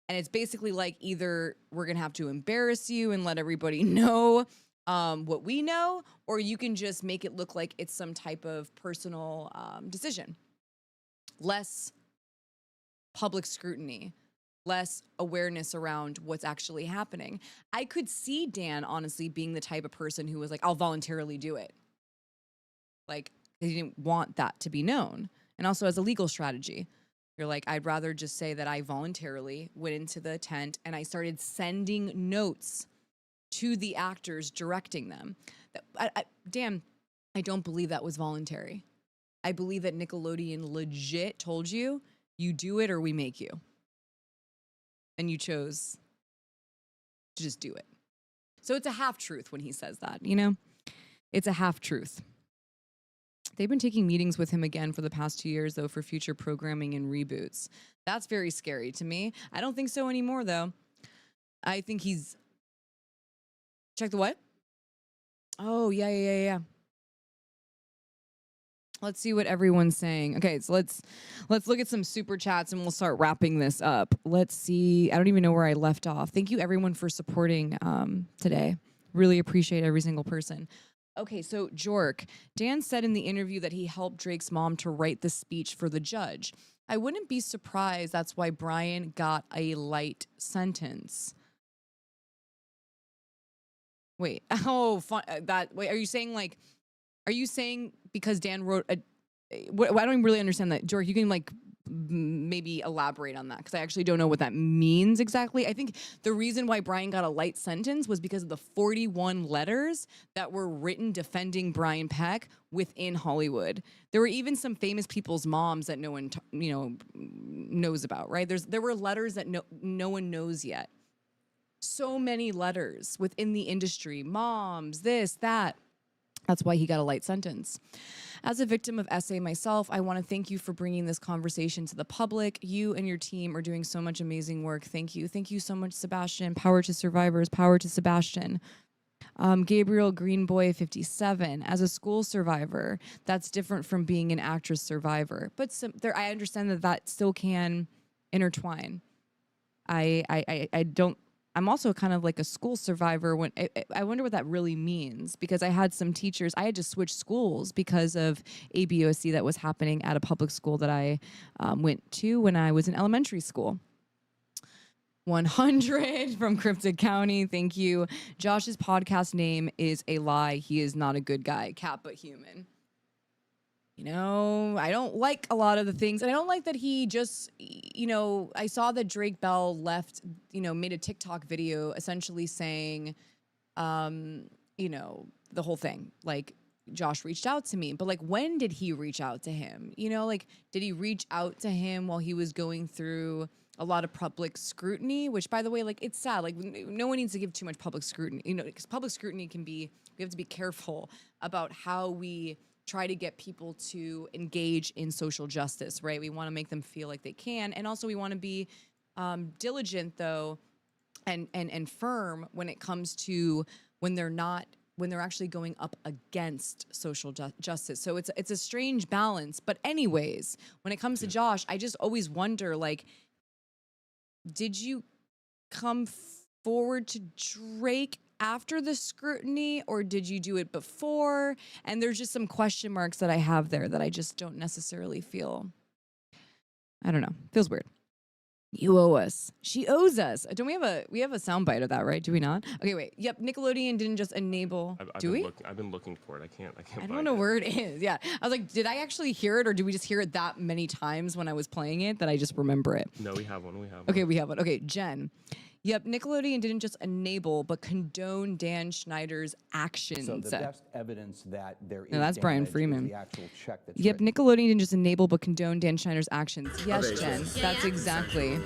Speaker 1: And it's basically like either we're going to have to embarrass you and let everybody know what we know, or you can just make it look like it's some type of personal decision. Less public scrutiny. Less awareness around what's actually happening. I could see Dan honestly being the type of person who was like, I'll voluntarily do it. Like, he didn't want that to be known. And also as a legal strategy, you're like, I'd rather just say that I voluntarily went into the tent and I started sending notes to the actors directing them. Dan, I don't believe that was voluntary. I believe that Nickelodeon legit told you, you do it or we make you. And you chose to just do it. So it's a half-truth when he says that, you know? It's a half-truth. They've been taking meetings with him again for the past 2 years, though, for future programming and reboots. That's very scary to me. I don't think so anymore, though. I think he's... Check the what? Oh, yeah. Let's see what everyone's saying. Okay, so let's look at some super chats and we'll start wrapping this up. Let's see. I don't even know where I left off. Thank you everyone for supporting today. Really appreciate every single person. Okay, so Jork, Dan said in the interview that he helped Drake's mom to write the speech for the judge. I wouldn't be surprised that's why Brian got a light sentence. Wait, oh, wait, are you saying because Dan wrote I don't even really understand that. Jork, you can like maybe elaborate on that because I actually don't know what that means exactly. I think the reason why Brian got a light sentence was because of the 41 letters that were written defending Brian Peck within Hollywood. There were even some famous people's moms that no one knows about, right? There were letters that no one knows yet. So many letters within the industry, moms, this, that. That's why he got a light sentence. As a victim of SA myself, I want to thank you for bringing this conversation to the public. You and your team are doing so much amazing work. Thank you. Thank you so much, Sebastian. Power to survivors. Power to Sebastian. Gabriel Greenboy 57. As a school survivor, that's different from being an actress survivor. But I understand that still can intertwine. I don't I'm also kind of like a school survivor. When I wonder what that really means, because I had some teachers, I had to switch schools because of ABOC that was happening at a public school that I went to when I was in elementary school. 100 from Cryptic County. Thank you. Josh's podcast name is a lie. He is not a good guy. Cat but human. You know, I don't like a lot of the things. And I don't like that he just, you know, I saw that Drake Bell left, you know, made a TikTok video essentially saying, you know, the whole thing. Like, Josh reached out to me. But, like, when did he reach out to him? You know, like, did he reach out to him while he was going through a lot of public scrutiny? Which, by the way, like, it's sad. Like, no one needs to give too much public scrutiny. You know, because public scrutiny can be, we have to be careful about how we try to get people to engage in social justice, right? We want to make them feel like they can. And also we want to be diligent, though, and firm when it comes to when they're actually going up against social justice. So it's a strange balance. But anyways, when it comes to Josh, I just always wonder, like, did you come forward to Drake after the scrutiny, or did you do it before? And there's just some question marks that I have there that I just don't necessarily feel. I don't know. Feels weird. You owe us. She owes us. Don't we have a soundbite of that, right? Do we not? Okay, wait. Yep. Nickelodeon didn't just enable. Do we?
Speaker 3: I've been looking for it. I can't.
Speaker 1: I don't know where it is. Yeah. I was like, did I actually hear it, or did we just hear it that many times when I was playing it that I just remember it?
Speaker 3: No, we have one.
Speaker 1: Okay, we have one. Okay, Jen. Yep, Nickelodeon didn't just enable, but condone Dan Schneider's actions.
Speaker 18: So the best evidence that there is
Speaker 1: No, that's Brian
Speaker 18: damage is
Speaker 1: Freeman.
Speaker 18: the actual check that's
Speaker 1: Yep,
Speaker 18: written.
Speaker 1: Nickelodeon didn't just enable, but condone Dan Schneider's actions. Yes,
Speaker 18: Okay,
Speaker 1: Jen,
Speaker 18: so-
Speaker 1: that's exactly.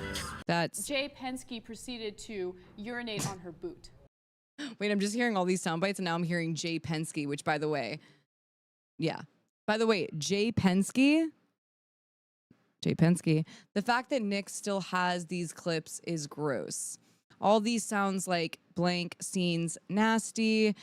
Speaker 1: That's.
Speaker 19: Jay Penske proceeded to urinate on her boot.
Speaker 1: Wait, I'm just hearing all these sound bites, and now I'm hearing Jay Penske, which, by the way, yeah. By the way, Jay Penske, the fact that Nick still has these clips is gross. All these sounds like blank scenes nasty.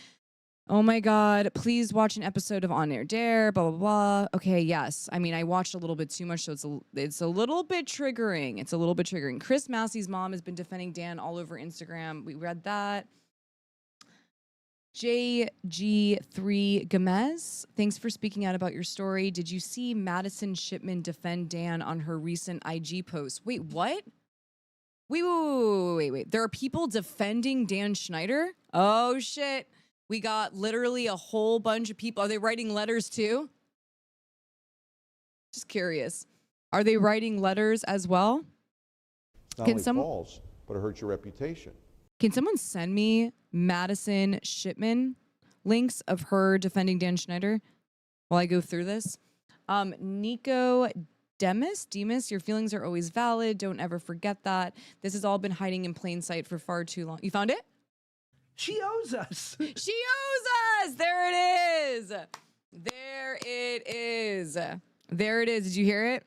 Speaker 1: Oh my God, please watch an episode of On Air Dare, blah, blah, blah. Okay, yes. I mean, I watched a little bit too much, so it's a little bit triggering. It's a little bit triggering. Chris Massey's mom has been defending Dan all over Instagram. We read that. JG3 Gomez, thanks for speaking out about your story. Did you see Madisyn Shipman defend Dan on her recent IG post? Wait, what? Wait. There are people defending Dan Schneider? Oh, shit. We got literally a whole bunch of people. Are they writing letters too? Just curious. Are they writing letters as well?
Speaker 20: Not only false, but it hurts your reputation.
Speaker 1: Can someone send me Madisyn Shipman links of her defending Dan Schneider while I go through this? Nico Demis, your feelings are always valid. Don't ever forget that. This has all been hiding in plain sight for far too long. You found it?
Speaker 7: She owes us.
Speaker 1: She owes us. There it is. There it is. There it is. Did you hear it?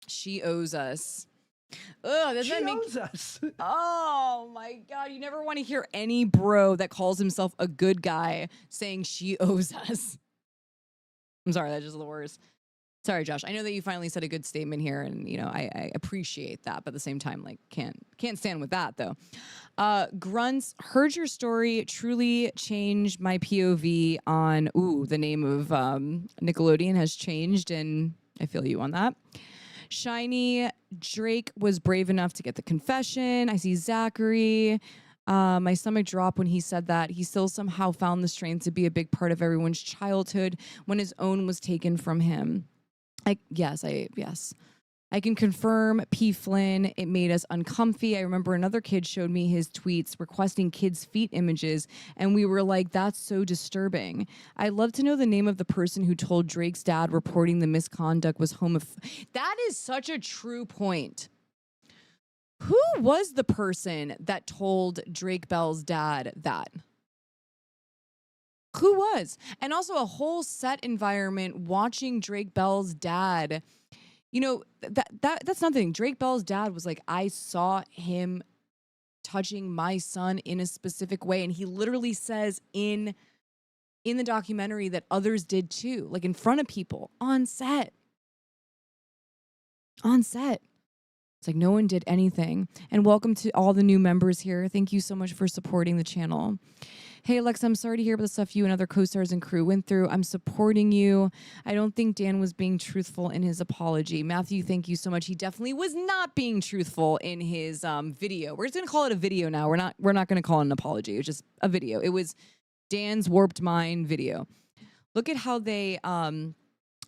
Speaker 1: She owes us. Ugh, doesn't that make
Speaker 7: owes us.
Speaker 1: Oh my God. You never want to hear any bro that calls himself a good guy saying she owes us. I'm sorry, that's just the worst. Sorry, Josh. I know that you finally said a good statement here, and you know I appreciate that, but at the same time, like can't stand with that though. Grunts, heard your story, truly changed my POV on the name of Nickelodeon has changed, and I feel you on that. Shiny, Drake was brave enough to get the confession. I see Zachary. My stomach dropped when he said that. He still somehow found the strength to be a big part of everyone's childhood when his own was taken from him. Yes. I can confirm P. Flynn, it made us uncomfy. I remember another kid showed me his tweets requesting kids' feet images, and we were like, that's so disturbing. I'd love to know the name of the person who told Drake's dad reporting the misconduct was homophobic. That is such a true point. Who was the person that told Drake Bell's dad that? Who was? And also a whole set environment watching Drake Bell's dad. You know, that's nothing. Drake Bell's dad was like, I saw him touching my son in a specific way. And he literally says in the documentary that others did too, like in front of people on set. On set. It's like no one did anything. And welcome to all the new members here. Thank you so much for supporting the channel. Hey, Alexa, I'm sorry to hear about the stuff you and other co-stars and crew went through. I'm supporting you. I don't think Dan was being truthful in his apology. Matthew, thank you so much. He definitely was not being truthful in his video. We're just going to call it a video now. We're not going to call it an apology. It was just a video. It was Dan's warped mind video. Look at how they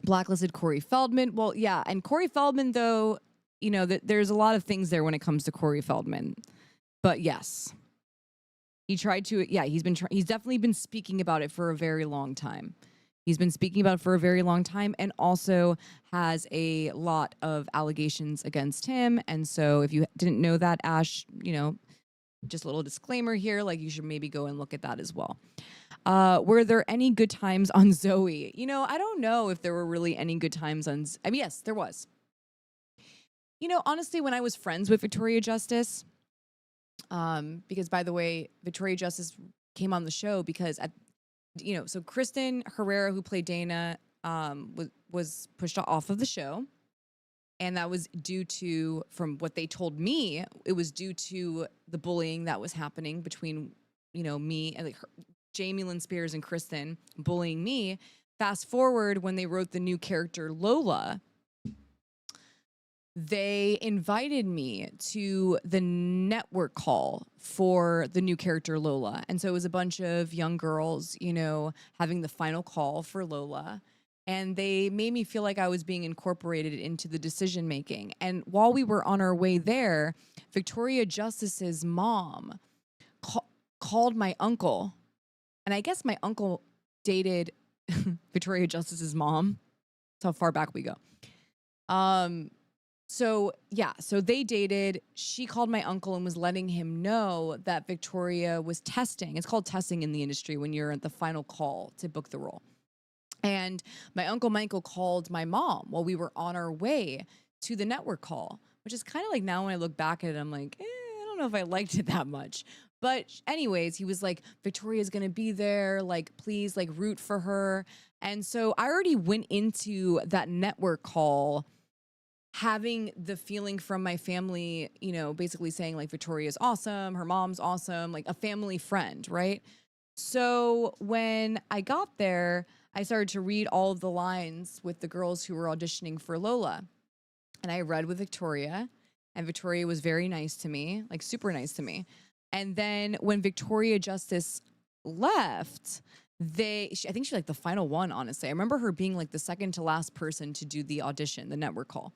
Speaker 1: blacklisted Corey Feldman. Well, yeah, and Corey Feldman, though, you know, there's a lot of things there when it comes to Corey Feldman. But yes. He tried to, yeah, he's definitely been speaking about it for a very long time. He's been speaking about it for a very long time and also has a lot of allegations against him. And so if you didn't know that, Ash, you know, just a little disclaimer here, like you should maybe go and look at that as well. Were there any good times on Zoey? You know, I don't know if there were really any good times on, I mean, yes, there was. You know, honestly, when I was friends with Victoria Justice, because by the way, Victoria Justice came on the show because so Kristen Herrera, who played Dana, was pushed off of the show. And that was due to, from what they told me, it was due to the bullying that was happening between, you know, me and like Jamie Lynn Spears and Kristen bullying me. Fast forward when they wrote the new character Lola, they invited me to the network call for the new character Lola. And so it was a bunch of young girls, you know, having the final call for Lola. And they made me feel like I was being incorporated into the decision making. And while we were on our way there, Victoria Justice's mom called my uncle. And I guess my uncle dated Victoria Justice's mom. That's how far back we go. So they dated. She called my uncle and was letting him know that Victoria was testing. It's called testing in the industry when you're at the final call to book the role. And my uncle Michael called my mom while we were on our way to the network call, which is kind of like now when I look back at it, I'm like, I don't know if I liked it that much. But anyways, he was like, Victoria's going to be there. Like, please, like, root for her. And so I already went into that network call having the feeling from my family, you know, basically saying like Victoria's awesome, her mom's awesome, like a family friend, right? So when I got there, I started to read all of the lines with the girls who were auditioning for Lola. And I read with Victoria, and Victoria was very nice to me, like super nice to me. And then when Victoria Justice left, I think she's like the final one, honestly. I remember her being like the second to last person to do the audition, the network call.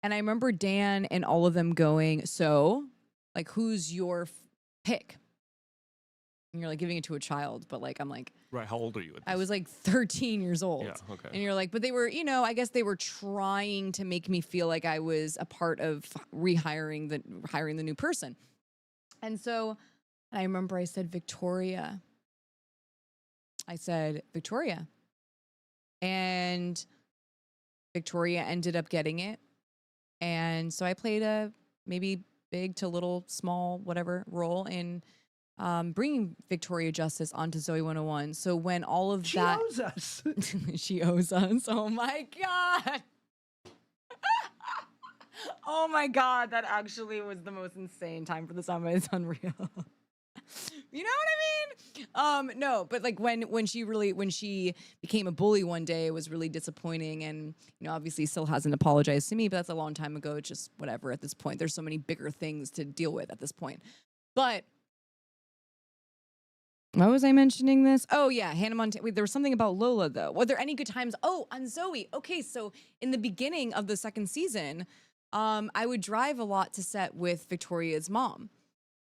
Speaker 1: And I remember Dan and all of them going, so, like, who's your pick? And you're like giving it to a child, but like, I'm like,
Speaker 3: right, how old are you?
Speaker 1: I was like 13 years old.
Speaker 3: Yeah, okay.
Speaker 1: And you're like, but they were, you know, I guess they were trying to make me feel like I was a part of hiring the new person. And so I remember I said, Victoria. And Victoria ended up getting it. And so I played a maybe big to little, small, whatever role in bringing Victoria Justice onto Zoey 101. So when all of that...
Speaker 7: She owes us.
Speaker 1: She owes us. Oh, my God. Oh, my God. That actually was the most insane time for the summer. It's unreal. You know what I mean? No, but like when she became a bully one day, it was really disappointing. And, you know, obviously still hasn't apologized to me, but that's a long time ago. It's just whatever at this point. There's so many bigger things to deal with at this point. But why was I mentioning this? Oh, yeah, Hannah Montana. Wait, there was something about Lola, though. Were there any good times? Oh, on Zoey. Okay, so in the beginning of the second season, I would drive a lot to set with Victoria's mom.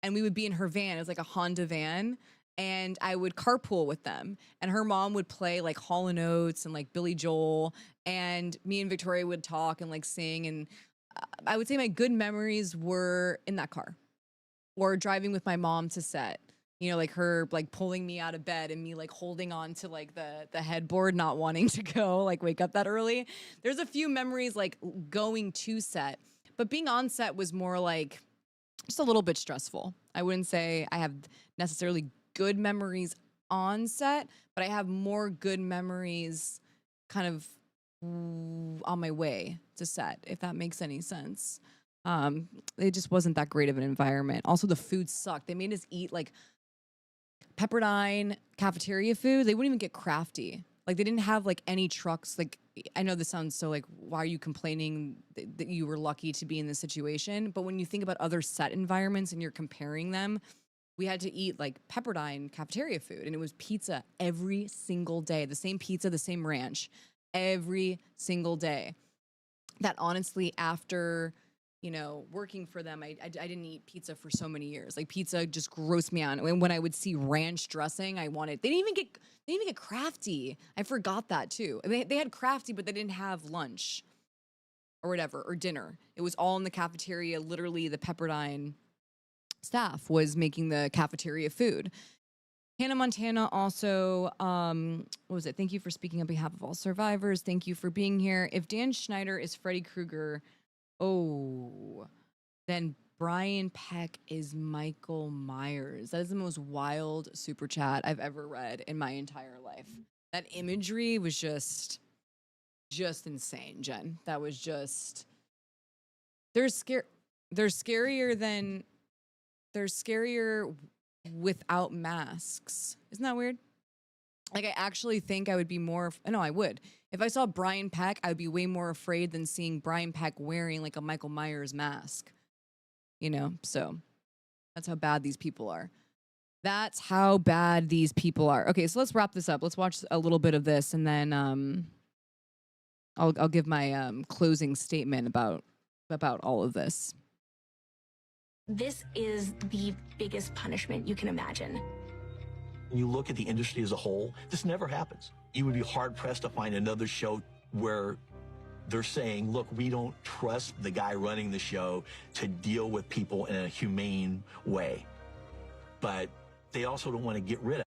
Speaker 1: And we would be in her van. It was like a Honda van. And I would carpool with them. And her mom would play like Hall & Oates and like Billy Joel. And me and Victoria would talk and like sing. And I would say my good memories were in that car. Or driving with my mom to set. You know, like her like pulling me out of bed and me like holding on to like the headboard, not wanting to go like wake up that early. There's a few memories like going to set. But being on set was more like just a little bit stressful. I wouldn't say I have necessarily good memories on set, but I have more good memories kind of on my way to set, if that makes any sense. It just wasn't that great of an environment. Also, the food sucked. They made us eat like Pepperdine cafeteria food. They wouldn't even get crafty. Like they didn't have like any trucks. Like I know this sounds so like, why are you complaining that you were lucky to be in this situation? But when you think about other set environments and you're comparing them, we had to eat like Pepperdine cafeteria food, and it was pizza every single day. The same pizza, the same ranch, every single day. That honestly, after, you know, working for them, I didn't eat pizza for so many years. Like pizza just grossed me out. And when I would see ranch dressing, I wanted, they didn't even get crafty. I forgot that too. They had crafty, but they didn't have lunch or whatever, or dinner. It was all in the cafeteria. Literally the Pepperdine staff was making the cafeteria food. Hannah Montana also, what was it? Thank you for speaking on behalf of all survivors. Thank you for being here. If Dan Schneider is Freddy Krueger, then Brian Peck is Michael Myers. That is the most wild super chat I've ever read in my entire life. That imagery was just insane, Jen. That was just, they're scarier without masks. Isn't that weird? Like, I actually think I would be more, no, I would. If I saw Brian Peck, I would be way more afraid than seeing Brian Peck wearing like a Michael Myers mask. You know, so that's how bad these people are. That's how bad these people are. Okay, so let's wrap this up. Let's watch a little bit of this, and then I'll give my closing statement about all of this.
Speaker 12: This is the biggest punishment you can imagine.
Speaker 15: When you look at the industry as a whole, this never happens. You would be hard-pressed to find another show where they're saying, look, we don't trust the guy running the show to deal with people in a humane way. But they also don't want to get rid of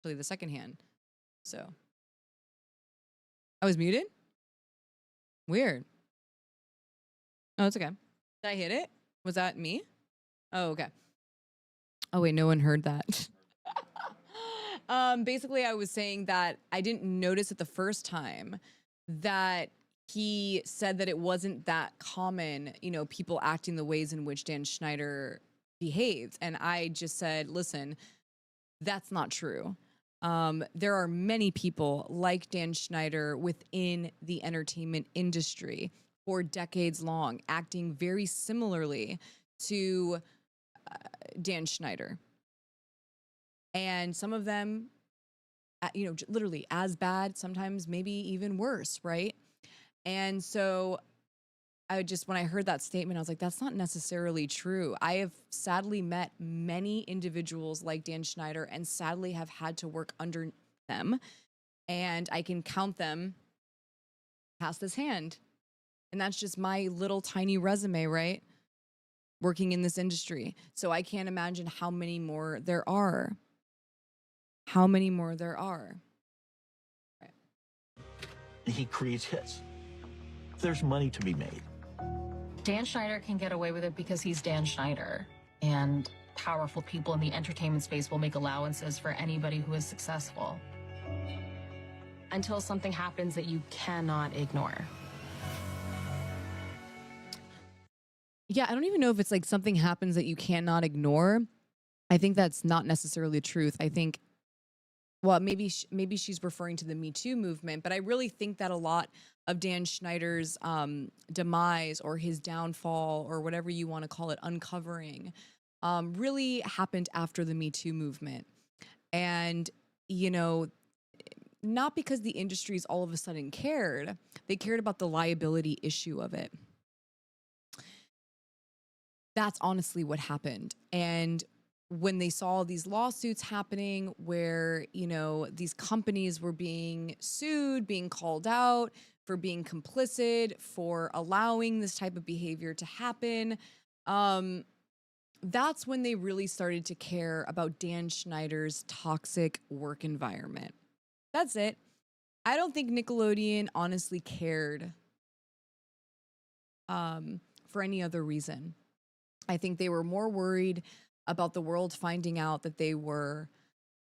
Speaker 1: Actually, the second hand. So I was muted? Weird. Oh, it's okay. Did I hit it? Was that me? Oh, okay. Oh, wait, no one heard that. Basically, I was saying that I didn't notice it the first time that he said that it wasn't that common, you know, people acting the ways in which Dan Schneider behaved. And I just said, listen, that's not true. There are many people like Dan Schneider within the entertainment industry for decades long, acting very similarly to Dan Schneider. And some of them, you know, literally as bad, sometimes maybe even worse, right? And so when I heard that statement, I was like, that's not necessarily true. I have sadly met many individuals like Dan Schneider and sadly have had to work under them. And I can count them past this hand. And that's just my little tiny resume, right? Working in this industry. So I can't imagine how many more there are. How many more there are. Right.
Speaker 15: he creates hits. There's money to be made.
Speaker 10: Dan Schneider can get away with it because he's Dan Schneider. And powerful people in the entertainment space will make allowances for anybody who is successful. Until something happens that you cannot ignore.
Speaker 1: Yeah, I don't even know if it's like something happens that you cannot ignore. I think that's not necessarily the truth. I think, well, maybe she's referring to the Me Too movement, but I really think that a lot of Dan Schneider's demise or his downfall or whatever you want to call it, uncovering, really happened after the Me Too movement. And, you know, not because the industries all of a sudden cared, they cared about the liability issue of it. That's honestly what happened. And when they saw these lawsuits happening where, you know, these companies were being sued, being called out, for being complicit, for allowing this type of behavior to happen. That's when they really started to care about Dan Schneider's toxic work environment. That's it. I don't think Nickelodeon honestly cared for any other reason. I think they were more worried about the world finding out that they were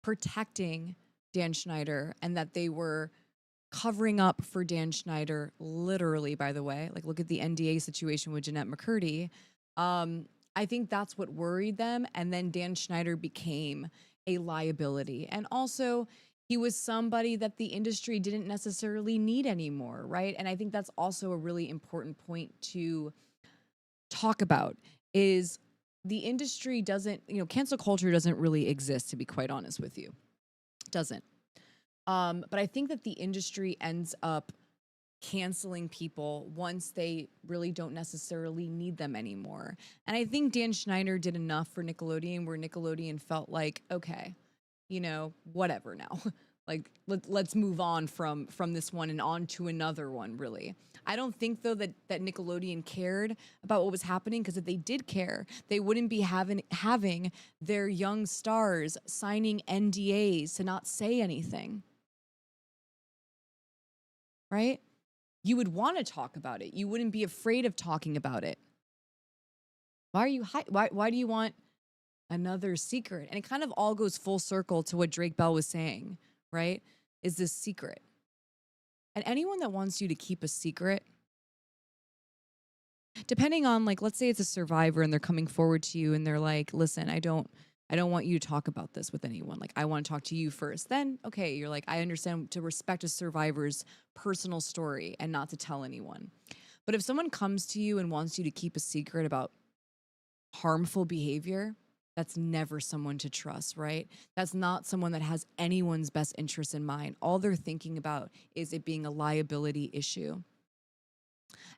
Speaker 1: protecting Dan Schneider and that they were covering up for Dan Schneider, literally, by the way. Like, look at the NDA situation with Jennette McCurdy. I think that's what worried them. And then Dan Schneider became a liability. And also, he was somebody that the industry didn't necessarily need anymore, right? And I think that's also a really important point to talk about, is the industry doesn't, cancel culture doesn't really exist, to be quite honest with you. It doesn't. But I think that the industry ends up canceling people once they really don't necessarily need them anymore. And I think Dan Schneider did enough for Nickelodeon where Nickelodeon felt like, okay, whatever now. Like, let's move on from this one and on to another one, really. I don't think, though, that Nickelodeon cared about what was happening, because if they did care, they wouldn't be having their young stars signing NDAs to not say anything. Right? You would want to talk about it. You wouldn't be afraid of talking about it. Why are you why do you want another secret? And it kind of all goes full circle to what Drake Bell was saying, right? Is this secret? And anyone that wants you to keep a secret, depending on, like, let's say it's a survivor and they're coming forward to you and they're like, listen, I don't want you to talk about this with anyone. Like, I want to talk to you first. Then, okay, you're like, I understand to respect a survivor's personal story and not to tell anyone. But if someone comes to you and wants you to keep a secret about harmful behavior, that's never someone to trust, right? That's not someone that has anyone's best interest in mind. All they're thinking about is it being a liability issue.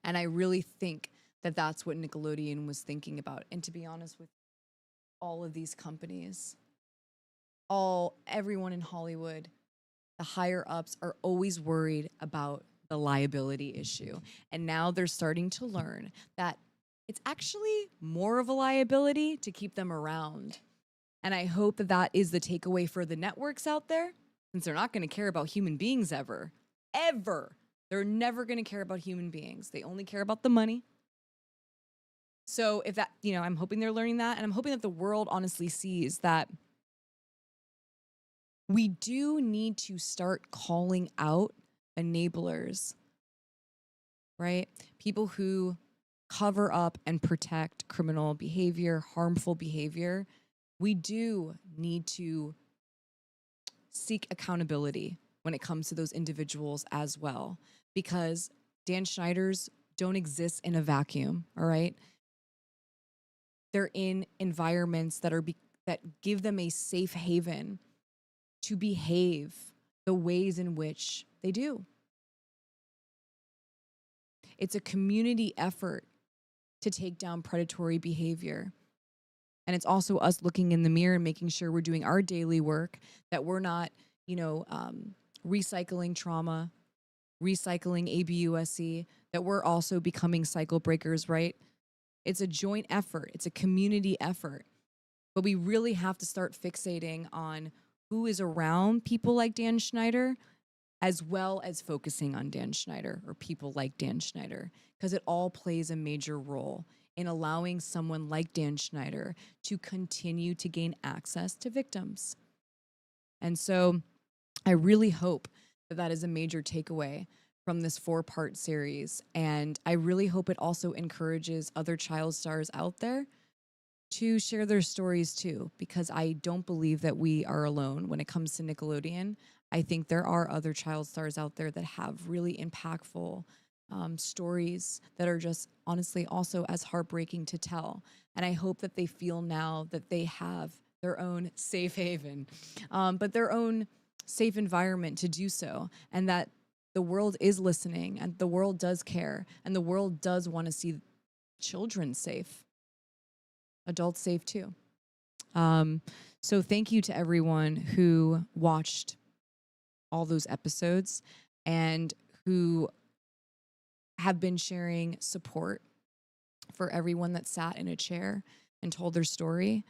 Speaker 1: And I really think that that's what Nickelodeon was thinking about. And to be honest with all of these companies, everyone in Hollywood, the higher ups are always worried about the liability issue. And now they're starting to learn that it's actually more of a liability to keep them around. And I hope that that is the takeaway for the networks out there, since they're not going to care about human beings ever. They're never going to care about human beings. They only care about the money. So if that, I'm hoping they're learning that. And I'm hoping that the world honestly sees that we do need to start calling out enablers, right? People who cover up and protect criminal behavior, harmful behavior. We do need to seek accountability when it comes to those individuals as well, because Dan Schneiders don't exist in a vacuum, all right? They're in environments that give them a safe haven to behave the ways in which they do. It's a community effort to take down predatory behavior. And it's also us looking in the mirror and making sure we're doing our daily work, that we're not, recycling trauma, recycling ABUSC, that we're also becoming cycle breakers, right? It's a joint effort. It's a community effort. But we really have to start fixating on who is around people like Dan Schneider, as well as focusing on Dan Schneider or people like Dan Schneider, because it all plays a major role in allowing someone like Dan Schneider to continue to gain access to victims. And so I really hope that that is a major takeaway from this 4-part series. And I really hope it also encourages other child stars out there to share their stories too, because I don't believe that we are alone when it comes to Nickelodeon. I think there are other child stars out there that have really impactful stories that are just honestly also as heartbreaking to tell. And I hope that they feel now that they have their own safe haven, but their own safe environment to do so, and that the world is listening and the world does care and the world does want to see children safe, adults safe too. So thank you to everyone who watched all those episodes and who have been sharing support for everyone that sat in a chair and told their story.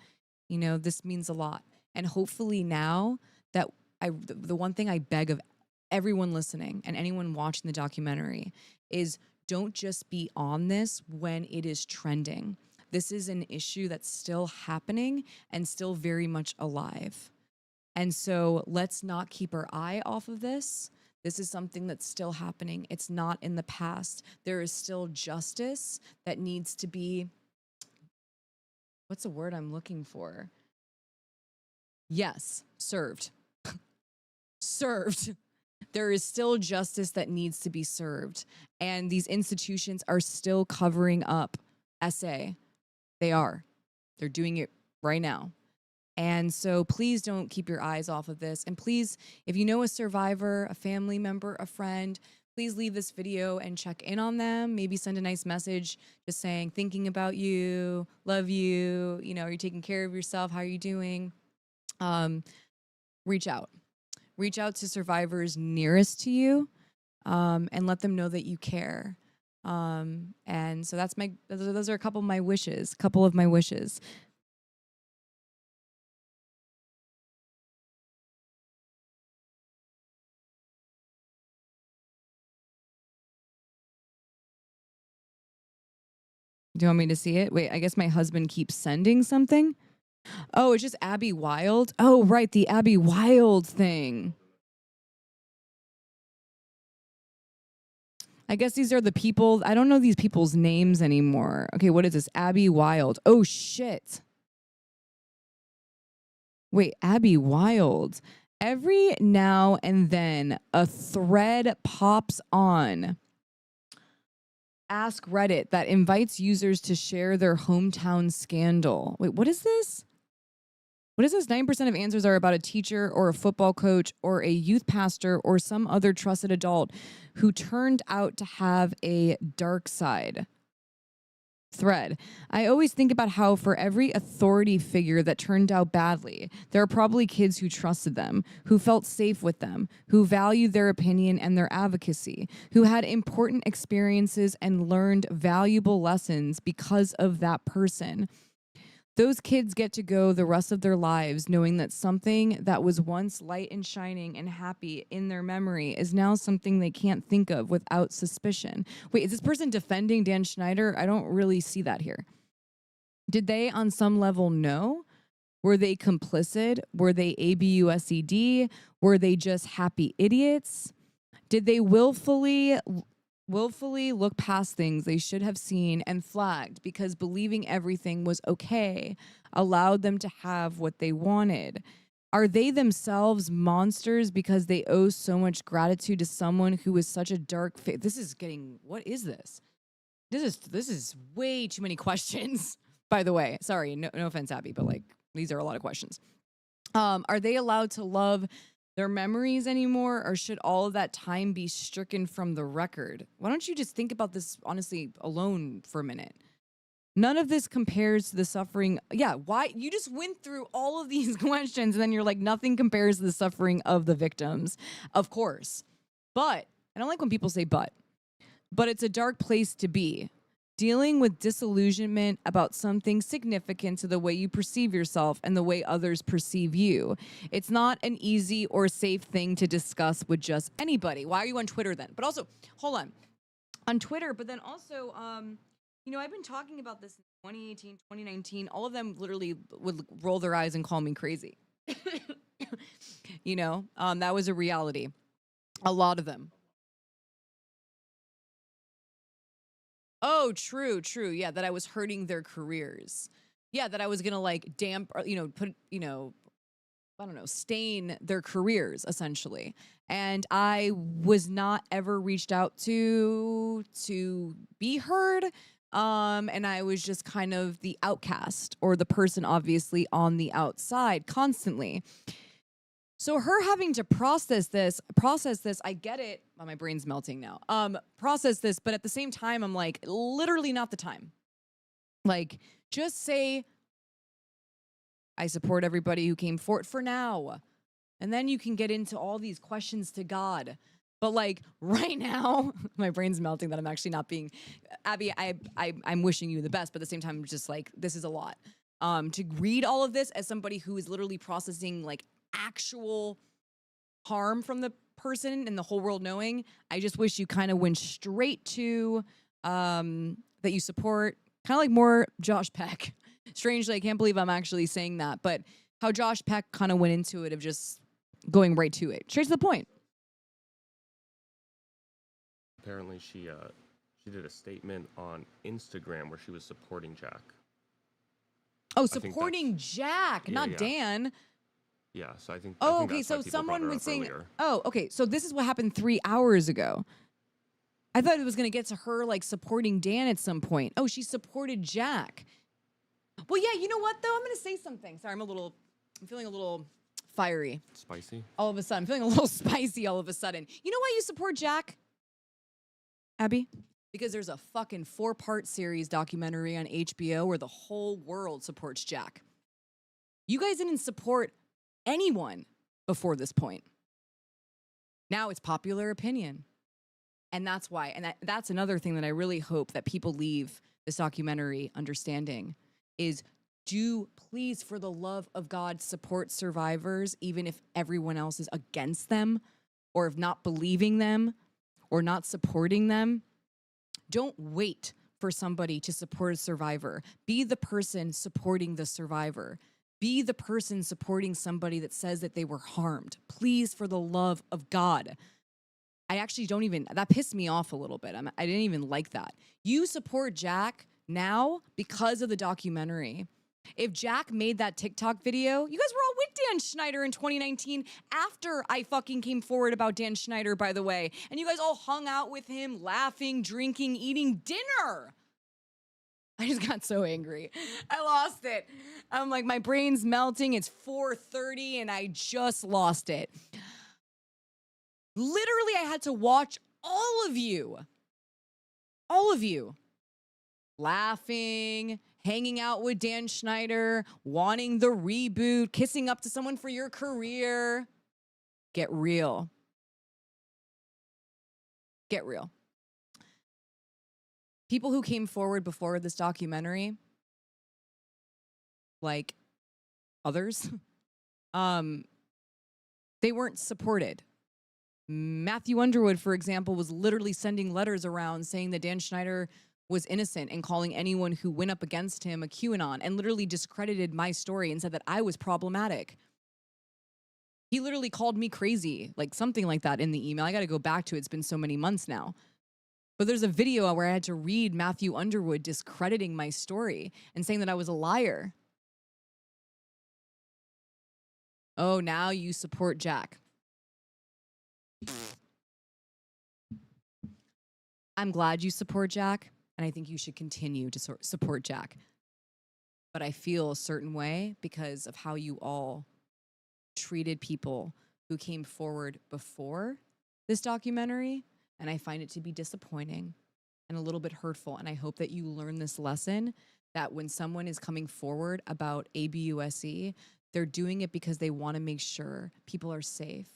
Speaker 1: You know, this means a lot. And hopefully now that the one thing I beg of everyone listening and anyone watching the documentary is don't just be on this when it is trending. This is an issue that's still happening and still very much alive. And so let's not keep our eye off of this. This is something that's still happening. It's not in the past. There is still justice that needs to be, what's the word I'm looking for? Yes, served. Served. There is still justice that needs to be served. And these institutions are still covering up SA. They are. They're doing it right now. And so please don't keep your eyes off of this. And please, if you know a survivor, a family member, a friend, please leave this video and check in on them. Maybe send a nice message just saying, thinking about you, love you, you know, are you taking care of yourself? How are you doing? Reach out. Reach out to survivors nearest to you and let them know that you care. And so that's those are a couple of my wishes, Do you want me to see it? Wait, I guess my husband keeps sending something. Oh, it's just Abby Wilde. Oh, right, the Abby Wilde thing. I guess these are the people. I don't know these people's names anymore. Okay, what is this? Abby Wilde. Oh, shit. Wait, Abby Wilde. Every now and then, a thread pops on Ask Reddit that invites users to share their hometown scandal. Wait, what is this? What is this? 9% of answers are about a teacher or a football coach or a youth pastor or some other trusted adult who turned out to have a dark side. Thread. I always think about how for every authority figure that turned out badly, there are probably kids who trusted them, who felt safe with them, who valued their opinion and their advocacy, who had important experiences and learned valuable lessons because of that person. Those kids get to go the rest of their lives knowing that something that was once light and shining and happy in their memory is now something they can't think of without suspicion. Wait, is this person defending Dan Schneider? I don't really see that here. Did they on some level know? Were they complicit? Were they ABUSED? Were they just happy idiots? Did they willfully look past things they should have seen and flagged because believing everything was okay allowed them to have what they wanted? Are they themselves monsters because they owe so much gratitude to someone who is such a dark fate? This is getting, what is this? This is way too many questions, by the way. Sorry, no offense, Abby, but like, these are a lot of questions. Are they allowed to love their memories anymore, or should all of that time be stricken from the record? Why don't you just think about this honestly alone for a minute? None of this compares to the suffering. Yeah, why? You just went through all of these questions and then you're like, nothing compares to the suffering of the victims. Of course. But, I don't like when people say but it's a dark place to be. Dealing with disillusionment about something significant to the way you perceive yourself and the way others perceive you. It's not an easy or safe thing to discuss with just anybody. Why are you on Twitter then? But also, hold on Twitter, but then also, you know, I've been talking about this in 2018, 2019. All of them literally would roll their eyes and call me crazy. You know, that was a reality. A lot of them. Oh, true. Yeah, that I was hurting their careers. Yeah, that I was going to like stain their careers essentially. And I was not ever reached out to be heard. And I was just kind of the outcast or the person obviously on the outside constantly. So her having to process this, I get it. Oh, my brain's melting now. Process this, but at the same time, I'm like, literally not the time. Like, just say, I support everybody who came forward for now. And then you can get into all these questions to God But like right now, my brain's melting that I'm actually not being Abby. I'm wishing you the best, but at the same time, I'm just like, this is a lot. To read all of this as somebody who is literally processing like actual harm from the person and the whole world knowing, I just wish you kind of went straight to that you support kind of like more Josh Peck. Strangely, I can't believe I'm actually saying that, but how Josh Peck kind of went into it of just going right to it, straight to the point.
Speaker 3: Apparently, she did a statement on Instagram where she was supporting Jack.
Speaker 1: Oh, supporting Jack, not
Speaker 3: yeah.
Speaker 1: Dan.
Speaker 3: Yeah, so I think.
Speaker 1: Oh,
Speaker 3: I think
Speaker 1: okay.
Speaker 3: that's why
Speaker 1: So
Speaker 3: people
Speaker 1: someone
Speaker 3: brought her
Speaker 1: was
Speaker 3: up
Speaker 1: saying,
Speaker 3: earlier.
Speaker 1: oh, okay. So this is what happened 3 hours ago. I thought it was going to get to her like supporting Dan at some point. Oh, she supported Jack. Well, yeah, you know what though? I'm going to say something. Sorry, I'm feeling a little fiery.
Speaker 3: Spicy?
Speaker 1: All of a sudden. I'm feeling a little spicy all of a sudden. You know why you support Jack, Abby? Because there's a fucking 4-part series documentary on HBO where the whole world supports Jack. You guys didn't support anyone before this point. Now it's popular opinion. And that's why. And that's another thing that I really hope that people leave this documentary understanding is do please, for the love of God, support survivors, even if everyone else is against them or if not believing them or not supporting them. Don't wait for somebody to support a survivor. Be the person supporting the survivor. Be the person supporting somebody that says that they were harmed. Please, for the love of God. I actually don't even, that pissed me off a little bit. I didn't even like that. You support Jack now because of the documentary. If Jack made that TikTok video, you guys were all with Dan Schneider in 2019 after I fucking came forward about Dan Schneider, by the way. And you guys all hung out with him, laughing, drinking, eating dinner. I just got so angry. I lost it. I'm like, my brain's melting. It's 4:30 and I just lost it. Literally, I had to watch all of you, laughing, hanging out with Dan Schneider, wanting the reboot, kissing up to someone for your career. Get real. Get real. People who came forward before this documentary, like others, they weren't supported. Matthew Underwood, for example, was literally sending letters around saying that Dan Schneider was innocent and calling anyone who went up against him a QAnon and literally discredited my story and said that I was problematic. He literally called me crazy, like something like that in the email. I got to go back to it. It's been so many months now. But there's a video where I had to read Matthew Underwood discrediting my story and saying that I was a liar. Oh, now you support Jack. I'm glad you support Jack, and I think you should continue to support Jack. But I feel a certain way because of how you all treated people who came forward before this documentary, and I find it to be disappointing and a little bit hurtful. And I hope that you learn this lesson, that when someone is coming forward about ABUSE, they're doing it because they want to make sure people are safe.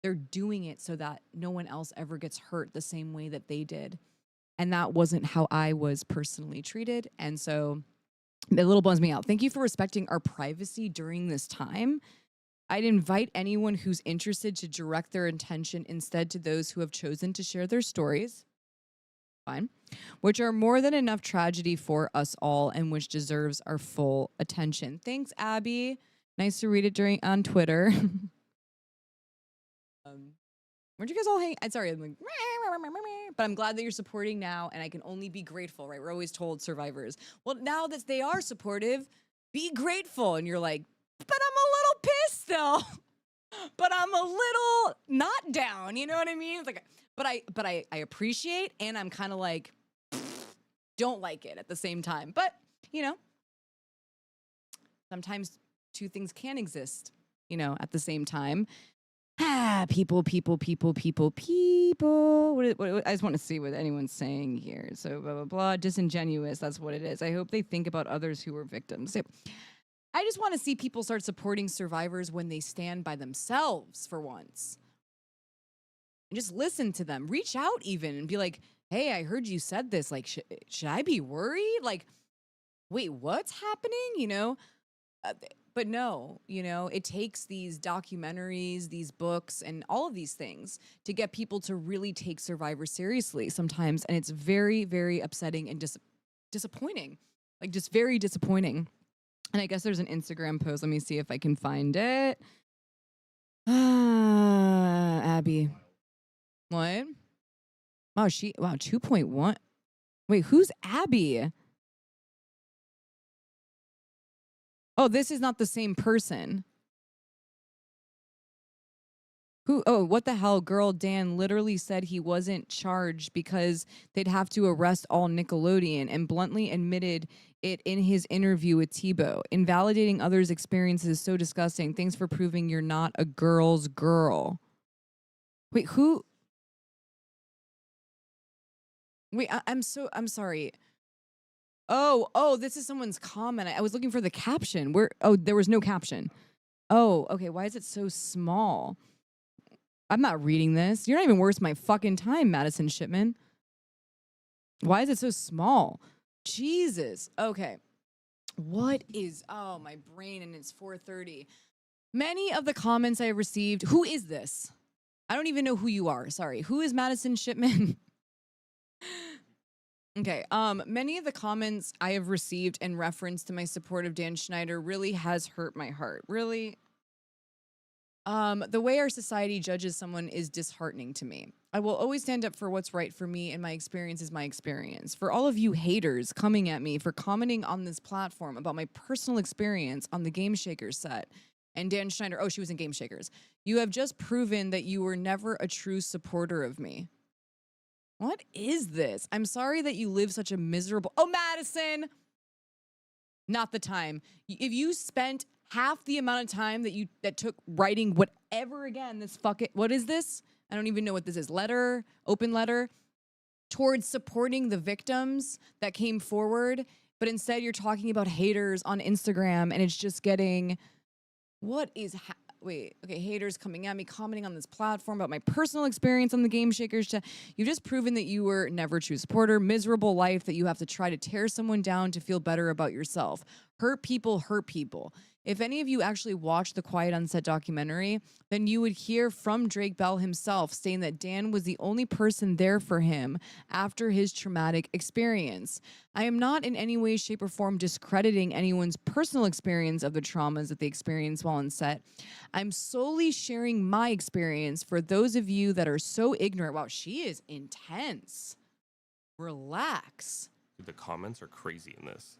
Speaker 1: They're doing it so that no one else ever gets hurt the same way that they did. And that wasn't how I was personally treated. And so it a little bums me out. Thank you for respecting our privacy during this time. I'd invite anyone who's interested to direct their attention instead to those who have chosen to share their stories, fine, which are more than enough tragedy for us all and which deserves our full attention. Thanks, Abby. Nice to read it on Twitter. Weren't you guys all hang? I'm sorry, I'm like, but I'm glad that you're supporting now, and I can only be grateful, right? We're always told survivors, well, now that they are supportive, be grateful. And you're like, but I'm a little pissed still. But I'm a little not down, you know what I mean? It's like, but I appreciate, and I'm kind of like, don't like it at the same time. But, you know, sometimes two things can exist, you know, at the same time. People. What I just want to see what anyone's saying here. So blah, blah, blah, disingenuous. That's what it is. I hope they think about others who were victims. I just want to see people start supporting survivors when they stand by themselves for once. just listen to them. Reach out even and be like, hey, I heard you said this. Like, should I be worried? Like, wait, what's happening? You know? But no, you know, it takes these documentaries, these books, and all of these things to get people to really take Survivor seriously sometimes. And it's very, very upsetting and disappointing. Like, just very disappointing. And I guess there's an Instagram post. Let me see if I can find it. Abby. What? Wow, 2.1. Wait, who's Abby? Oh, this is not the same person. Who? Oh, what the hell? Girl, Dan literally said he wasn't charged because they'd have to arrest all Nickelodeon and bluntly admitted it in his interview with Tebow. Invalidating others' experiences is so disgusting. Thanks for proving you're not a girl's girl. Wait, who? Wait, I'm sorry. Oh, this is someone's comment. I was looking for the caption. There was no caption. Oh, okay. Why is it so small? I'm not reading this. You're not even worth my fucking time, Madisyn Shipman. Why is it so small? Jesus. Okay. What is, oh, my brain, and it's 4:30. Many of the comments I have received, who is this? I don't even know who you are. Sorry. Who is Madisyn Shipman? Okay, many of the comments I have received in reference to my support of Dan Schneider really has hurt my heart. Really. The way our society judges someone is disheartening to me. I will always stand up for what's right for me, and my experience is my experience. For all of you haters coming at me for commenting on this platform about my personal experience on the Game Shakers set, and Dan Schneider, oh, she was in Game Shakers, you have just proven that you were never a true supporter of me. What is this? I'm sorry that you live such a miserable... Oh, Madisyn! Not the time. If you spent half the amount of time that took writing whatever, again, this fucking... What is this? I don't even know what this is. Open letter, towards supporting the victims that came forward, but instead you're talking about haters on Instagram, and it's just getting... What is... Wait, okay, haters coming at me, commenting on this platform about my personal experience on the Game Shakers. You've just proven that you were never a true supporter. Miserable life that you have to try to tear someone down to feel better about yourself. Hurt people hurt people. If any of you actually watched the Quiet on Set documentary, then you would hear from Drake Bell himself saying that Dan was the only person there for him after his traumatic experience. I am not in any way, shape, or form discrediting anyone's personal experience of the traumas that they experienced while on set. I'm solely sharing my experience for those of you that are so ignorant. Wow, she is intense. Relax.
Speaker 3: Dude, the comments are crazy in this.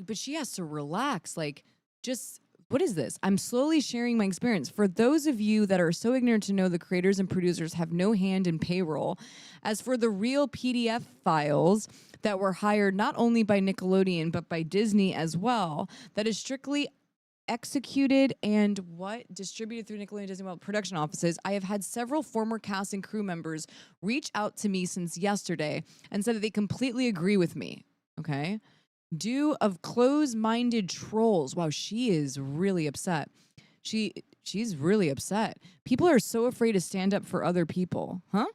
Speaker 1: But she has to relax. Like, just, what is this? I'm slowly sharing my experience. For those of you that are so ignorant to know the creators and producers have no hand in payroll, as for the real PDF files that were hired not only by Nickelodeon, but by Disney as well, that is strictly executed and distributed through Nickelodeon Disney World production offices. I have had several former cast and crew members reach out to me since yesterday and said that they completely agree with me. Okay. Due of close-minded trolls. Wow, she is really upset. She's really upset. People are so afraid to stand up for other people. Huh?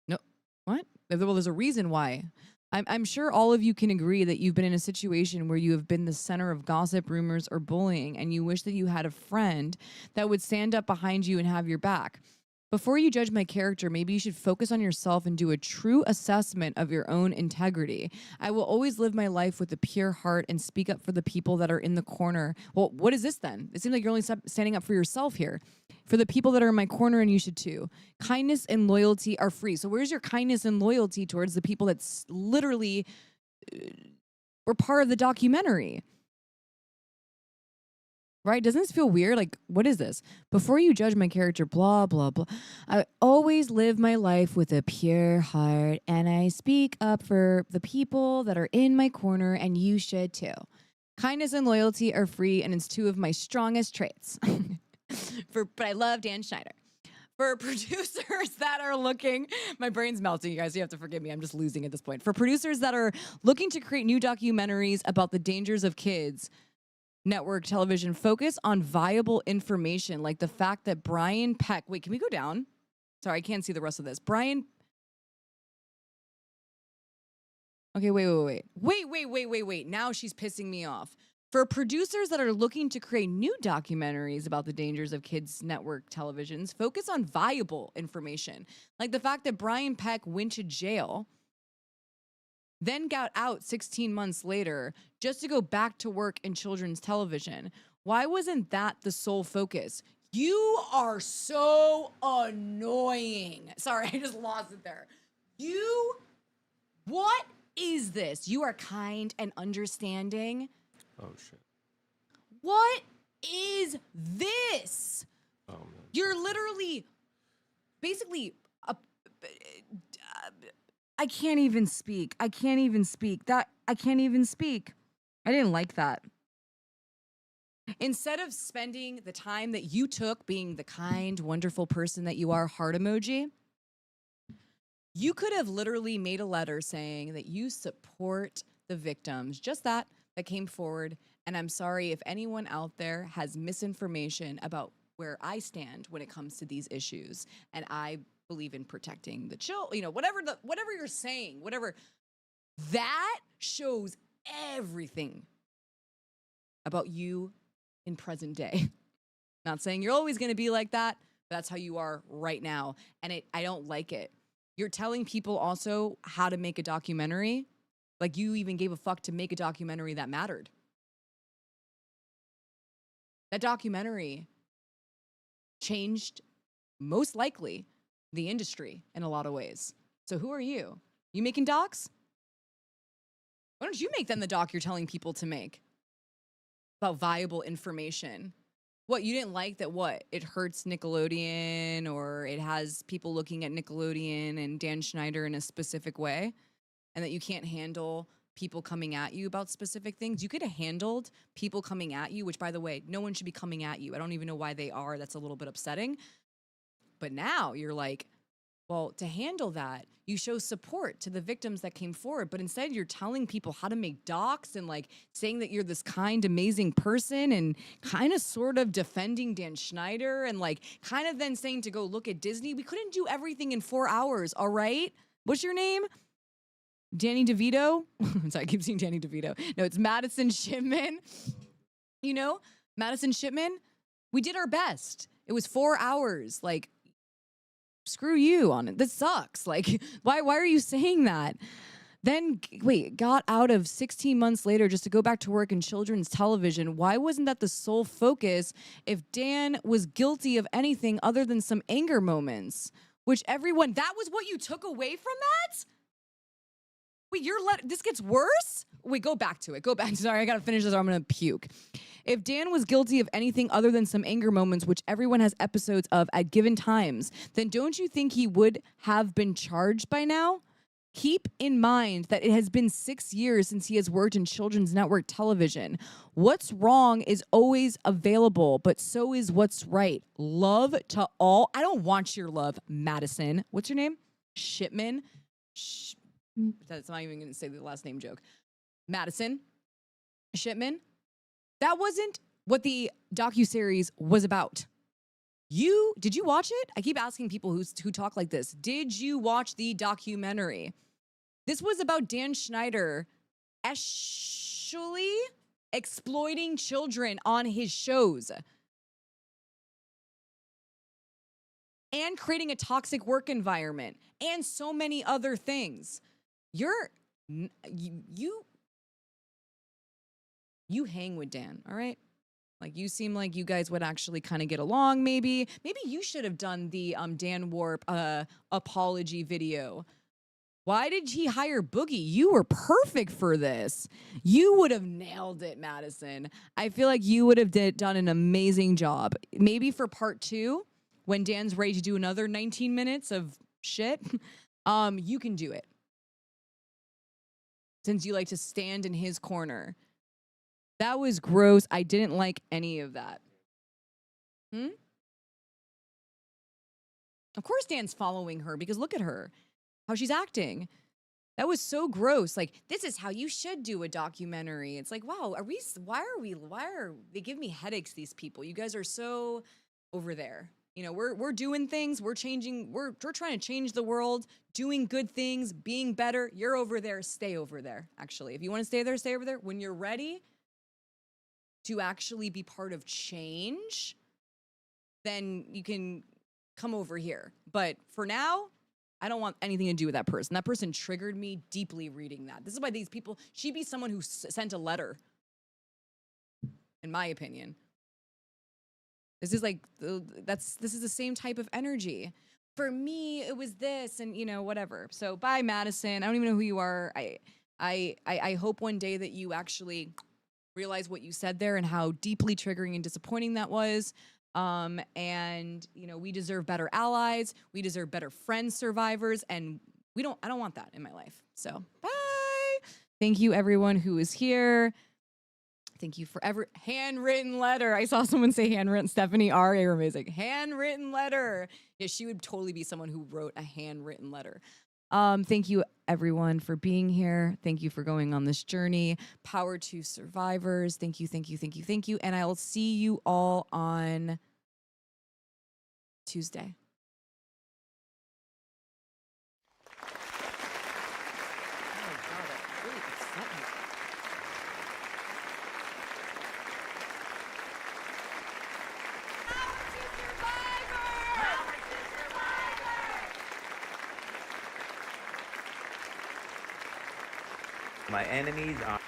Speaker 1: No. What? Well, there's a reason why. I'm sure all of you can agree that you've been in a situation where you have been the center of gossip, rumors, or bullying, and you wish that you had a friend that would stand up behind you and have your back. Before you judge my character, maybe you should focus on yourself and do a true assessment of your own integrity. I will always live my life with a pure heart and speak up for the people that are in the corner. Well, what is this then? It seems like you're only standing up for yourself here. For the people that are in my corner, and you should too. Kindness and loyalty are free. So where's your kindness and loyalty towards the people that's literally were part of the documentary? Right? Doesn't this feel weird? Like, what is this? Before you judge my character, blah, blah, blah. I always live my life with a pure heart, and I speak up for the people that are in my corner, and you should too. Kindness and loyalty are free, and it's two of my strongest traits. But I love Dan Schneider. For producers that are looking, my brain's melting, you guys, you have to forgive me, I'm just losing at this point. For producers that are looking to create new documentaries about the dangers of kids, network television focus on viable information, like the fact that Brian Peck. Wait, can we go down? Sorry, I can't see the rest of this. Okay, wait. Now she's pissing me off. For producers that are looking to create new documentaries about the dangers of kids' network televisions, focus on viable information. Like the fact that Brian Peck went to jail, then got out 16 months later just to go back to work in children's television. Why wasn't that the sole focus? You are so annoying. Sorry, I just lost it there. What is this? You are kind and understanding.
Speaker 3: Oh, shit.
Speaker 1: What is this?
Speaker 3: Oh, man.
Speaker 1: You're literally, basically, I can't even speak. I didn't like that. Instead of spending the time that you took being the kind, wonderful person that you are, heart emoji, you could have literally made a letter saying that you support the victims, just that came forward. And I'm sorry if anyone out there has misinformation about where I stand when it comes to these issues. And I believe in protecting the children, whatever you're saying, whatever. That shows everything about you in present day. Not saying you're always going to be like that, but that's how you are right now. And I don't like it. You're telling people also how to make a documentary. Like you even gave a fuck to make a documentary that mattered. That documentary changed, most likely, the industry in a lot of ways. So who are you? You making docs? Why don't you make them the doc you're telling people to make about viable information? What, you didn't like that it hurts Nickelodeon, or it has people looking at Nickelodeon and Dan Schneider in a specific way, and that you can't handle people coming at you about specific things? You could have handled people coming at you, which, by the way, no one should be coming at you. I don't even know why they are. That's a little bit upsetting. But now you're like, well, to handle that, you show support to the victims that came forward. But instead, you're telling people how to make docs and like saying that you're this kind, amazing person, and kind of sort of defending Dan Schneider, and like kind of then saying to go look at Disney. We couldn't do everything in 4 hours. All right. What's your name? Danny DeVito? Sorry, I keep seeing Danny DeVito. No, it's Madisyn Shipman. Madisyn Shipman. We did our best. It was 4 hours. Like, screw you on it. This sucks. Like, why are you saying that? Then, got out of 16 months later just to go back to work in children's television. Why wasn't that the sole focus if Dan was guilty of anything other than some anger moments? That was what you took away from that? This gets worse? Go back to it. Sorry, I gotta finish this or I'm gonna puke. If Dan was guilty of anything other than some anger moments, which everyone has episodes of at given times, then don't you think he would have been charged by now? Keep in mind that it has been 6 years since he has worked in children's network television. What's wrong is always available, but so is what's right. Love to all. I don't want your love, Madisyn. What's your name? Shipman? That's not even going to say the last name joke. Madisyn Shipman. That wasn't what the docuseries was about. Did you watch it? I keep asking people who talk like this. Did you watch the documentary? This was about Dan Schneider actually exploiting children on his shows and creating a toxic work environment and so many other things. You hang with Dan, all right? Like, you seem like you guys would actually kind of get along, maybe. Maybe you should have done the Dan Warp apology video. Why did he hire Boogie? You were perfect for this. You would have nailed it, Madisyn. I feel like you would have done an amazing job. Maybe for part 2, when Dan's ready to do another 19 minutes of shit, you can do it. Since you like to stand in his corner. That was gross. I didn't like any of that. Of course Dan's following her because look at her, how she's acting. That was so gross. Like, this is how you should do a documentary. It's like, wow, why are they giving me headaches, these people? You guys are so over there. You know, we're doing things, we're changing, we're trying to change the world, doing good things, being better. You're over there, stay over there. Actually, if you want to stay there, stay over there. When you're ready to actually be part of change, then you can come over here. But for now, I don't want anything to do with that person. That person triggered me deeply reading that. This is why these people, she'd be someone who sent a letter, in my opinion. This is like, this is the same type of energy. For me, it was this and, you know, whatever. So bye, Madisyn. I don't even know who you are. I hope one day that you actually realize what you said there and how deeply triggering and disappointing that was. And, you know, we deserve better allies. We deserve better friends, survivors. And I don't want that in my life. So bye. Thank you, everyone who is here. Thank you for handwritten letter. I saw someone say handwritten. Stephanie R. You're amazing. Handwritten letter. Yeah, she would totally be someone who wrote a handwritten letter. Thank you, everyone, for being here. Thank you for going on this journey. Power to survivors. Thank you, thank you, thank you, thank you. And I will see you all on Tuesday.
Speaker 9: My enemies are...